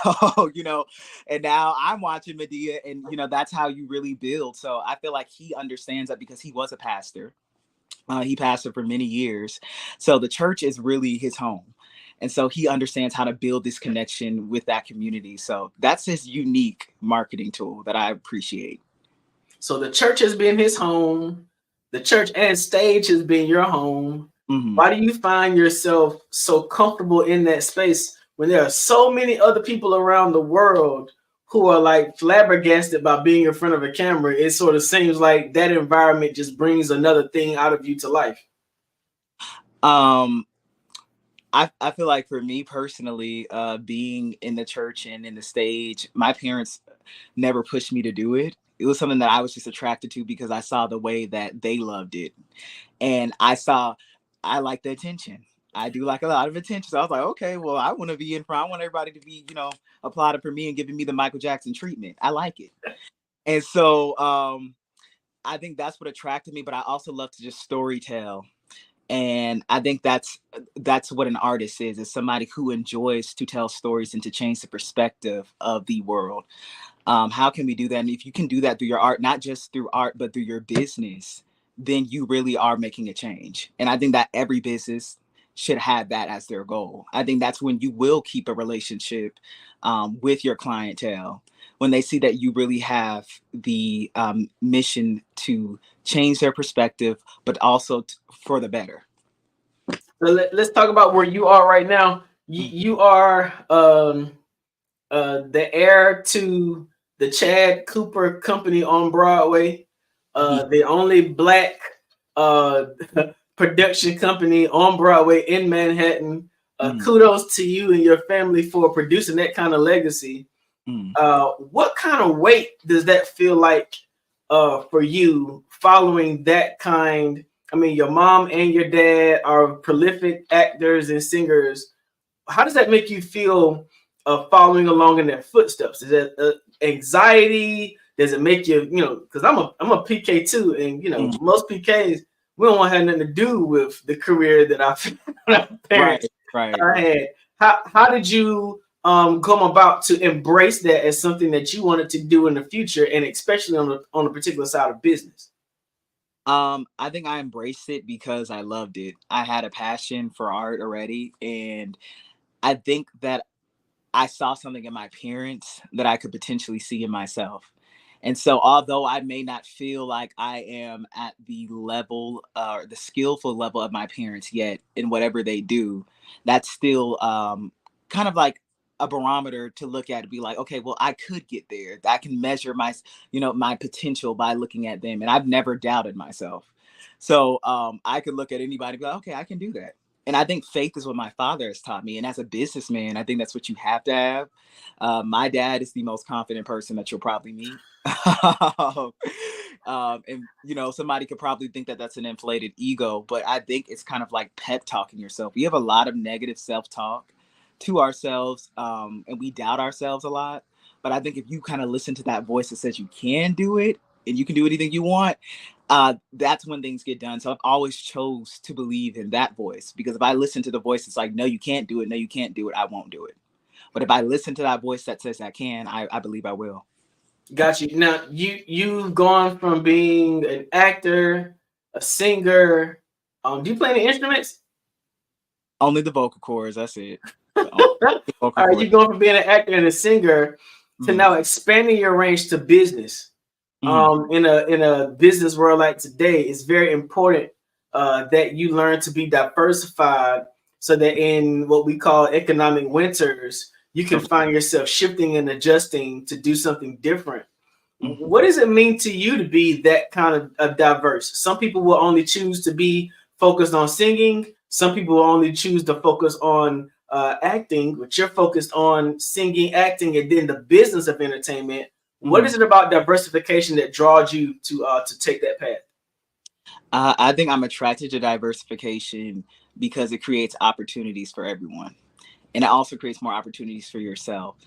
and now I'm watching Madea, and, that's how you really build. So I feel like he understands that because he was a pastor. He pastored for many years. So the church is really his home. And so he understands how to build this connection with that community. So that's his unique marketing tool that I appreciate. So the church has been his home. The church and stage has been your home. Mm-hmm. Why do you find yourself so comfortable in that space when there are so many other people around the world who are like flabbergasted by being in front of a camera? It sort of seems like that environment just brings another thing out of you to life. I feel like for me personally, being in the church and in the stage, my parents never pushed me to do it. It was something that I was just attracted to because I saw the way that they loved it. And I like the attention. I do like a lot of attention. So I was like, okay, well, I want to be in front. I want everybody to be, applauding for me and giving me the Michael Jackson treatment. I like it. And so I think that's what attracted me. But I also love to just story tell. And I think that's what an artist is somebody who enjoys to tell stories and to change the perspective of the world. How can we do that? And if you can do that through your art, not just through art, but through your business, then you really are making a change. And I think that every business should have that as their goal. I think that's when you will keep a relationship with your clientele, when they see that you really have the mission to change their perspective, but also for the better. So let's talk about where you are right now. You are the heir to the Chad Cooper Company on Broadway, the only Black production company on Broadway in Manhattan. Kudos to you and your family for producing that kind of legacy. What kind of weight does that feel like for you following that kind? I mean, your mom and your dad are prolific actors and singers. How does that make you feel following along in their footsteps? Is that anxiety? Does it make you, because I'm a PK too, and most PKs, we don't want to have nothing to do with the career that our parents had. How did you come about to embrace that as something that you wanted to do in the future, and especially on a particular side of business? I think I embraced it because I loved it. I had a passion for art already, and I think that I saw something in my parents that I could potentially see in myself. And so although I may not feel like I am at the level or the skillful level of my parents yet in whatever they do, that's still kind of like a barometer to look at and be like, okay, well, I could get there. I can measure my, my potential by looking at them. And I've never doubted myself. So I could look at anybody and be like, okay, I can do that. And I think faith is what my father has taught me. And as a businessman, I think that's what you have to have. My dad is the most confident person that you'll probably meet. And, somebody could probably think that that's an inflated ego, but I think it's kind of like pep talking yourself. We have a lot of negative self-talk to ourselves, and we doubt ourselves a lot. But I think if you kind of listen to that voice that says you can do it and you can do anything you want, that's when things get done. So I've always chose to believe in that voice, because if I listen to the voice that's like, no, you can't do it. No, you can't do it. I won't do it. But if I listen to that voice that says I can, I believe I will. Got you. Now you've gone from being an actor, a singer. Do you play any instruments? Only the vocal cords. That's it. All right, you're going from being an actor and a singer to now expanding your range to business. In a business world like today, it's very important that you learn to be diversified, so that in what we call economic winters, you can find yourself shifting and adjusting to do something different. What does it mean to you to be that kind of diverse? Some people will only choose to be focused on singing. Some people will only choose to focus on acting, but you're focused on singing, acting, and then the business of entertainment. What is it about diversification that draws you to take that path? I think I'm attracted to diversification because it creates opportunities for everyone. And it also creates more opportunities for yourself.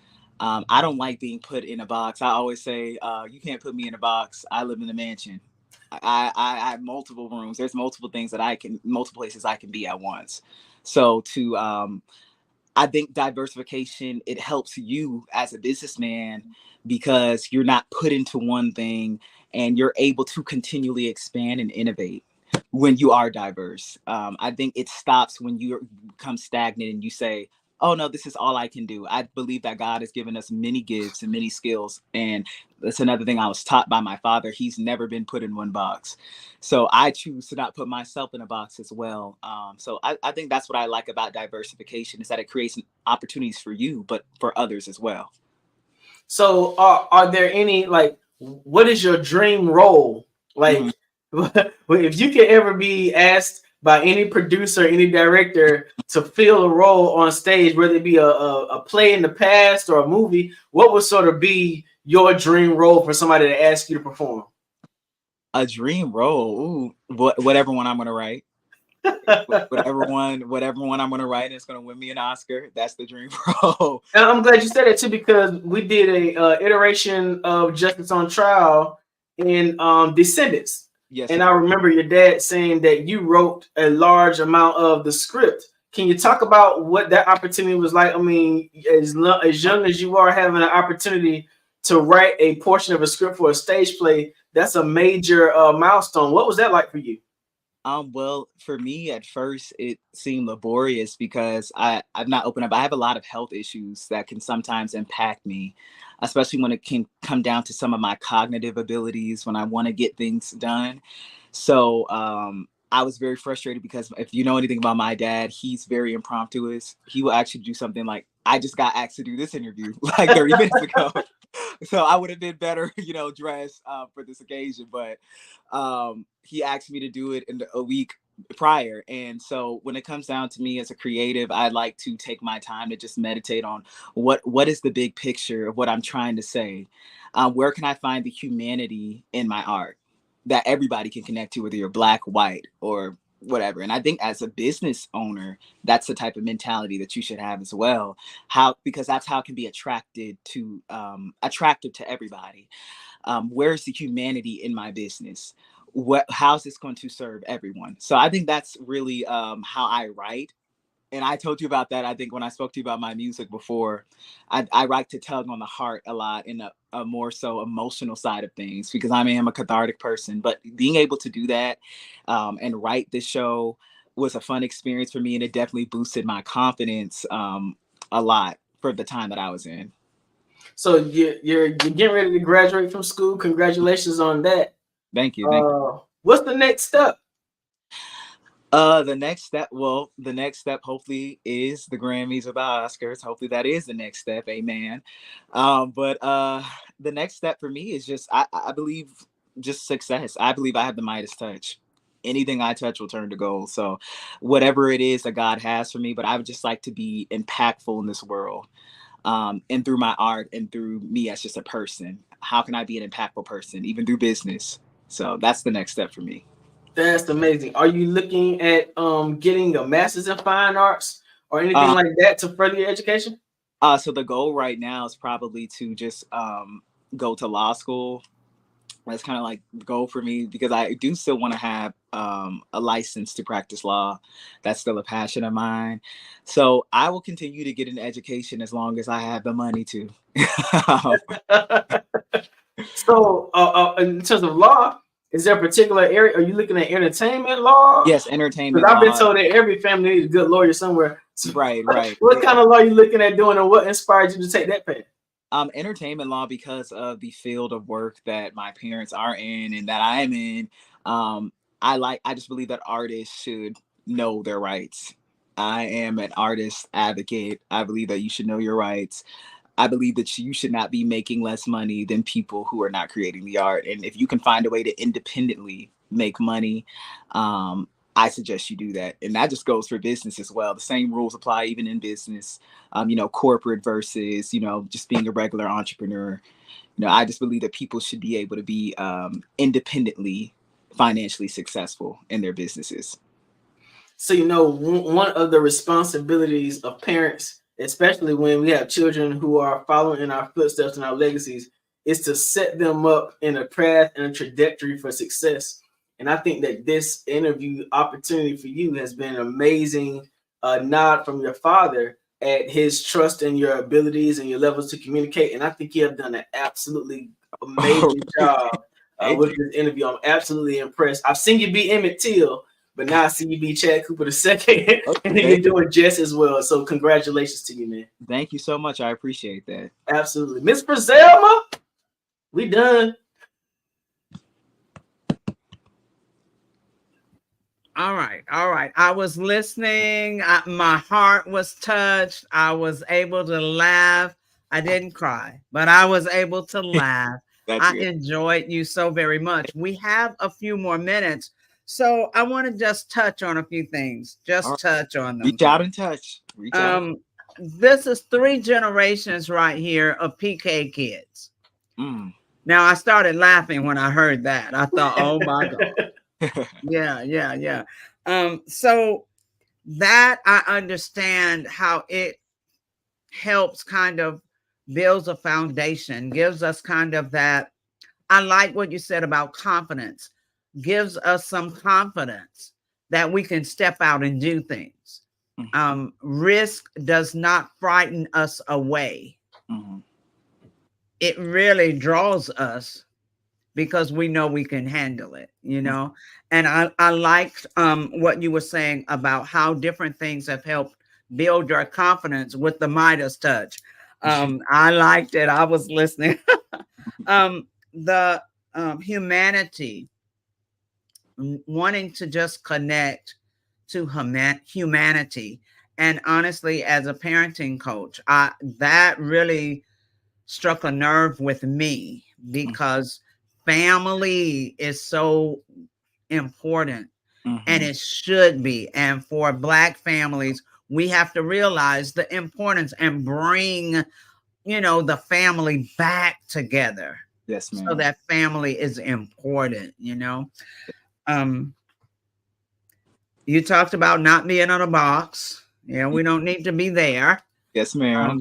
I don't like being put in a box. I always say, you can't put me in a box. I live in a mansion. I have multiple rooms. There's multiple things multiple places I can be at once. So I think diversification, it helps you as a businessman because you're not put into one thing, and you're able to continually expand and innovate when you are diverse. I think it stops when you become stagnant and you say, oh no, this is all I can do. I believe that God has given us many gifts and many skills. And that's another thing I was taught by my father. He's never been put in one box. So I choose to not put myself in a box as well. So I think that's what I like about diversification, is that it creates opportunities for you, but for others as well. So are there any, what is your dream role? If you could ever be asked by any producer, any director to fill a role on stage, whether it be a play in the past or a movie, what would sort of be your dream role for somebody to ask you to perform? A dream role? Ooh, whatever one I'm going to write. whatever one I'm going to write, and it's going to win me an Oscar. That's the dream role. And I'm glad you said that too, because we did a iteration of Justice on Trial in Descendants. Yes, and I remember your dad saying that you wrote a large amount of the script. Can you talk about what that opportunity was like? I mean, as young as you are, having an opportunity to write a portion of a script for a stage play, that's a major milestone. What was that like for you? Well, for me at first it seemed laborious because I've not opened up. I have a lot of health issues that can sometimes impact me, especially when it can come down to some of my cognitive abilities when I want to get things done. So I was very frustrated because if you know anything about my dad, he's very impromptuous. He will actually do something like, I just got asked to do this interview like 30 minutes ago. So I would have been better, dressed for this occasion. But he asked me to do it in a week prior. And so when it comes down to me as a creative, I like to take my time to just meditate on what is the big picture of what I'm trying to say. Where can I find the humanity in my art that everybody can connect to, whether you're black, white, or whatever. And I think as a business owner, that's the type of mentality that you should have as well. Because that's how it can be attractive to everybody. Where's the humanity in my business? How's this going to serve everyone? So I think that's really how I write. And I told you about that, I think, when I spoke to you about my music before. I like to tug on the heart a lot in a more so emotional side of things because I am a cathartic person. But being able to do that and write this show was a fun experience for me. And it definitely boosted my confidence a lot for the time that I was in. So you're getting ready to graduate from school. Congratulations on that. Thank you. Thank you. What's the next step? The next step hopefully is the Grammys or the Oscars. Hopefully that is the next step. Amen. But the next step for me is just, I believe, just success. I believe I have the Midas touch. Anything I touch will turn to gold. So whatever it is that God has for me, but I would just like to be impactful in this world. And through my art and through me as just a person, how can I be an impactful person, even through business? So that's the next step for me. That's amazing. Are you looking at getting a master's in fine arts or anything like that to further your education? So the goal right now is probably to just go to law school. That's kind of like the goal for me because I do still want to have a license to practice law. That's still a passion of mine. So I will continue to get an education as long as I have the money to. So in terms of law, is there a particular area? Are you looking at entertainment law? Yes, entertainment law. Because I've been told that every family needs a good lawyer somewhere. So right. What kind of law are you looking at doing, and what inspired you to take that path? Entertainment law, because of the field of work that my parents are in and that I am in. I just believe that artists should know their rights. I am an artist advocate. I believe that you should know your rights. I believe that you should not be making less money than people who are not creating the art. And if you can find a way to independently make money, I suggest you do that. And that just goes for business as well. The same rules apply even in business, corporate versus, just being a regular entrepreneur. I just believe that people should be able to be independently financially successful in their businesses. So, one of the responsibilities of parents, especially when we have children who are following in our footsteps and our legacies, is to set them up in a path and a trajectory for success. And I think that this interview opportunity for you has been an amazing nod from your father at his trust in your abilities and your levels to communicate. And I think you have done an absolutely amazing job with this interview. I'm absolutely impressed. I've seen you be Emmett Till, but now I see you be Chad Cooper II, and then you're doing just as well. So congratulations to you, man. Thank you so much. I appreciate that. Absolutely. Miss Brizelma, we done. All right. I was listening. My heart was touched. I was able to laugh. I didn't cry, but I was able to laugh. I enjoyed you so very much. We have a few more minutes, so I want to just touch on a few things. Touch on them. Reach out and touch. This is 3 generations right here of PK kids. Now, I started laughing when I heard that. I thought, oh my God. Yeah. So that I understand how it helps kind of builds a foundation, gives us kind of that. I like what you said about confidence, gives us some confidence that we can step out and do things. Risk does not frighten us away. It really draws us because we know we can handle it, you know. And I liked what you were saying about how different things have helped build your confidence with the Midas touch. I liked it. I was listening. The humanity, wanting to just connect to humanity. And honestly, as a parenting coach, that really struck a nerve with me, because family is so important, and it should be. And for Black families, we have to realize the importance and bring, you know, the family back together. Yes, ma'am. So that family is important, you know. You talked about not being on a box. Yeah, we don't need to be there. Yes, ma'am.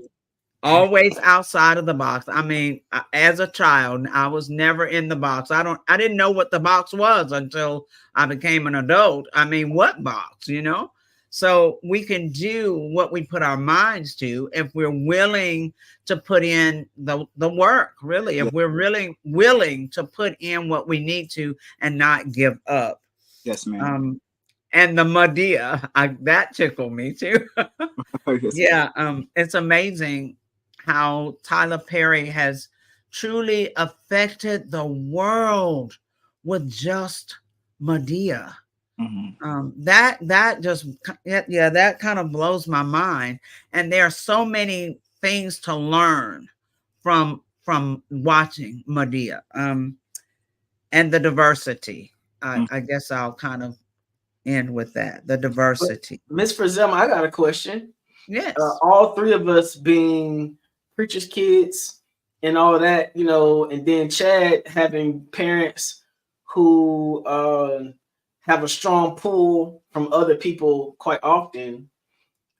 Always outside of the box. I mean, as a child, I was never in the box. I didn't know what the box was until I became an adult. I mean, what box, you know? So we can do what we put our minds to if we're willing to put in the work, really. If we're really willing to put in what we need to and not give up. Yes, ma'am. And the Madea, that tickled me too. Yes, yeah, it's amazing how Tyler Perry has truly affected the world with just Madea. That just, yeah, that kind of blows my mind. And there are so many things to learn from watching Madea. And the diversity. I guess I'll kind of end with that. The diversity. Miss Frizema, I got a question. Yes. All three of us being preachers' kids and all that, you know, and then Chad having parents who have a strong pull from other people quite often.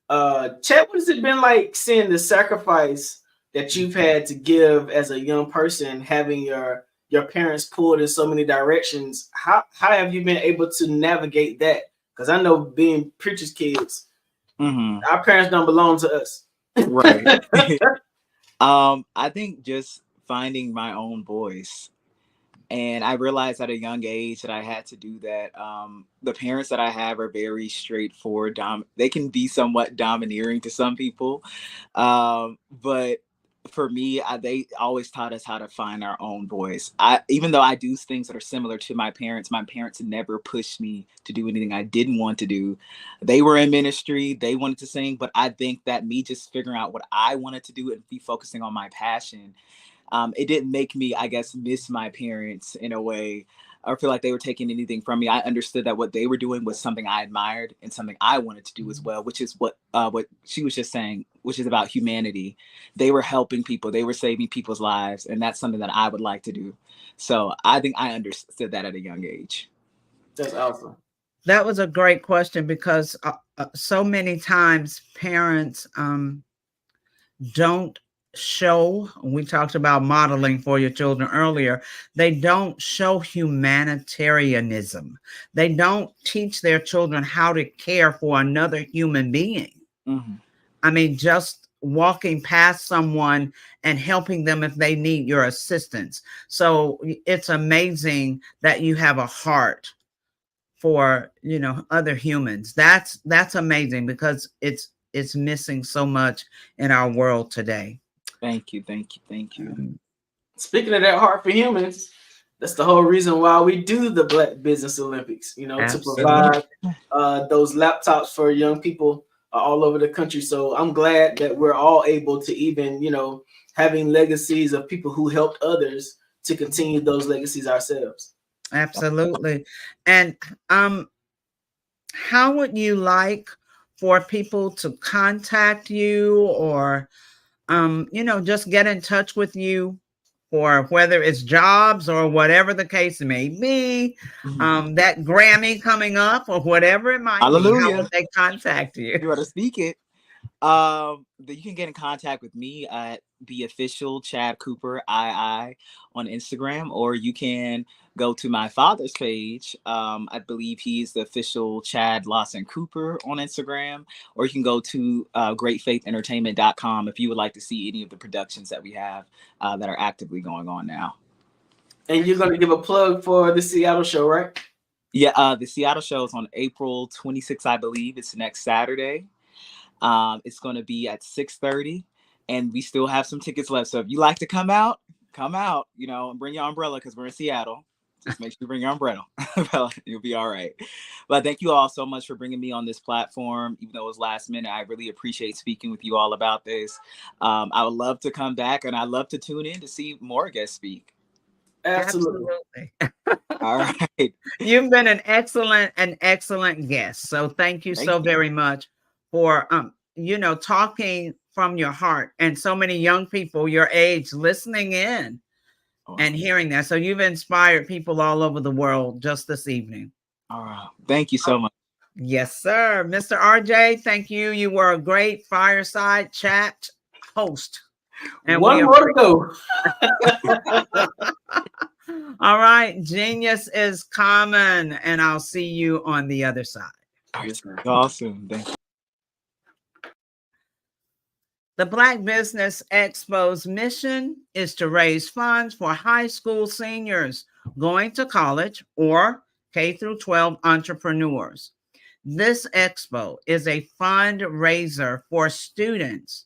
Chad, what has it been like seeing the sacrifice that you've had to give as a young person, having your parents pulled in so many directions? How have you been able to navigate that? Because I know being preachers' kids, our parents don't belong to us. Right. I think just finding my own voice. And I realized at a young age that I had to do that. The parents that I have are very straightforward. They can be somewhat domineering to some people. But for me, they always taught us how to find our own voice. Even though I do things that are similar to my parents never pushed me to do anything I didn't want to do. They were in ministry, they wanted to sing, but I think that me just figuring out what I wanted to do and be focusing on my passion, it didn't make me, I guess, miss my parents in a way or feel like they were taking anything from me. I understood that what they were doing was something I admired and something I wanted to do as well, which is what she was just saying, which is about humanity. They were helping people. They were saving people's lives. And that's something that I would like to do. So I think I understood that at a young age. That's awesome. That was a great question, because so many times parents don't show, we talked about modeling for your children earlier, they don't show humanitarianism. They don't teach their children how to care for another human being. I mean, just walking past someone and helping them if they need your assistance. So it's amazing that you have a heart for, you know, other humans. That's amazing, because it's missing so much in our world today. Thank you. Speaking of that heart for humans, that's the whole reason why we do the Black Business Olympics, you know, Absolutely. to provide those laptops for young people all over the country. So I'm glad that we're all able to even, you know, having legacies of people who helped others to continue those legacies ourselves. Absolutely. And how would you like for people to contact you, or you know, just get in touch with you, or whether it's jobs or whatever the case may be, that Grammy coming up or whatever it might be? How would they contact you? You ought to speak it. You can get in contact with me at the official Chad Cooper II on Instagram, or you can go to my father's page. I believe he's the official Chad Lawson Cooper on Instagram, or you can go to greatfaithentertainment.com if you would like to see any of the productions that we have that are actively going on now. And you're gonna give a plug for the Seattle show, right? Yeah, the Seattle show is on April 26th, I believe. It's next Saturday. It's going to be at 6:30, and we still have some tickets left. So if you like to come out, and bring your umbrella because we're in Seattle. Just make sure you bring your umbrella. You'll be all right. But thank you all so much for bringing me on this platform. Even though it was last minute, I really appreciate speaking with you all about this. I would love to come back, and I'd love to tune in to see more guests speak. Absolutely. All right. You've been an excellent guest. So thank you so very much for talking from your heart, and so many young people your age listening in and hearing that. So you've inspired people all over the world just this evening. All right. Thank you so much. Yes, sir. Mr. RJ, thank you. You were a great fireside chat host. And one more to go. All right. Genius is common, and I'll see you on the other side. Awesome. Thank you. The Black Business Expo's mission is to raise funds for high school seniors going to college or K through 12 entrepreneurs. This expo is a fundraiser for students.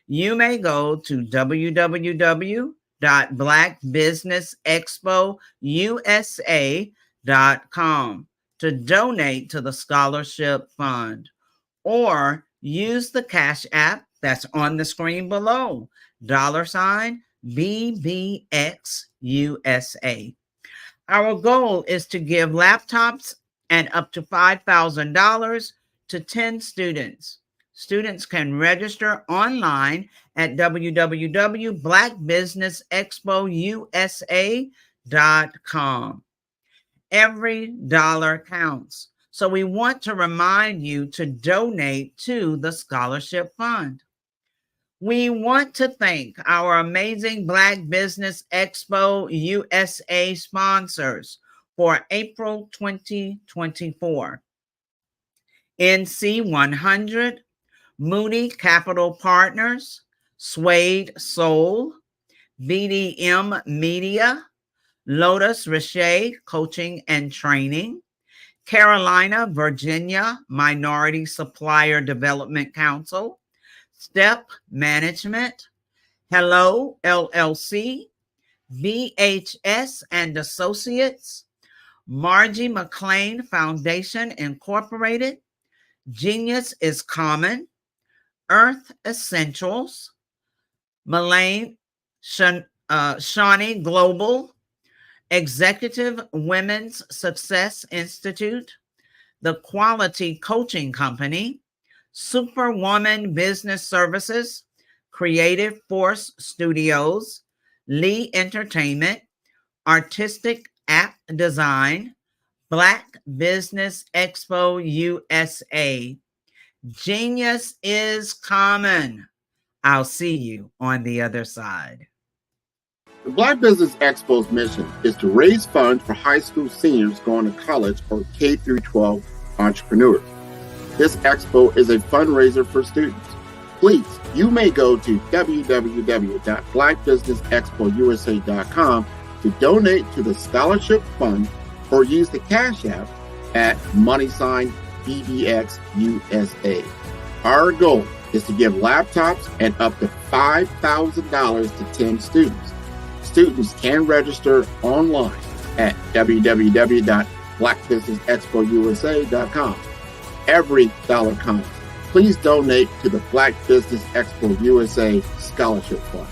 You may go to www.blackbusinessexpousa.com to donate to the scholarship fund, or use the Cash App that's on the screen below, $BBXUSA. Our goal is to give laptops and up to $5,000 to 10 students. Students can register online at www.blackbusinessexpousa.com. Every dollar counts. So we want to remind you to donate to the scholarship fund. We want to thank our amazing Black Business Expo USA sponsors for April 2024. NC 100, Moody Capital Partners, Suede Soul, BDM Media, Lotus Richey Coaching and Training, Carolina, Virginia Minority Supplier Development Council, Step Management, Hello LLC, VHS and Associates, Margie McLean Foundation Incorporated, Genius is Common, Earth Essentials, Shawnee Global, Executive Women's Success Institute, The Quality Coaching Company, Superwoman Business Services, Creative Force Studios, Lee Entertainment, Artistic App Design, Black Business Expo USA. Genius is common. I'll see you on the other side. The Black Business Expo's mission is to raise funds for high school seniors going to college or K through 12 entrepreneurs. This expo is a fundraiser for students. Please, you may go to www.blackbusinessexpousa.com to donate to the scholarship fund, or use the Cash App at $BBXUSA. Our goal is to give laptops and up to $5,000 to 10 students. Students can register online at www.blackbusinessexpousa.com. Every dollar counts. Please donate to the Black Business Expo USA Scholarship Fund.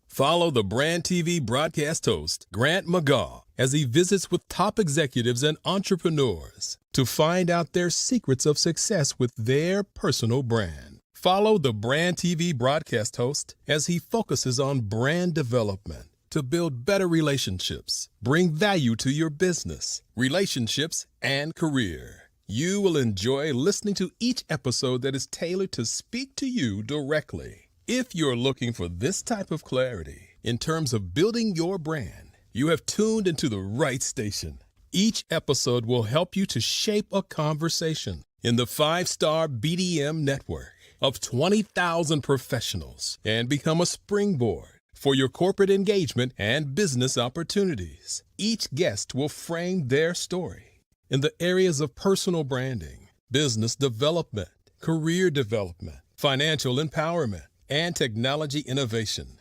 Follow the Brand TV broadcast host, Grant McGaw, as he visits with top executives and entrepreneurs to find out their secrets of success with their personal brand. Follow the Brand TV broadcast host as he focuses on brand development to build better relationships, bring value to your business, relationships, and career. You will enjoy listening to each episode that is tailored to speak to you directly. If you're looking for this type of clarity in terms of building your brand, you have tuned into the right station. Each episode will help you to shape a conversation, in the 5-star BDM network of 20,000 professionals and become a springboard for your corporate engagement and business opportunities. Each guest will frame their story in the areas of personal branding, business development, career development, financial empowerment, and technology innovation.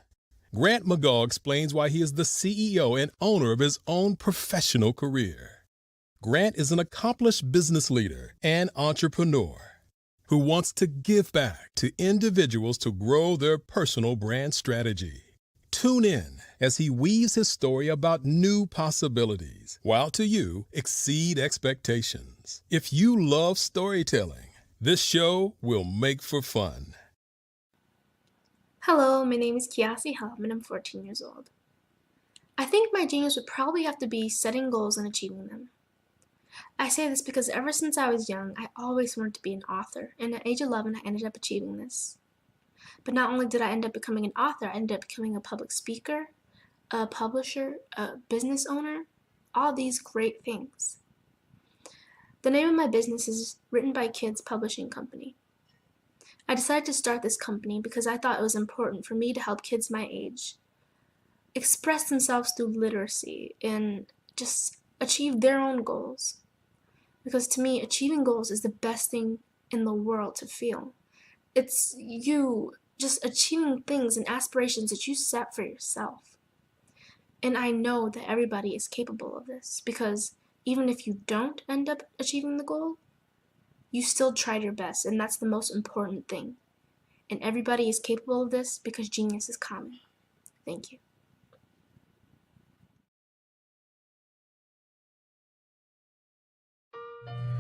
Grant McGaugh explains why he is the CEO and owner of his own professional career. Grant is an accomplished business leader and entrepreneur who wants to give back to individuals to grow their personal brand strategy. Tune in as he weaves his story about new possibilities, while to you exceed expectations. If you love storytelling, this show will make for fun. Hello, my name is Kiasi Helm and I'm 14 years old. I think my genius would probably have to be setting goals and achieving them. I say this because ever since I was young, I always wanted to be an author, and at age 11, I ended up achieving this. But not only did I end up becoming an author, I ended up becoming a public speaker, a publisher, a business owner, all these great things. The name of my business is Written by Kids Publishing Company. I decided to start this company because I thought it was important for me to help kids my age express themselves through literacy and just achieve their own goals. Because to me, achieving goals is the best thing in the world to feel. It's you just achieving things and aspirations that you set for yourself. And I know that everybody is capable of this, because even if you don't end up achieving the goal, you still tried your best, and that's the most important thing. And everybody is capable of this because genius is common. Thank you.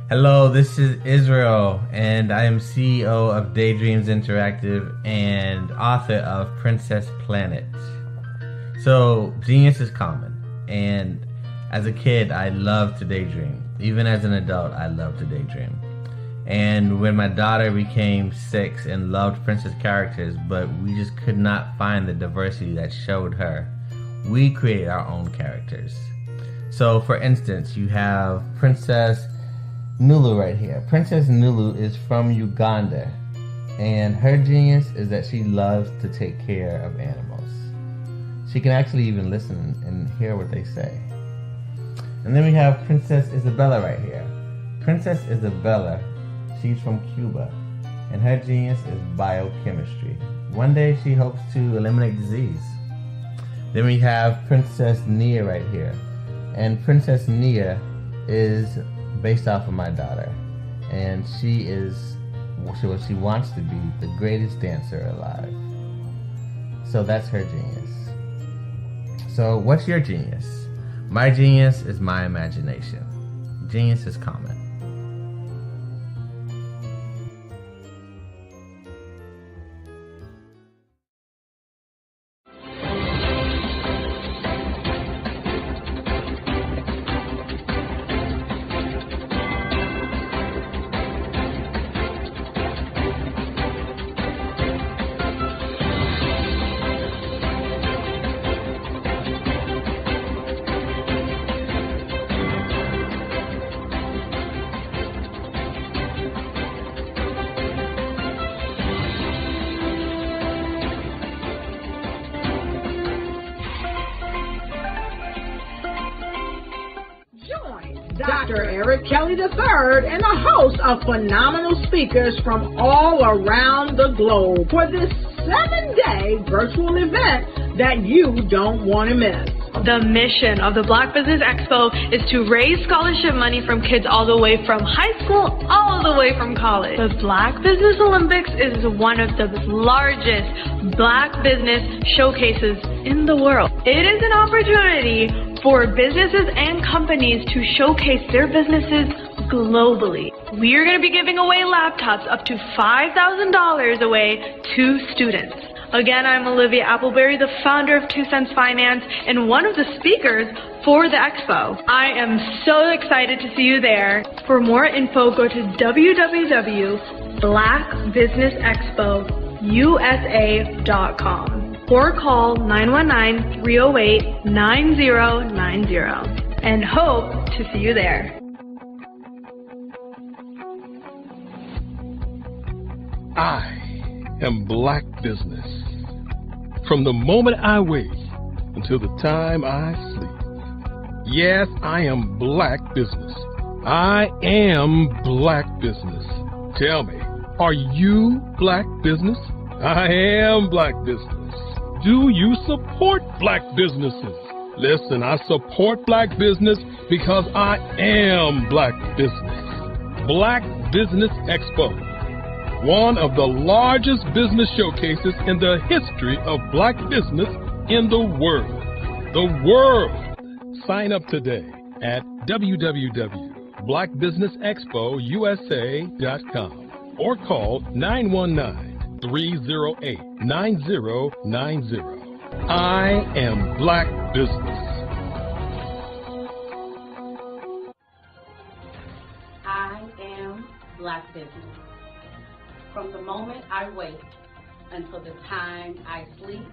Hello, this is Israel, and I am CEO of Daydreams Interactive and author of Princess Planet. So, genius is common, and as a kid, I loved to daydream. Even as an adult, I love to daydream. And when my daughter became 6 and loved princess characters, but we just could not find the diversity that showed her, we created our own characters. So, for instance, you have Princess Nulu right here. Princess Nulu is from Uganda, and her genius is that she loves to take care of animals. She can actually even listen and hear what they say. And then we have Princess Isabella right here. Princess Isabella, she's from Cuba, and her genius is biochemistry. One day she hopes to eliminate disease. Then we have Princess Nia right here, and Princess Nia is based off of my daughter, and she wants to be the greatest dancer alive. So that's her genius. So what's your genius? My genius is my imagination. Genius is common. Dr. Eric Kelly III and a host of phenomenal speakers from all around the globe for this 7-day virtual event that you don't want to miss. The mission of the Black Business Expo is to raise scholarship money from kids all the way from high school, all the way from college. The Black Business Olympics is one of the largest Black business showcases in the world. It is an opportunity for businesses and companies to showcase their businesses globally. We are going to be giving away laptops up to $5,000 away to students. Again, I'm Olivia Appleberry, the founder of 2 Cents Finance and one of the speakers for the expo. I am so excited to see you there. For more info, go to www.blackbusinessexpousa.com or call 919-308-9090 and hope to see you there. I am Black business. From the moment I wake until the time I sleep. Yes, I am Black business. I am Black business. Tell me, are you Black business? I am Black business. Do you support Black businesses? Listen, I support Black business because I am Black business. Black Business Expo, one of the largest business showcases in the history of Black business in the world. The world! Sign up today at www.blackbusinessexpousa.com or call 919-308-9090. I am Black business. I am Black business. From the moment I wake until the time I sleep,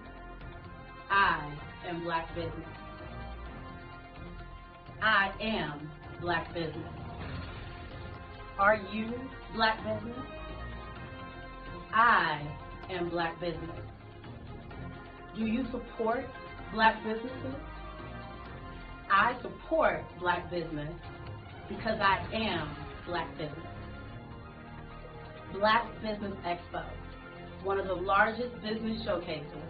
I am Black business. I am Black business. Are you Black business? I am Black business. Do you support Black businesses? I support Black business because I am Black business. Black Business Expo, one of the largest business showcases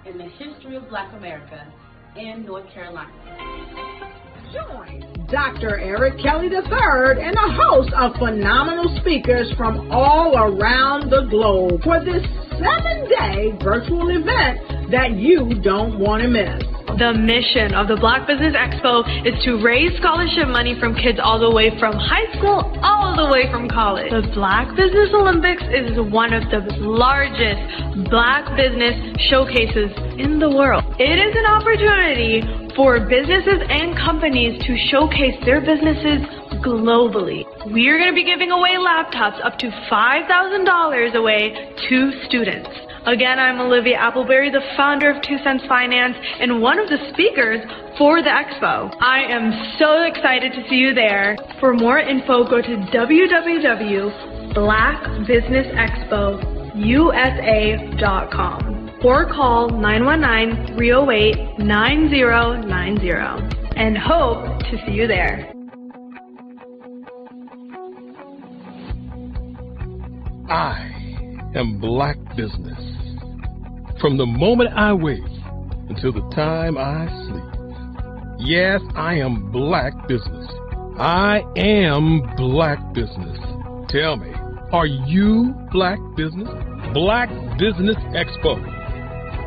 in the history of Black America in North Carolina. Join Dr. Eric Kelly III and a host of phenomenal speakers from all around the globe for this 7-day virtual event that you don't want to miss. The mission of the Black Business Expo is to raise scholarship money from kids all the way from high school, all the way from college. The Black Business Olympics is one of the largest Black business showcases in the world. It is an opportunity for businesses and companies to showcase their businesses globally. We are going to be giving away laptops up to $5,000 away to students. Again, I'm Olivia Appleberry, the founder of 2 Cents Finance and one of the speakers for the expo. I am so excited to see you there. For more info, go to www.blackbusinessexpousa.com or call 919-308-9090 and hope to see you there. I am Black business. From the moment I wake until the time I sleep. Yes, I am Black business. I am Black business. Tell me, are you Black business? Black Business Expo,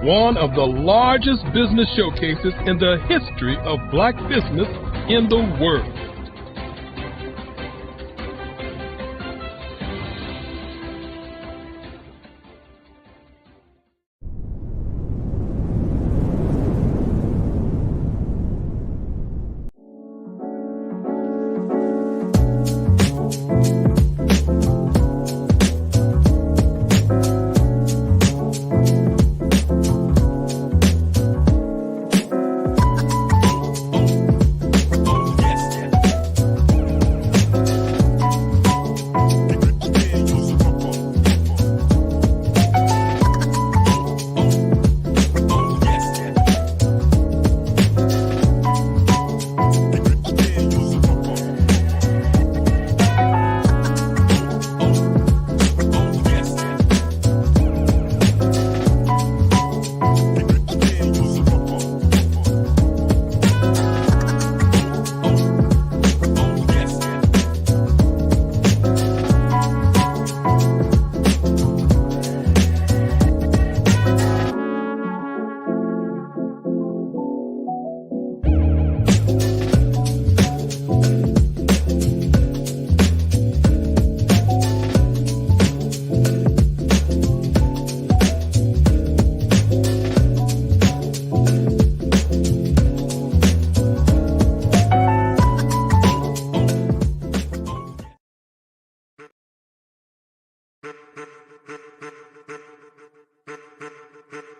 one of the largest business showcases in the history of Black business in the world.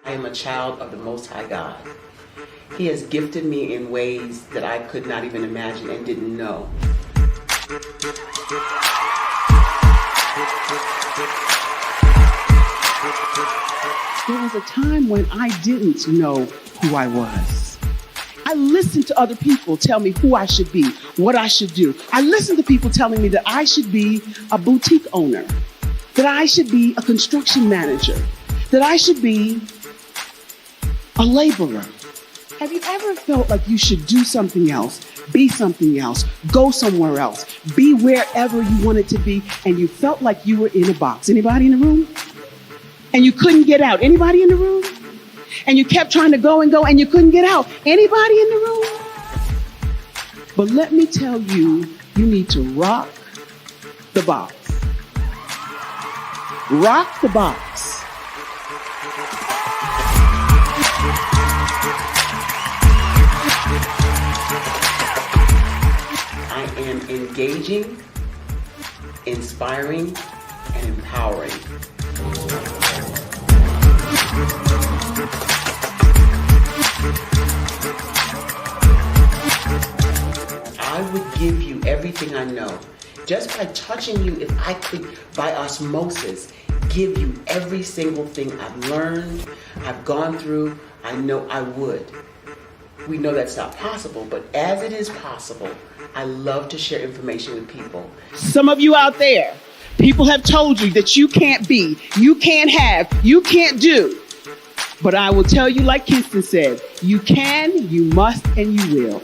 I am a child of the Most High God. He has gifted me in ways that I could not even imagine and didn't know. There was a time when I didn't know who I was. I listened to other people tell me who I should be, what I should do. I listened to people telling me that I should be a boutique owner, that I should be a construction manager, that I should be a laborer. Have you ever felt like you should do something else, be something else, go somewhere else, be wherever you wanted to be, and you felt like you were in a box? Anybody in the room? And you couldn't get out. Anybody in the room? And you kept trying to go and you couldn't get out. Anybody in the room? But let me tell you, you need to rock the box. Rock the box. I am engaging, inspiring, and empowering. I would give you everything I know. Just by touching you, if I could, by osmosis, give you every single thing I've learned, I've gone through, I know I would. We know that's not possible, but as it is possible, I love to share information with people. Some of you out there, people have told you that you can't be, you can't have, you can't do. But I will tell you, like Kinston said, you can, you must, and you will.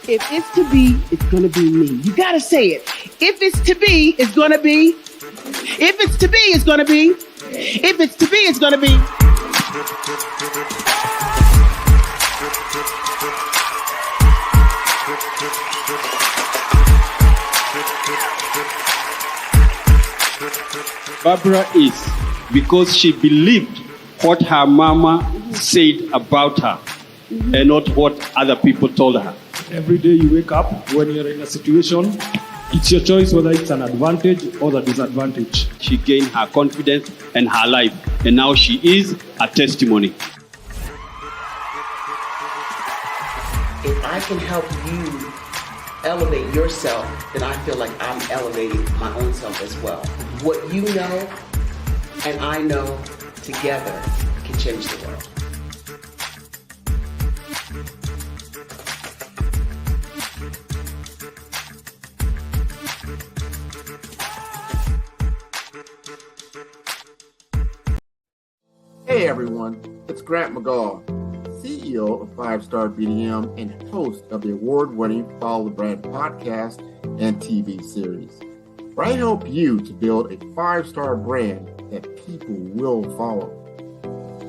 If it's to be, it's going to be me. You got to say it. If it's to be, it's going to be. If it's to be, it's going to be. If it's to be, it's going to be. Barbara is because she believed what her mama said about her and not what other people told her. Every day you wake up, when you're in a situation, it's your choice whether it's an advantage or the disadvantage. She gained her confidence and her life, and now she is a testimony. If I can help you elevate yourself, then I feel like I'm elevating my own self as well. What you know and I know together can change the world. Hey everyone, it's Grant McGaw, CEO of 5 Star BDM and host of the award-winning Follow the Brand podcast and TV series, where I help you to build a 5-star brand that people will follow.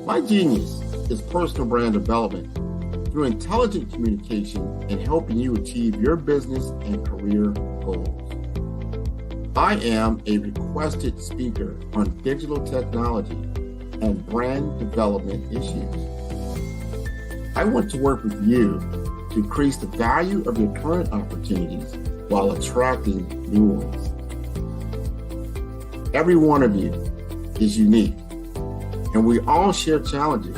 My genius is personal brand development through intelligent communication and helping you achieve your business and career goals. I am a requested speaker on digital technology and brand development issues. I want to work with you to increase the value of your current opportunities while attracting new ones. Every one of you is unique, and we all share challenges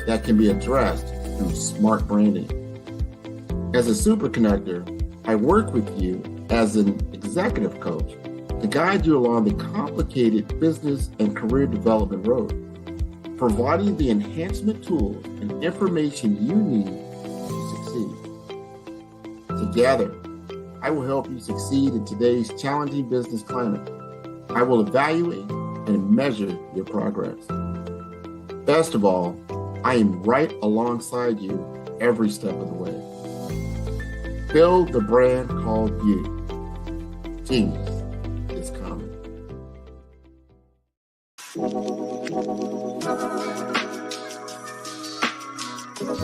that can be addressed through smart branding. As a super connector, I work with you as an executive coach to guide you along the complicated business and career development road, providing the enhancement tools and information you need to succeed. Together, I will help you succeed in today's challenging business climate. I will evaluate and measure your progress. Best of all, I am right alongside you every step of the way. Build the brand called you. Genius is coming.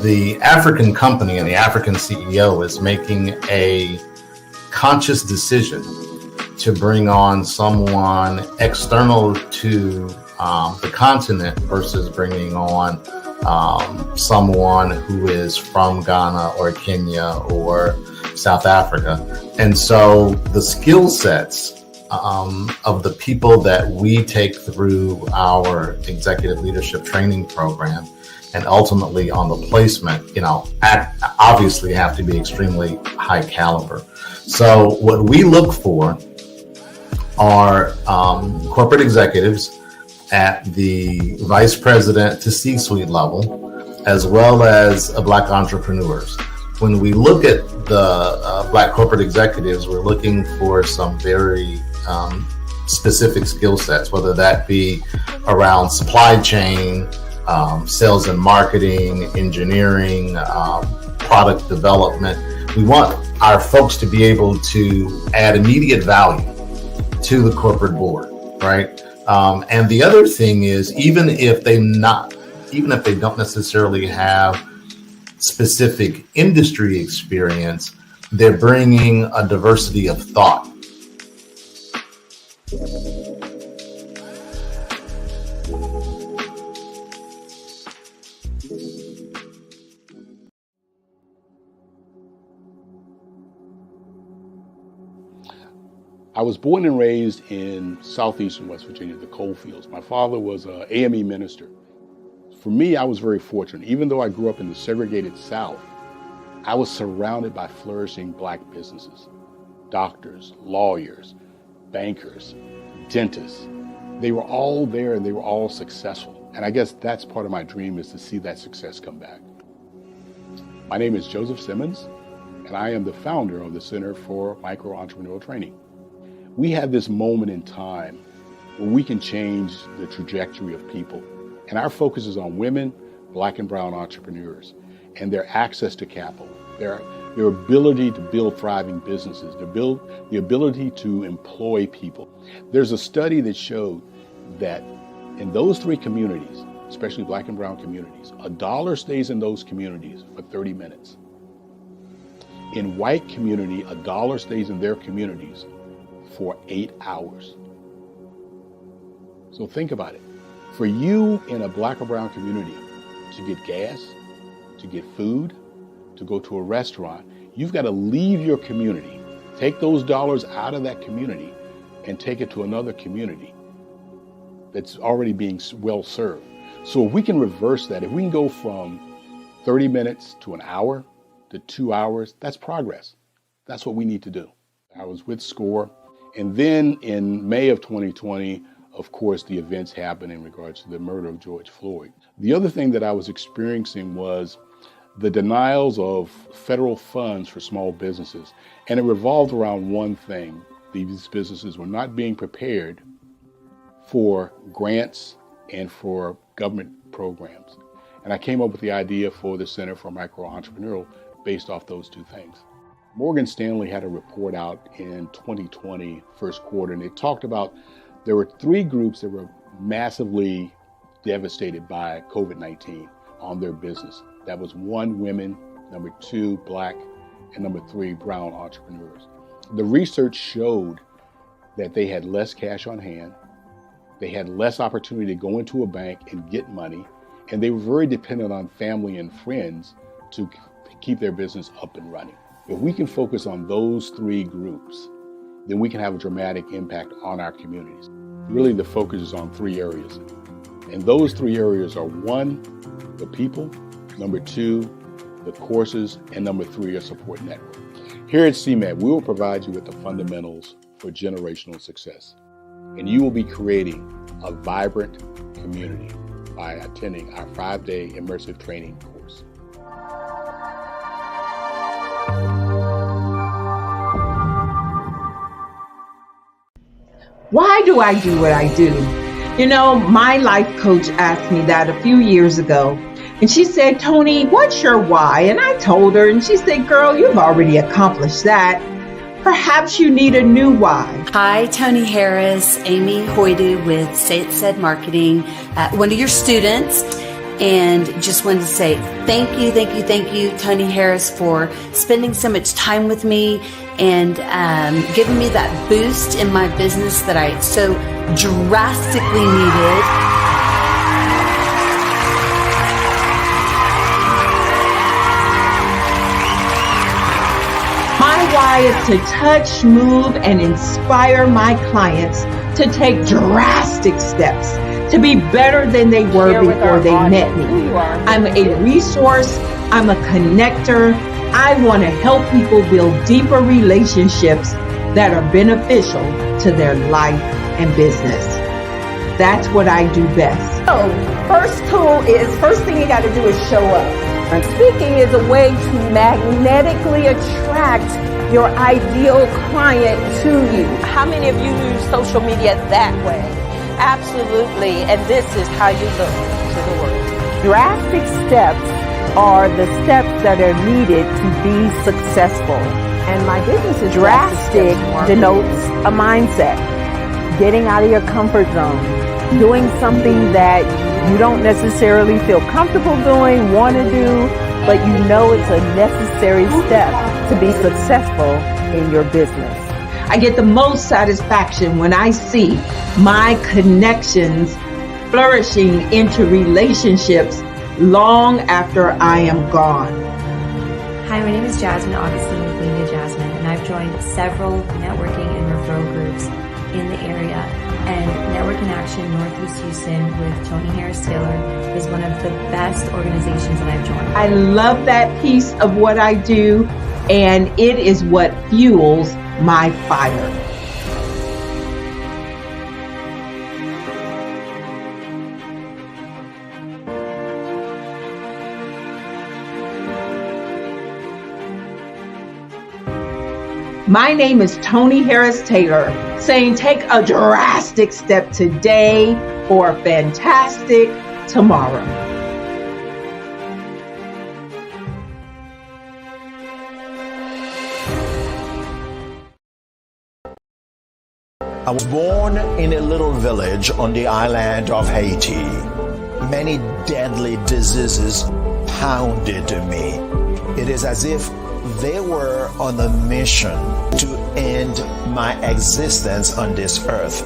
The African company and the African CEO is making a conscious decision to bring on someone external to the continent versus bringing on someone who is from Ghana or Kenya or South Africa. And so the skill sets of the people that we take through our executive leadership training program and ultimately on the placement, obviously have to be extremely high caliber. So what we look for are corporate executives at the vice president to C-suite level, as well as Black entrepreneurs. When we look at the Black corporate executives, we're looking for some very specific skill sets, whether that be around supply chain, sales and marketing, engineering, product development. We want our folks to be able to add immediate value to the corporate board, right? And the other thing is, even if they don't necessarily have specific industry experience, they're bringing a diversity of thought. I was born and raised in southeastern West Virginia, the coal fields. My father was an AME minister. For me, I was very fortunate. Even though I grew up in the segregated South, I was surrounded by flourishing Black businesses, doctors, lawyers, bankers, dentists. They were all there and they were all successful. And I guess that's part of my dream, is to see that success come back. My name is Joseph Simmons, and I am the founder of the Center for Micro-Entrepreneurial Training. We have this moment in time where we can change the trajectory of people. And our focus is on women, Black and brown entrepreneurs, and their access to capital, their ability to build thriving businesses, the ability to employ people. There's a study that showed that in those three communities, especially Black and brown communities, $1 stays in those communities for 30 minutes. In white community, $1 stays in their communities for 8 hours. So think about it. For you in a Black or brown community to get gas, to get food, to go to a restaurant, you've got to leave your community, take those dollars out of that community and take it to another community that's already being well served. So if we can reverse that, if we can go from 30 minutes to an hour to 2 hours, that's progress. That's what we need to do. I was with SCORE. And then in May of 2020, of course, the events happened in regards to the murder of George Floyd. The other thing that I was experiencing was the denials of federal funds for small businesses. And it revolved around one thing. These businesses were not being prepared for grants and for government programs. And I came up with the idea for the Center for Micro-Entrepreneurial based off those two things. Morgan Stanley had a report out in 2020, first quarter, and it talked about there were three groups that were massively devastated by COVID-19 on their business. That was 1, women, 2, Black, and 3, brown entrepreneurs. The research showed that they had less cash on hand, they had less opportunity to go into a bank and get money, and they were very dependent on family and friends to keep their business up and running. If we can focus on those three groups, then we can have a dramatic impact on our communities. Really, the focus is on 3 areas. And those 3 areas are 1, the people, 2, the courses, and 3, a support network. Here at CMAT, we will provide you with the fundamentals for generational success. And you will be creating a vibrant community by attending our 5-day immersive training course. Why do I do what I do? You know, my life coach asked me that a few years ago. And she said, Tony, what's your why? And I told her, and she said, girl, you've already accomplished that. Perhaps you need a new why. Hi, Tony Harris, Amy Hoydu with Say It Said Marketing, one of your students. And just wanted to say thank you, Tony Harris, for spending so much time with me and giving me that boost in my business that I so drastically needed. My why is to touch, move, and inspire my clients to take drastic steps to be better than they were before they met me. I'm a resource. I'm a connector. I want to help people build deeper relationships that are beneficial to their life and business. That's what I do best. So, first thing you got to do is show up. And speaking is a way to magnetically attract your ideal client to you. How many of you use social media that way? Absolutely, and this is how you look to the world. Drastic steps are the steps that are needed to be successful. And my business is drastic denotes a mindset. Getting out of your comfort zone. Doing something that you don't necessarily feel comfortable doing, want to do, but you know it's a necessary step to be successful in your business. I get the most satisfaction when I see my connections flourishing into relationships long after I am gone. Hi, my name is Jasmine Augustine with Media Jasmine, and I've joined several networking and referral groups in the area. And Network in Action Northeast Houston with Tony Harris Taylor is one of the best organizations that I've joined. I love that piece of what I do, and it is what fuels my fire. My name is Tony Harris Taylor, saying take a drastic step today for a fantastic tomorrow. I was born in a little village on the island of Haiti. Many deadly diseases pounded me. It is as if they were on a mission to end my existence on this earth.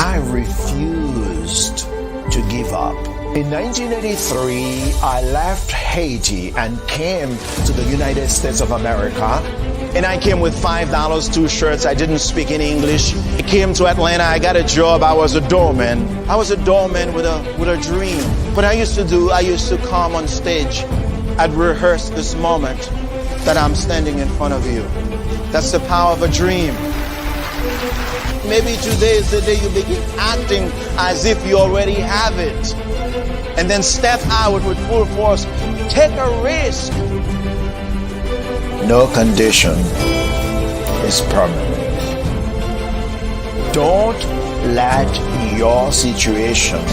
I refused to give up. In 1983, I left Haiti and came to the United States of America. And I came with $5, 2 shirts. I didn't speak any English. I came to Atlanta. I got a job. I was a doorman. I was a doorman with a dream. What I used to come on stage. I'd rehearse this moment that I'm standing in front of you. That's the power of a dream. Maybe today is the day you begin acting as if you already have it. And then step out with full force. Take a risk. No condition is permanent. Don't let your situation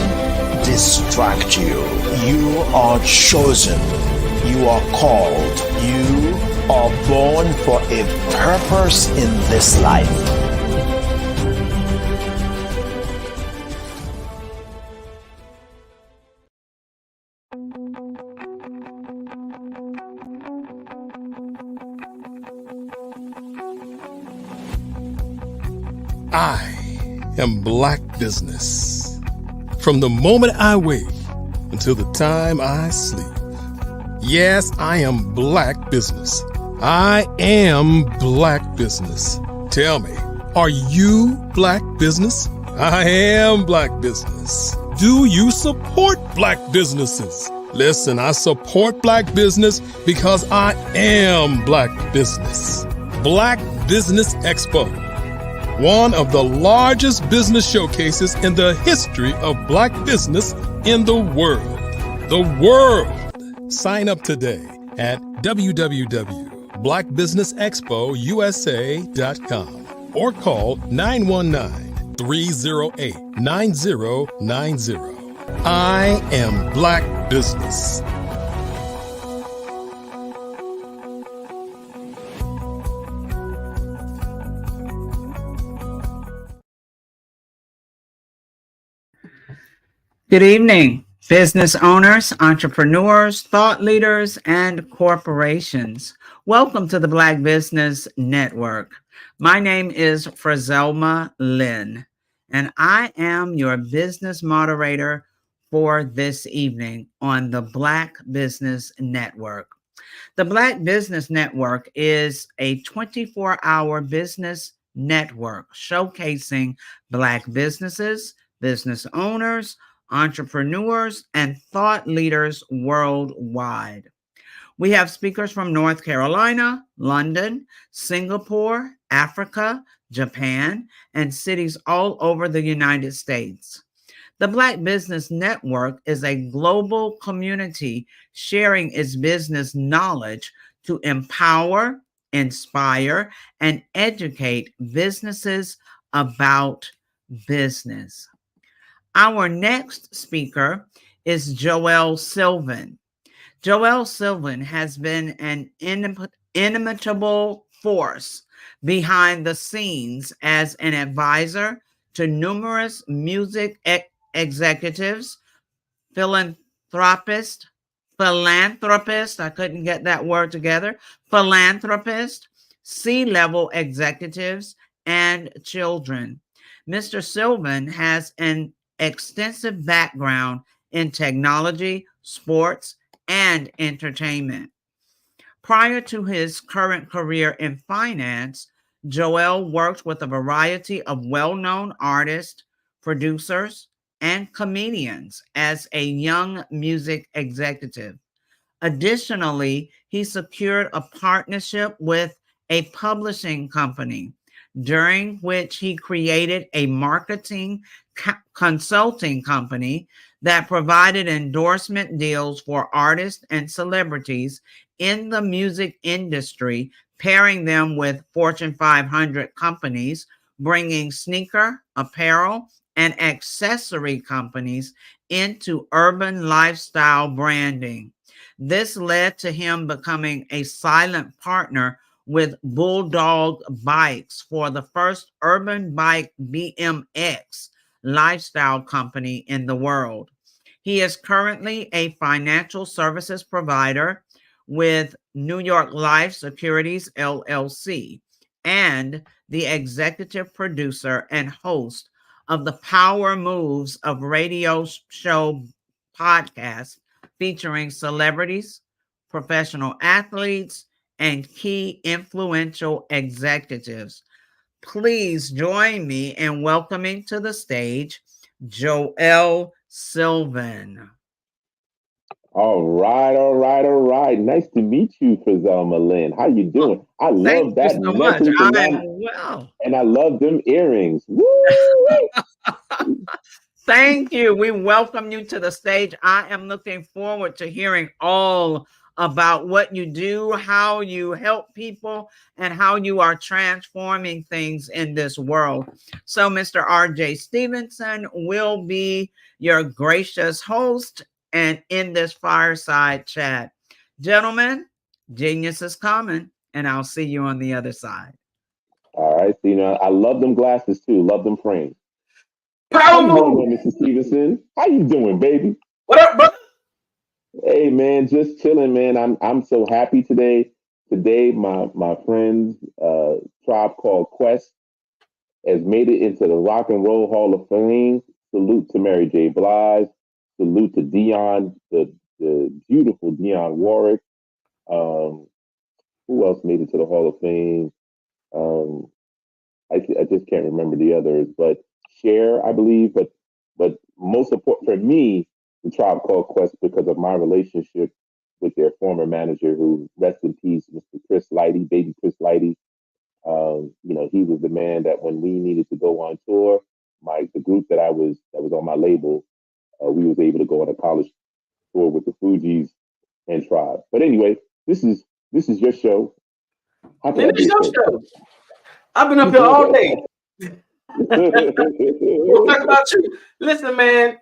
distract you. You are chosen. You are called. You are born for a purpose in this life. I am Black Business. From the moment I wake until the time I sleep. Yes, I am Black Business. I am Black Business. Tell me, are you Black Business? I am Black Business. Do you support Black businesses? Listen, I support Black business because I am Black Business. Black Business Expo, one of the largest business showcases in the history of Black business in the world. The world! Sign up today at www.blackbusinessexpousa.com or call 919-308-9090. I am Black Business. Good evening, business owners, entrepreneurs, thought leaders, and corporations. Welcome to the Black Business Network. My name is Frazelma Lynn, and I am your business moderator for this evening on the Black Business Network. The Black Business Network is a 24-hour business network showcasing Black businesses, business owners, entrepreneurs, and thought leaders worldwide. We have speakers from North Carolina, London, Singapore, Africa, Japan, and cities all over the United States. The Black Business Network is a global community sharing its business knowledge to empower, inspire, and educate businesses about business. Our next speaker is Joelle Sylvan. Joelle Sylvan has been an inimitable force behind the scenes as an advisor to numerous music executives, philanthropists, I couldn't get that word together, philanthropists, C-level executives, and children. Mr. Sylvan has an extensive background in technology, sports, and entertainment. Prior to his current career in finance, Joelle worked with a variety of well-known artists, producers, and comedians as a young music executive. Additionally, he secured a partnership with a publishing company, during which he created a marketing consulting company that provided endorsement deals for artists and celebrities in the music industry, pairing them with Fortune 500 companies, bringing sneaker, apparel, and accessory companies into urban lifestyle branding. This led to him becoming a silent partner with Bulldog Bikes for the first urban bike BMX lifestyle company in the world. He is currently a financial services provider with New York Life Securities LLC and the executive producer and host of the Power Moves of radio show podcast featuring celebrities, professional athletes, and key influential executives. Please join me in welcoming to the stage Joelle Sylvan. All right. Nice to meet you, Frizelma Lynn. How you doing? I love that necklace, and I love them earrings. Woo! Thank you. We welcome you to the stage. I am looking forward to hearing all about what you do, how you help people, and how you are transforming things in this world. So Mr. R.J. Stevenson will be your gracious host and in this fireside chat. Gentlemen, genius is coming, and I'll see you on the other side. All right. So, I love them glasses too. Love them frames. How you doing, Mr. Stevenson? How you doing, baby? What up, brother? Hey, man, just chilling, man. I'm so happy today. Today, my friends, Tribe Called Quest has made it into the Rock and Roll Hall of Fame. Salute to Mary J. Blige. Salute to Dionne, the beautiful Dionne Warwick. Who else made it to the Hall of Fame? I just can't remember the others, but Cher, I believe. But most important for me, the Tribe Called Quest, because of my relationship with their former manager, who rest in peace, Mr. Chris Lighty, baby Chris Lighty. He was the man that when we needed to go on tour, the group that was on my label, we was able to go on a college tour with the Fugees and Tribe. But anyway, this is your show. Man, it's your show. I've been up here all day. We'll talk about you. Listen, man.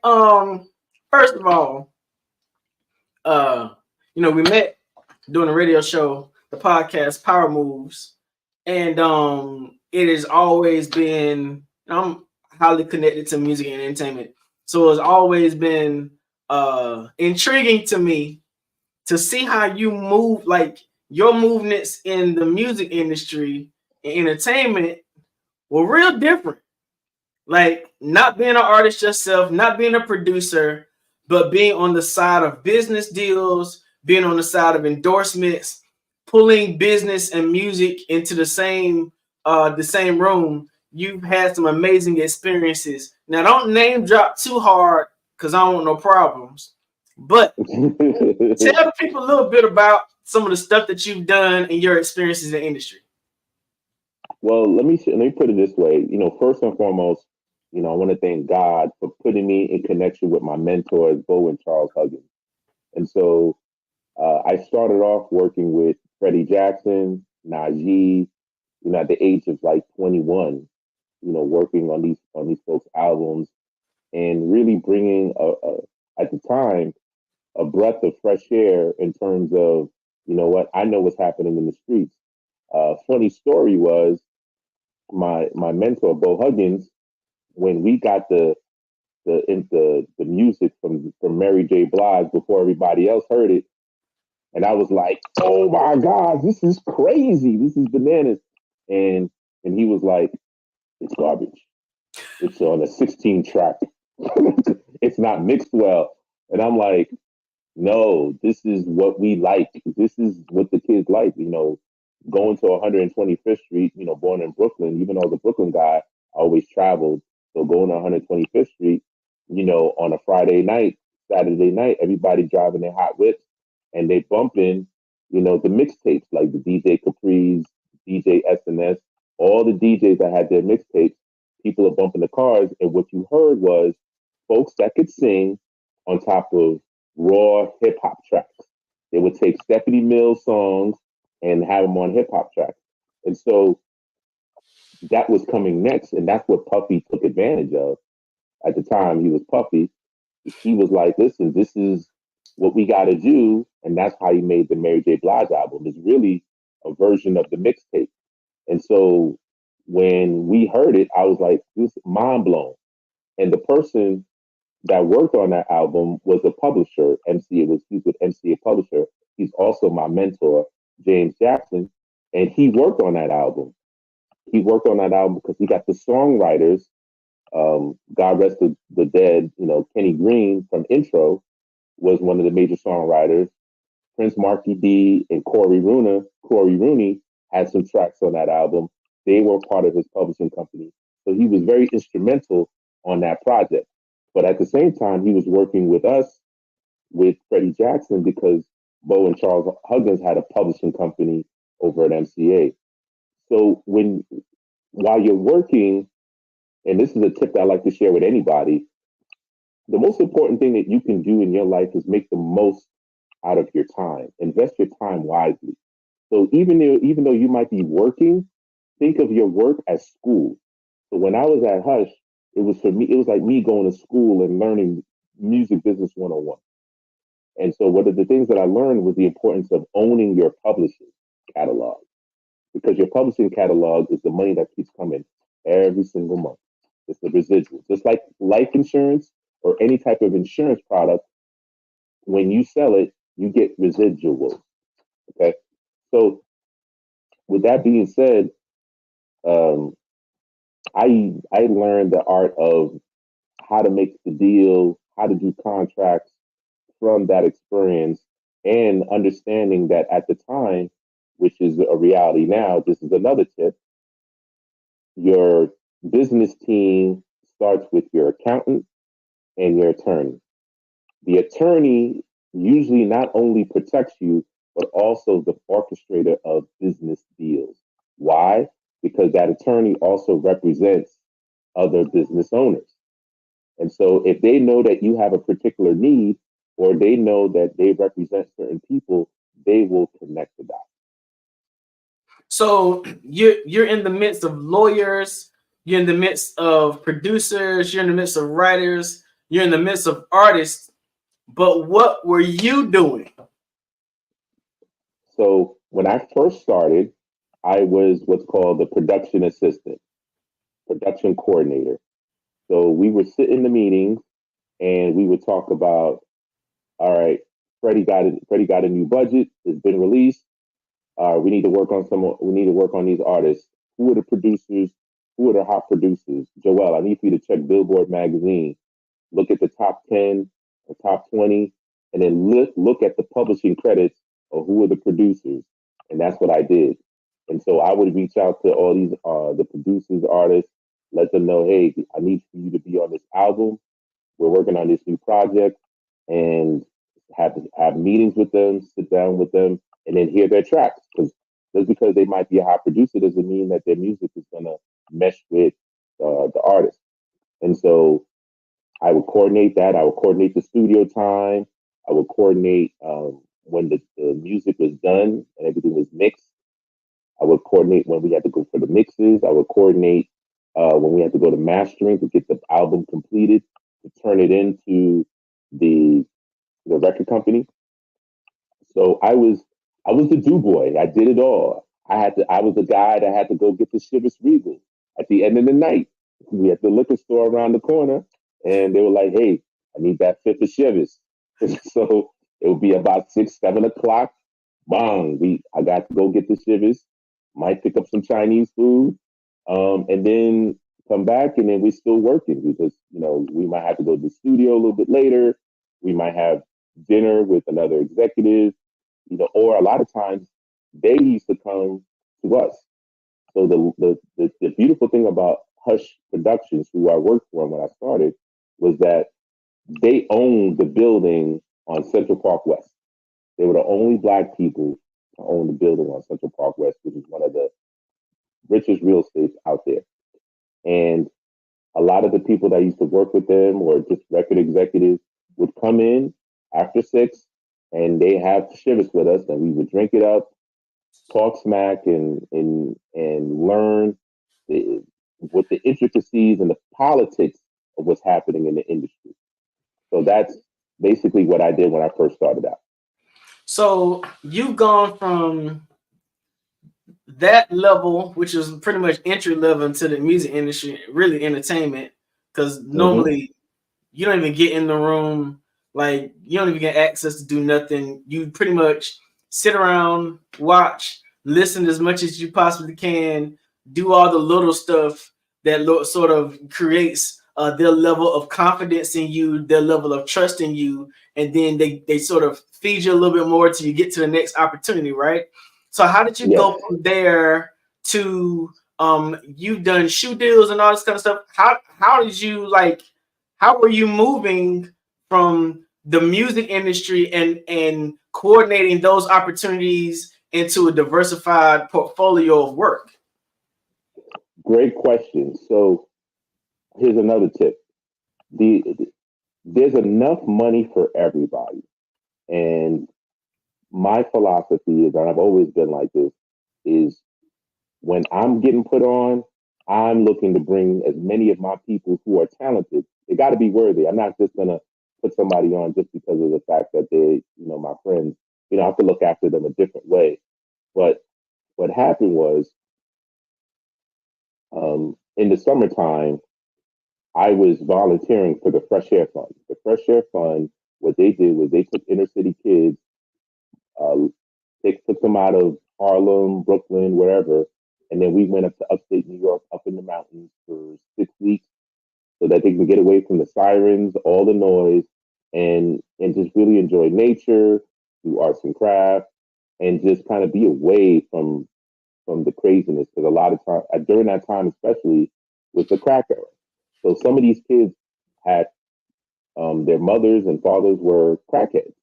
First of all, we met doing a radio show, the podcast Power Moves, and it has always been. I'm highly connected to music and entertainment, so it's always been intriguing to me to see how you move, like your movements in the music industry and entertainment were real different. Like not being an artist yourself, not being a producer, but being on the side of business deals, being on the side of endorsements, pulling business and music into the same room. You've had some amazing experiences. Now, don't name drop too hard because I don't want no problems. But tell the people a little bit about some of the stuff that you've done and your experiences in the industry? Well, let me put it this way. First and foremost, I want to thank God for putting me in connection with my mentors, Bo and Charles Huggins. And so I started off working with Freddie Jackson, Najee, at the age of like 21, working on these folks' albums and really bringing at the time a breath of fresh air in terms of, I know what's happening in the streets. Funny story was my mentor, Bo Huggins, when we got the music from Mary J. Blige before everybody else heard it, and I was like, "Oh my God, this is crazy! This is bananas!" And he was like, "It's garbage. It's on a 16 track. It's not mixed well." And I'm like, "No, this is what we like. This is what the kids like." Going to 125th Street. Born in Brooklyn, even though I was a Brooklyn guy, I always traveled. So going to 125th Street, on a Friday night, Saturday night, everybody driving their hot whips and they bumping, the mixtapes like the DJ Capri's, DJ SNS, all the DJs that had their mixtapes. People are bumping the cars, and what you heard was folks that could sing on top of raw hip hop tracks. They would take Stephanie Mills songs and have them on hip hop tracks. And so that was coming next, and that's what Puffy took advantage of. At the time, he was Puffy. He was like, "Listen, this is what we got to do," and that's how he made the Mary J. Blige album. It's really a version of the mixtape. And so when we heard it, I was like, "This is mind blown." And the person that worked on that album was a publisher. He's with MCA Publisher. He's also my mentor, James Jackson, and he worked on that album. He worked on that album because he got the songwriters. God rest the dead. Kenny Green from Intro was one of the major songwriters. Prince Marky D and Corey Rooney had some tracks on that album. They were part of his publishing company, so he was very instrumental on that project. But at the same time, he was working with us, with Freddie Jackson, because Bo and Charles Huggins had a publishing company over at MCA. So while you're working, and this is a tip that I like to share with anybody, the most important thing that you can do in your life is make the most out of your time. Invest your time wisely. So even though you might be working, think of your work as school. So when I was at Hush, it was like me going to school and learning music business 101. And so one of the things that I learned was the importance of owning your publishing catalog, because your publishing catalog is the money that keeps coming every single month. It's the residual. Just like life insurance or any type of insurance product, when you sell it, you get residuals. Okay. So with that being said, I learned the art of how to make the deal, how to do contracts from that experience, and understanding that at the time, which is a reality now, this is another tip. Your business team starts with your accountant and your attorney. The attorney usually not only protects you, but also the orchestrator of business deals. Why? Because that attorney also represents other business owners. And so if they know that you have a particular need, or they know that they represent certain people, they will connect the dots. So you're in the midst of lawyers, you're in the midst of producers, you're in the midst of writers, you're in the midst of artists, but what were you doing? So when I first started, I was what's called the production assistant, production coordinator. So we would sit in the meetings and we would talk about, all right, Freddie got a new budget, it's been released. We need to work on these artists. Who are the producers? Who are the hot producers? Joel, I need for you to check Billboard magazine. Look at the top 10 or top 20, and then look at the publishing credits of who are the producers. And that's what I did. And so I would reach out to all these the producers, artists, let them know, hey, I need for you to be on this album. We're working on this new project, and have meetings with them, sit down with them, and then hear their tracks. Because just because they might be a high producer doesn't mean that their music is gonna mesh with the artist. And so I would coordinate that. I would coordinate the studio time. I would coordinate when the music was done and everything was mixed. I would coordinate when we had to go for the mixes. I would coordinate when we had to go to mastering to get the album completed, to turn it into the record company. So I was the do boy. I did it all. I was the guy that had to go get the Chivas Regal at the end of the night. We had the liquor store around the corner, and they were like, "Hey, I need that fifth of Chivas." So it would be about 6, 7 o'clock. Bang! I got to go get the Chivas. Might pick up some Chinese food, and then come back, and then we're still working because we might have to go to the studio a little bit later. We might have dinner with another executive, or a lot of times they used to come to us. So the beautiful thing about Hush Productions, who I worked for when I started, was that they owned the building on Central Park West. They were the only Black people to own the building on Central Park West, which is one of the richest real estates out there. And a lot of the people that used to work with them or just record executives would come in after 6 and they have Chivas with us, and we would drink it up, talk smack, and learn what the intricacies and the politics of what's happening in the industry. So that's basically what I did when I first started out. So you've gone from that level, which is pretty much entry level into the music industry, really entertainment, because normally you don't even get in the room, like you don't even get access to do nothing. You pretty much sit around, watch, listen as much as you possibly can, do all the little stuff that sort of creates their level of confidence in you, their level of trust in you, and then they sort of feed you a little bit more till you get to the next opportunity, right? So how did you go from there to you've done shoe deals and all this kind of stuff? How did you how were you moving from the music industry and coordinating those opportunities into a diversified portfolio of work? Great question. So here's another tip. There's enough money for everybody. And my philosophy is, and I've always been like this, is when I'm getting put on, I'm looking to bring as many of my people who are talented. They got to be worthy. I'm not just going to put somebody on just because of the fact that they, my friends. I have to look after them a different way. But what happened was, in the summertime, I was volunteering for the Fresh Air Fund. The Fresh Air Fund, what they did was they took inner city kids, they took them out of Harlem, Brooklyn, wherever, and then we went up to upstate New York, up in the mountains for 6 weeks, so that they could get away from the sirens, all the noise, and just really enjoy nature, do arts and crafts, and just kind of be away from the craziness. Because a lot of time during that time, especially, was the crack era. So some of these kids had their mothers and fathers were crackheads.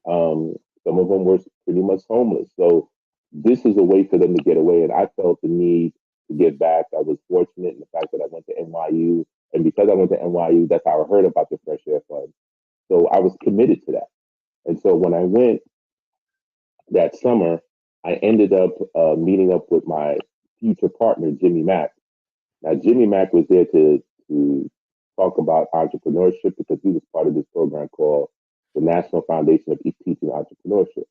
Some of them were pretty much homeless. So this is a way for them to get away. And I felt the need to give back. I was fortunate in the fact that I went to NYU. And because I went to NYU, that's how I heard about the Fresh Air Fund. So I was committed to that. And so when I went that summer, I ended up meeting up with my future partner, Jimmy Mack. Now, Jimmy Mack was there to talk about entrepreneurship because he was part of this program called the National Foundation of Teaching Entrepreneurship.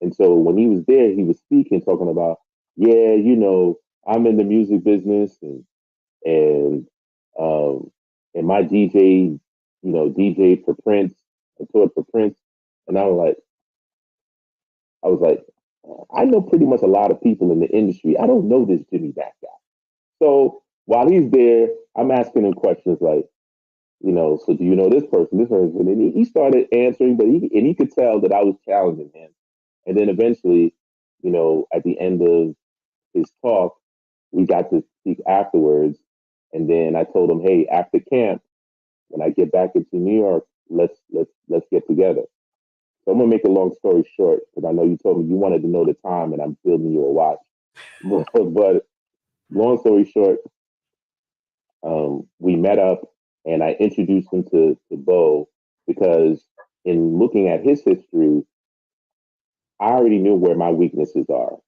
And so when he was there, he was speaking, talking about, I'm in the music business and my DJ, DJ for Prince, I toured for Prince. And I was like, I know pretty much a lot of people in the industry. I don't know this Jimmy Mack guy. So while he's there, I'm asking him questions like, so do you know this person, And he started answering, but he could tell that I was challenging him. And then eventually, at the end of his talk, we got to speak afterwards. And then I told him, hey, after camp, when I get back into New York, let's get together. So I'm gonna make a long story short because I know you told me you wanted to know the time, and I'm building you a watch. But long story short, we met up, and I introduced him to Bo because in looking at his history, I already knew where my weaknesses are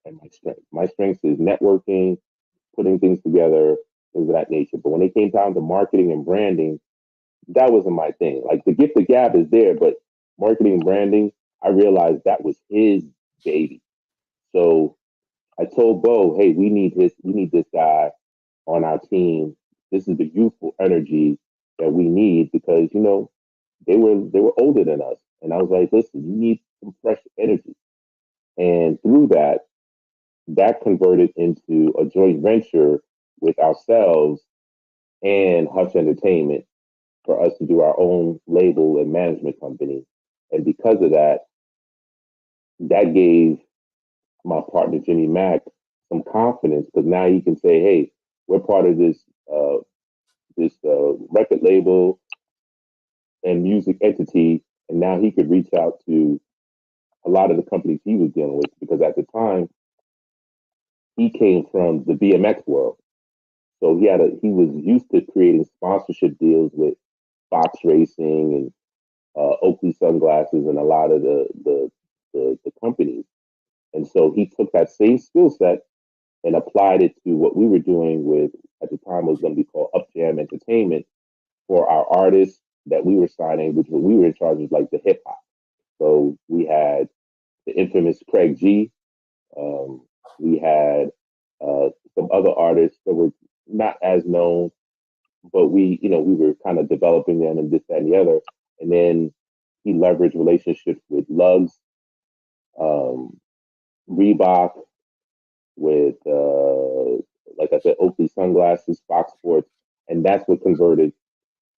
and my strength. My strength is networking, putting things together, things of that nature. But when it came down to marketing and branding, that wasn't my thing. Like the gift of gab is there, but marketing and branding, I realized that was his baby. So I told Bo, hey, we need this guy on our team. This is the youthful energy that we need because, they were older than us. And I was like, listen, you need some fresh energy. And through that converted into a joint venture with ourselves and Hush Entertainment for us to do our own label and management company. And because of that, that gave my partner Jimmy Mack some confidence because now he can say, "Hey, we're part of this record label and music entity," and now he could reach out to a lot of the companies he was dealing with because at the time he came from the BMX world, so he was used to creating sponsorship deals with Fox Racing and Oakley Sunglasses and a lot of the companies. And so he took that same skill set and applied it to what we were doing with, at the time, it was going to be called Up Jam Entertainment for our artists that we were signing, which we were in charge of like the hip hop. So we had the infamous Craig G. We had some other artists that were not as known, but we were kind of developing them and this, that, and the other. And then he leveraged relationships with Lugs, Reebok, with, like I said, Oakley Sunglasses, Fox Sports. And that's what converted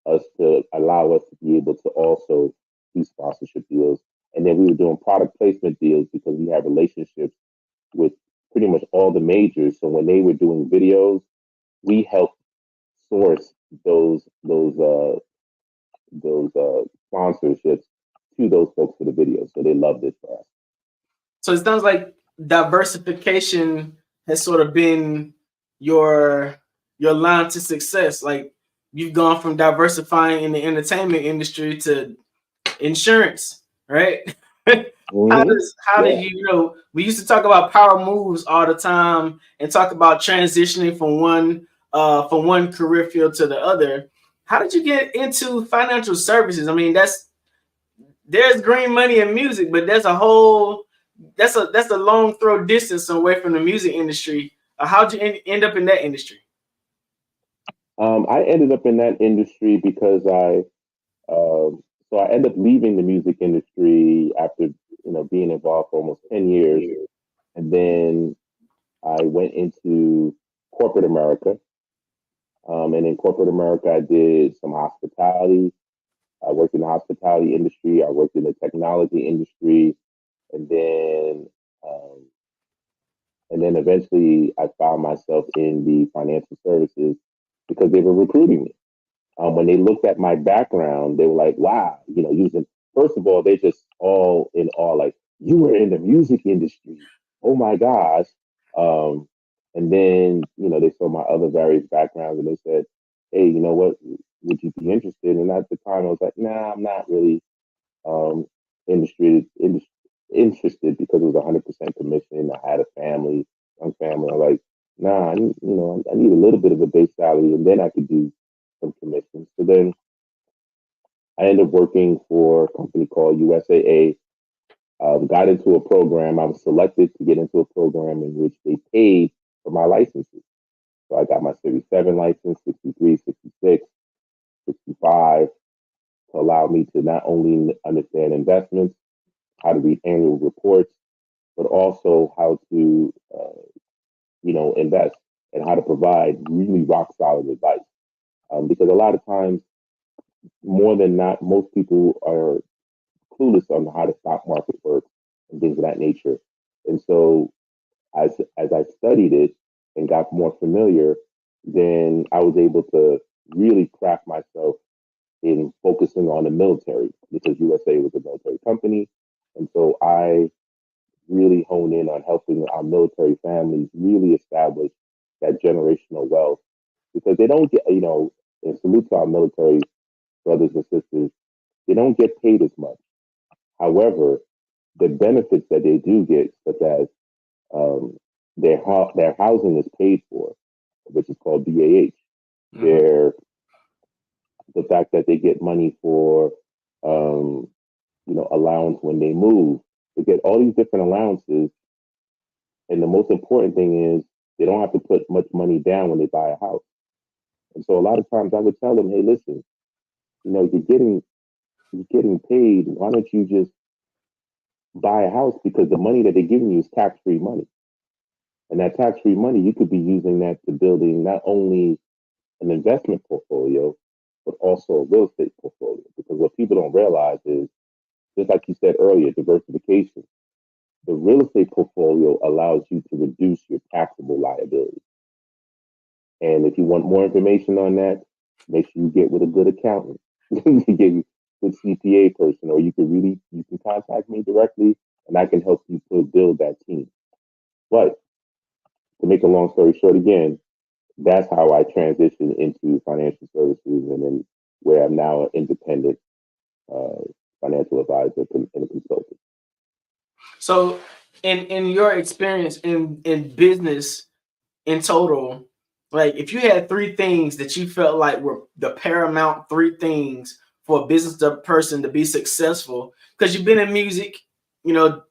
us to allow us to be able to also do sponsorship deals. And then we were doing product placement deals because we had relationships with pretty much all the majors. So when they were doing videos, we helped source those sponsorships to those folks for the videos. So they loved it for us. So it sounds like diversification has sort of been your line to success. Like you've gone from diversifying in the entertainment industry to insurance, right? How do you we used to talk about power moves all the time and talk about transitioning from one career field to the other. How did you get into financial services? I mean, there's green money in music, but that's a long throw distance away from the music industry. How'd you end up in that industry? I ended up in that industry because I ended up leaving the music industry after being involved for almost 10 years, and then I went into corporate America. And in corporate America, I did some hospitality. I worked in the hospitality industry. I worked in the technology industry, and then eventually I found myself in the financial services because they were recruiting me. When they looked at my background, they were like, "Wow, first of all, they just all in awe, like, you were in the music industry. Oh my gosh." And then, they saw my other various backgrounds and they said, "Hey, you know what? Would you be interested?" And at the time I was like, "Nah, I'm not really interested because it was 100% commission. I had a family, young family. I'm like, nah, I need a little bit of a base salary and then I could do some commissions." So then I ended up working for a company called USAA. Got into a program. I was selected to get into a program in which they paid for my licenses. So I got my Series 7 license, 63, 66, 65, to allow me to not only understand investments, how to read annual reports, but also how to, invest and how to provide really rock solid advice. Because a lot of times, more than not, most people are clueless on how the stock market works and things of that nature. And so as I studied it and got more familiar, then I was able to really craft myself in focusing on the military because USA was a military company. And so I really hone in on helping our military families really establish that generational wealth because they don't get, and salute to our military brothers and sisters, they don't get paid as much. However, the benefits that they do get, such as their housing is paid for, which is called BAH. Their the fact that they get money for allowance when they move. They get all these different allowances, and the most important thing is they don't have to put much money down when they buy a house. And so a lot of times I would tell them, hey, listen, you're getting paid. Why don't you just buy a house? Because the money that they're giving you is tax-free money. And that tax-free money, you could be using that to building not only an investment portfolio, but also a real estate portfolio. Because what people don't realize is, just like you said earlier, diversification. The real estate portfolio allows you to reduce your taxable liability. And if you want more information on that, make sure you get with a good accountant, you get a good CPA person, or you can contact me directly, and I can help you build that team. But to make a long story short, again, that's how I transitioned into financial services, and then where I'm now an independent financial advisor and a consultant. So, in your experience in business in total, like if you had three things that you felt like were the paramount three things for a business person to be successful, because you've been in music,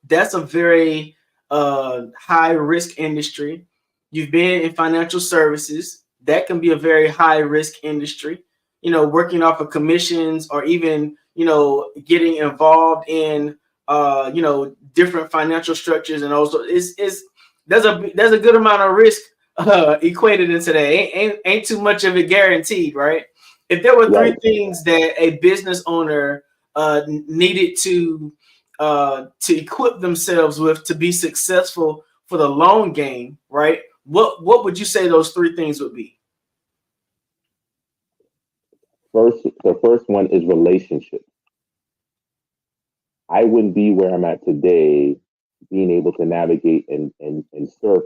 that's a very high risk industry. You've been in financial services, that can be a very high risk industry. Working off of commissions or even getting involved in different financial structures, and also there's a good amount of risk equated into that. Ain't too much of it guaranteed, right? If there were three things that a business owner needed to equip themselves with to be successful for the long game, right? What would you say those three things would be? The first one is relationships. I wouldn't be where I'm at today being able to navigate and surf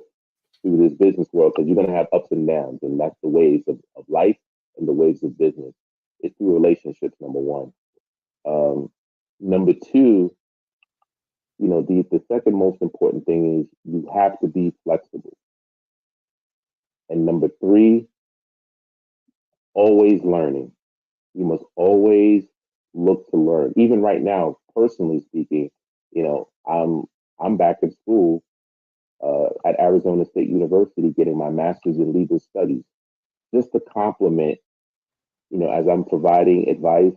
through this business world, because you're going to have ups and downs, and that's the waves of life and the waves of business. It's through relationships, number one. Number two, the second most important thing is you have to be flexible. And number three, always learning. You must always look to learn. Even right now, personally speaking, I'm back in school at Arizona State University getting my master's in legal studies, just to complement, as I'm providing advice,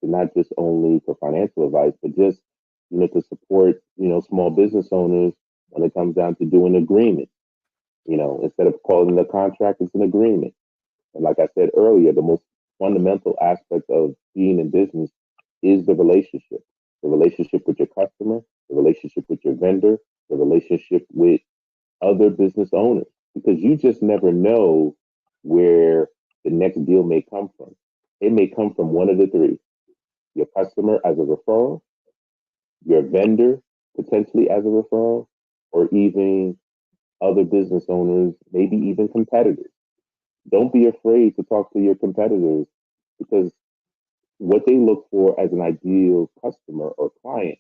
not just only for financial advice, but just, to support, small business owners when it comes down to doing agreements. Instead of calling it a contract, it's an agreement. And like I said earlier, the most fundamental aspect of being in business is the relationship with your customer, the relationship with your vendor, the relationship with other business owners, because you just never know where the next deal may come from. It may come from one of the three: your customer as a referral, your vendor potentially as a referral, or even other business owners, maybe even competitors. Don't be afraid to talk to your competitors, because what they look for as an ideal customer or client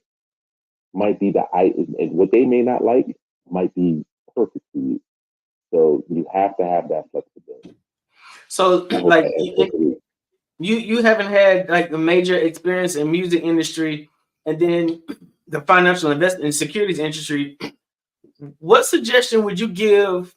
might be and what they may not like might be perfect for you. So you have to have that flexibility. So like you haven't had like a major experience in music industry and then the financial investment and securities industry. What suggestion would you give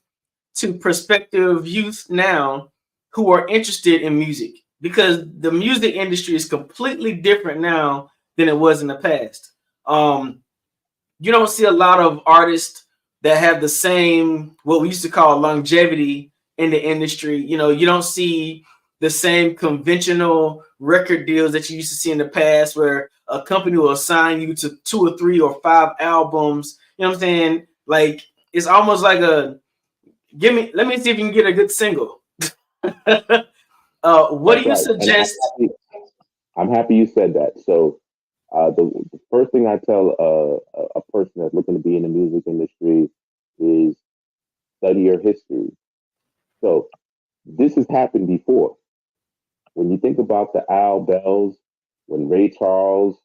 to prospective youth now who are interested in music? Because the music industry is completely different now than it was in the past. You don't see a lot of artists that have the same, what we used to call longevity in the industry. You don't see the same conventional record deals that you used to see in the past, where a company will assign you to 2 or 3 or 5 albums. You know what I'm saying? Like, it's almost like let me see if you can get a good single. What do you suggest? I'm happy you said that. So the first thing I tell a person that's looking to be in the music industry is study your history. So this has happened before. When you think about the Al Bells, when Ray Charles,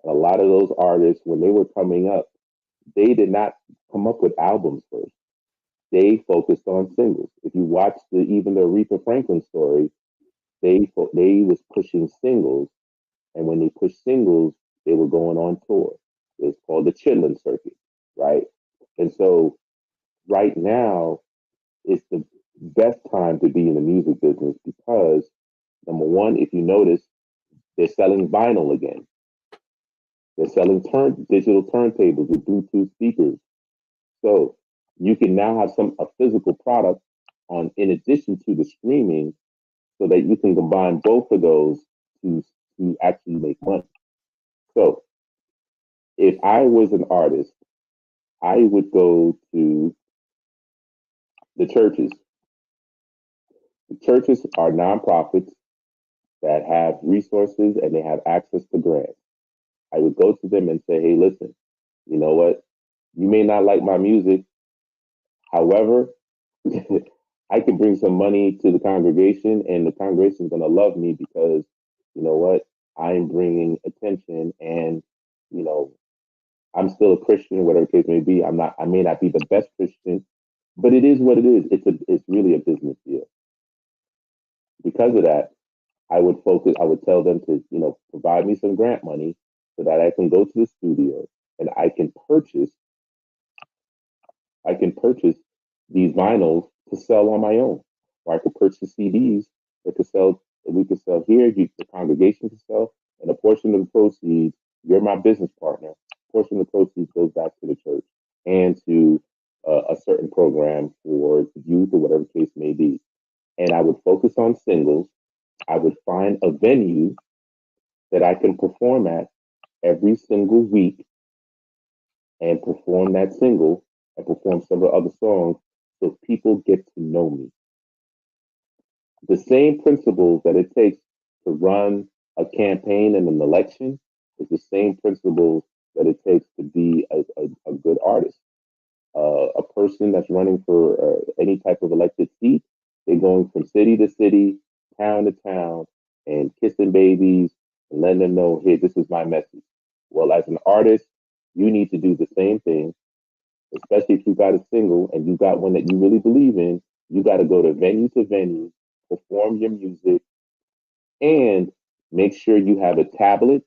and a lot of those artists, when they were coming up, they did not come up with albums first. They focused on singles. If you watch even the Aretha Franklin story, they was pushing singles, and when they pushed singles, they were going on tour. It's called the Chitlin Circuit, right? And so right now is the best time to be in the music business because number one, if you notice, they're selling vinyl again. They're selling digital turntables with Bluetooth speakers. So you can now have a physical product on in addition to the streaming, so that you can combine both of those to actually make money. So if I was an artist, I would go to the churches. The churches are nonprofits that have resources and they have access to grants. I would go to them and say, hey, listen, you know what? You may not like my music. However, I can bring some money to the congregation and the congregation is going to love me because, you know what? I'm bringing attention and, you know, I'm still a Christian, whatever the case may be. I may not be the best Christian, but it is what it is. It's really a business deal. Because of that, I would tell them to, you know, provide me some grant money so that I can go to the studio and I can purchase these vinyls to sell on my own. Or I could purchase CDs that we could sell here, the congregation could sell, and a portion of the proceeds, you're my business partner, a portion of the proceeds goes back to the church and to a certain program for youth or whatever the case may be. And I would focus on singles. I would find a venue that I can perform at every single week and perform that single and perform several other songs so people get to know me. The same principles that it takes to run a campaign and an election is the same principles that it takes to be a good artist. A person that's running for any type of elected seat, they're going from city to city, town to town, and kissing babies and letting them know, hey, this is my message. Well, as an artist, you need to do the same thing, especially if you got a single and you got one that you really believe in. You got to go to venue, perform your music, and make sure you have a tablet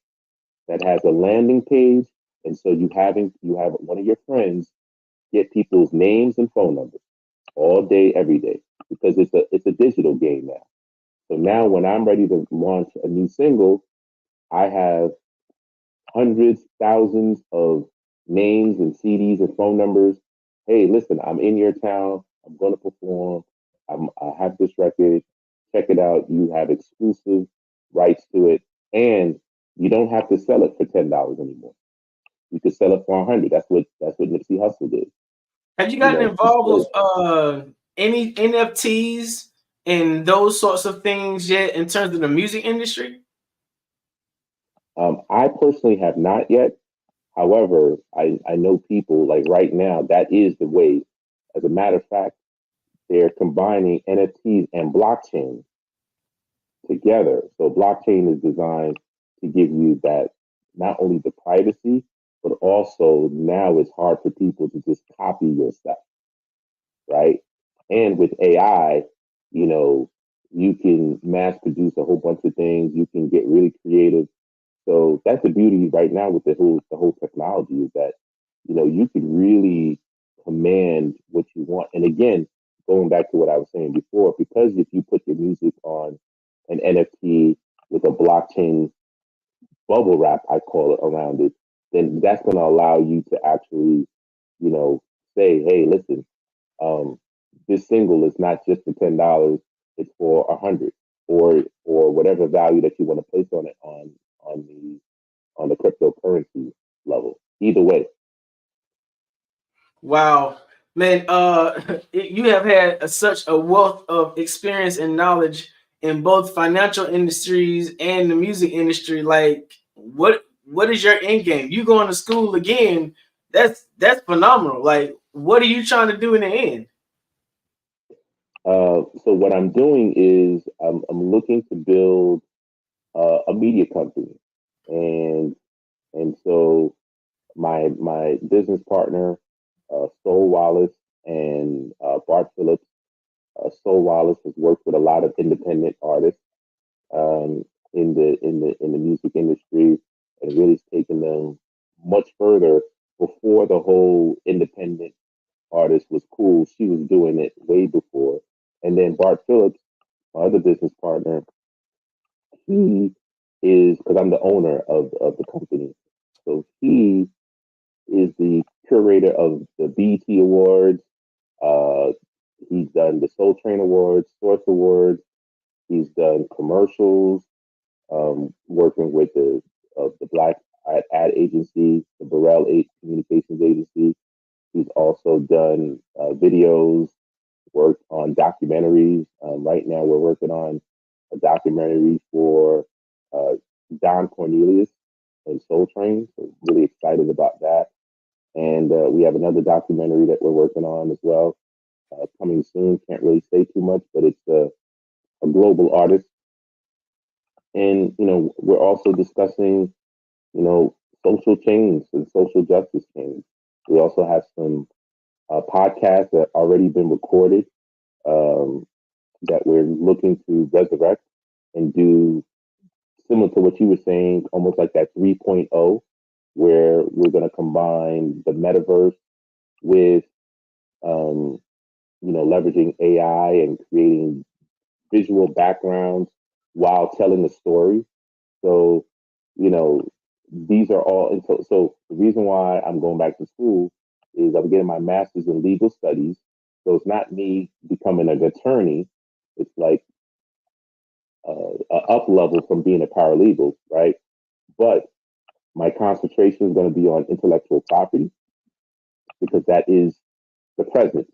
that has a landing page. And so you have one of your friends get people's names and phone numbers all day, every day, because it's a digital game now. So now when I'm ready to launch a new single, I have hundreds, thousands of names and CDs and phone numbers. Hey, listen, I'm in your town. I'm going to perform. I have this record. Check it out. You have exclusive rights to it, and you don't have to sell it for $10 anymore. You could sell it for $100. That's what Nipsey Hussle did. Have you gotten involved with any NFTs and those sorts of things yet in terms of the music industry? I personally have not yet. However, I know people like right now, that is the way. As a matter of fact, they're combining NFTs and blockchain together. So blockchain is designed to give you that, not only the privacy, but also now it's hard for people to just copy your stuff, right? And with AI, you know, you can mass produce a whole bunch of things. You can get really creative. So that's the beauty right now with the whole technology is that, you know, you can really command what you want. And again, going back to what I was saying before, because if you put your music on an NFT with a blockchain bubble wrap, I call it, around it, then that's going to allow you to actually, you know, say, hey, listen, this single is not just for $10, it's for $100 or whatever value that you want to place on it on the cryptocurrency level. Either way. Wow, man, you have had such a wealth of experience and knowledge in both financial industries and the music industry. Like, what is your end game? You going to school again? That's phenomenal. Like, what are you trying to do in the end? So what I'm doing is I'm looking to build a media company, and so my business partner, Sol Wallace and Bart Phillips. Sol Wallace has worked with a lot of independent artists um, in the music industry, and really taken them much further. Before the whole independent artist was cool, she was doing it way before. And then Bart Phillips, my other business partner, he is, because I'm the owner of the company, so he is the curator of the BET Awards. Uh, he's done the Soul Train Awards, Source Awards. He's done commercials, working with the Black ad agency, the Burrell Communications Agency. He's also done videos, worked on documentaries. Right now, we're working on a documentary for uh, Don Cornelius and Soul Train. So really excited about that. And we have another documentary that we're working on as well, coming soon. Can't really say too much, but it's a global artist. And we're also discussing social change and social justice change. We also have some podcasts that already been recorded, um, that we're looking to resurrect and do similar to what you were saying, almost like that 3.0, where we're going to combine the metaverse with, um, leveraging AI and creating visual backgrounds while telling the story. So, you know, these are all, and so the reason why I'm going back to school is I'm getting my master's in legal studies. So it's not me becoming an attorney. It's like a up level from being a paralegal, right? But my concentration is going to be on intellectual property, because that is the present.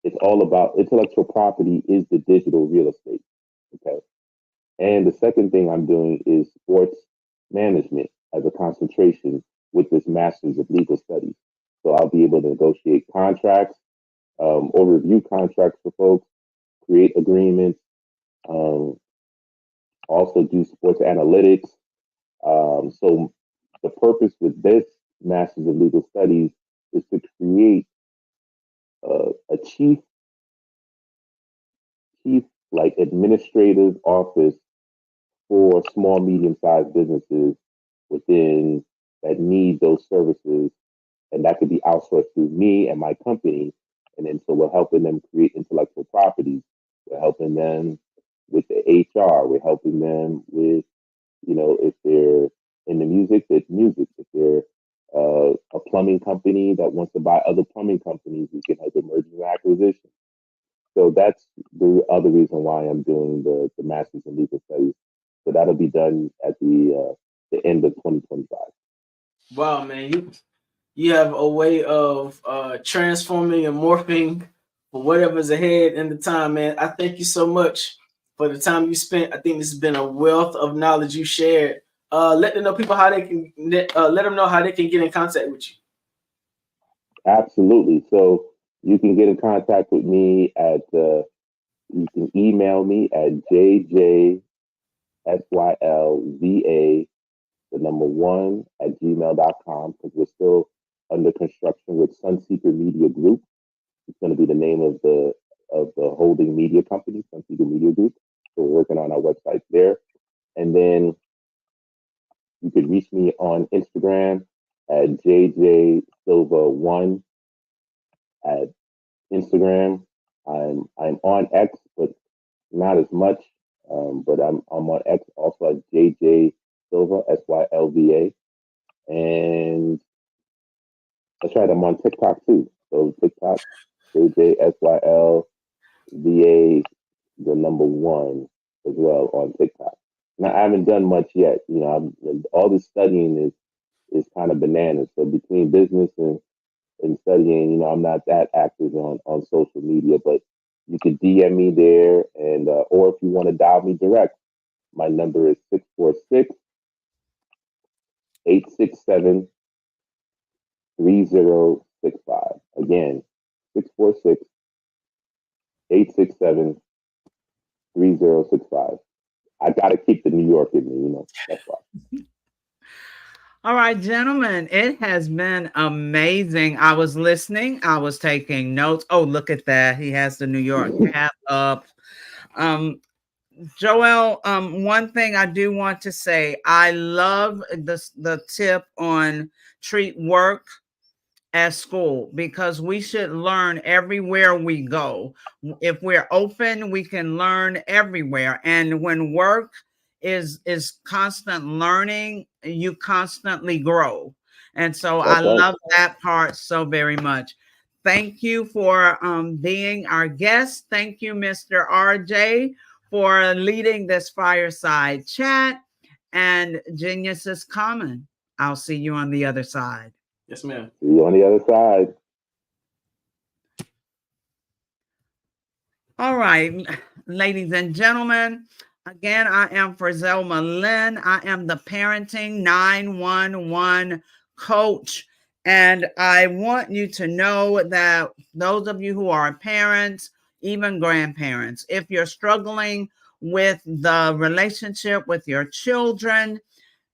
It's all about intellectual property is the digital real estate. Okay. And the second thing I'm doing is sports management as a concentration with this master's of legal studies. So I'll be able to negotiate contracts, or review contracts for folks, create agreements, um, also do sports analytics. So the purpose with this master's of legal studies is to create a chief like administrative office for small, medium-sized businesses within that need those services, and that could be outsourced through me and my company. And then so we're helping them create intellectual properties. We're helping them with the HR. We're helping them with, if they're in the music, it's music. If they're a plumbing company that wants to buy other plumbing companies, we can help them mergers and acquisitions. So that's the other reason why I'm doing the master's in legal studies. So that'll be done at the end of 2025. Wow, man, you have a way of transforming and morphing for whatever's ahead in the time, man. I thank you so much for the time you spent. I think this has been a wealth of knowledge you shared. Let them know people how they can let them know how they can get in contact with you. Absolutely. So you can get in contact with me at you can email me at jjsylva, the number 1 at gmail.com, because we're still under construction with Sunseeker Media Group. It's going to be the name of the holding media company, Sunseeker Media Group. So we're working on our website there. And then you could reach me on Instagram at jjsilva1 at Instagram. I'm on X, but not as much. But I'm on X also at JJ Silva, SYLVA. And that's right, I'm on TikTok too. So TikTok, JJSYLVA, the number 1 as well on TikTok. Now I haven't done much yet. All this studying is kind of bananas. So between business and studying, I'm not that active on social media, but You can DM me there, and or if you want to dial me direct, my number is 646-867-3065. Again, 646-867-3065. I got to keep the New York in me, that's why. All right, gentlemen, it has been amazing. I was listening, I was taking notes. Oh, look at that. He has the New York cap up. Joel, one thing I do want to say, I love the tip on treat work as school, because we should learn everywhere we go. If we're open, we can learn everywhere. And when work is constant learning, you constantly grow. And so I love that part so very much. Thank you for being our guest. Thank you, Mr. RJ, for leading this fireside chat. And Genius is Common. I'll see you on the other side. Yes, ma'am. See you on the other side. All right, ladies and gentlemen, again, I am Frizelma Lynn. I am the Parenting 911 coach. And I want you to know that those of you who are parents, even grandparents, if you're struggling with the relationship with your children,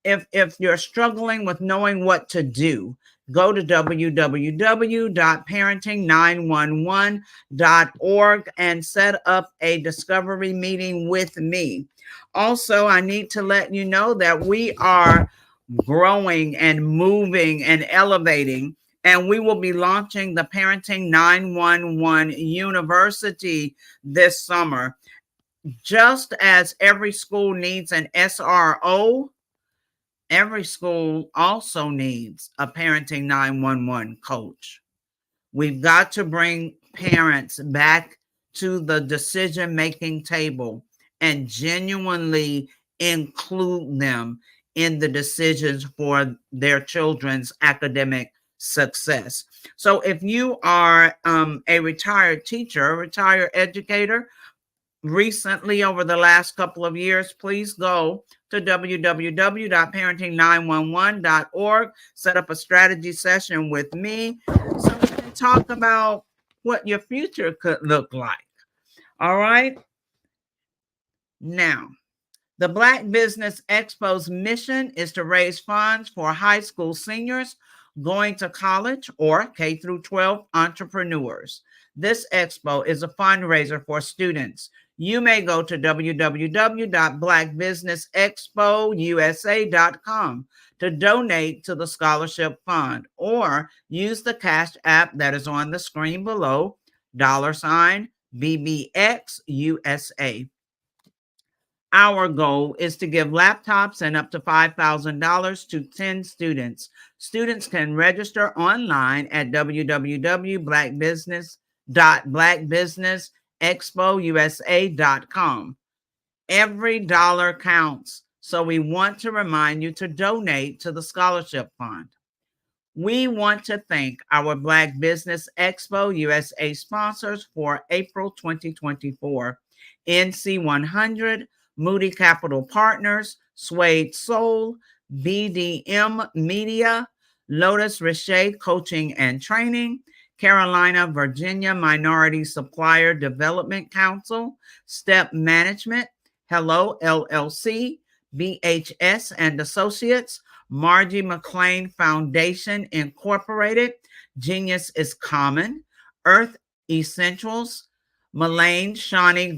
if you're struggling with knowing what to do, go to www.parenting911.org and set up a discovery meeting with me. Also, I need to let you know that we are growing and moving and elevating, and we will be launching the Parenting 911 University this summer. Just as every school needs an SRO, every school also needs a Parenting 911 coach. We've got to bring parents back to the decision-making table and genuinely include them in the decisions for their children's academic success. So if you are a retired teacher, a retired educator, recently over the last couple of years, please go to www.parenting911.org, set up a strategy session with me so we can talk about what your future could look like. All right. Now, the Black Business Expo's mission is to raise funds for high school seniors going to college or K through 12 entrepreneurs. This expo is a fundraiser for students. You may go to www.blackbusinessexpousa.com to donate to the scholarship fund, or use the Cash App that is on the screen below, $BBXUSA. Our goal is to give laptops and up to $5,000 to 10 students. Students can register online at www.blackbusinessexpousa.com. Every dollar counts, so we want to remind you to donate to the scholarship fund. We want to thank our Black Business Expo USA sponsors for April 2024. NC 100, Moody Capital Partners, Suede Soul, BDM Media, Lotus Richer Coaching and Training, Carolina, Virginia Minority Supplier Development Council, Step Management, Hello LLC, BHS and Associates, Margie McLean Foundation Incorporated, Genius is Common, Earth Essentials, Malaine Shawnee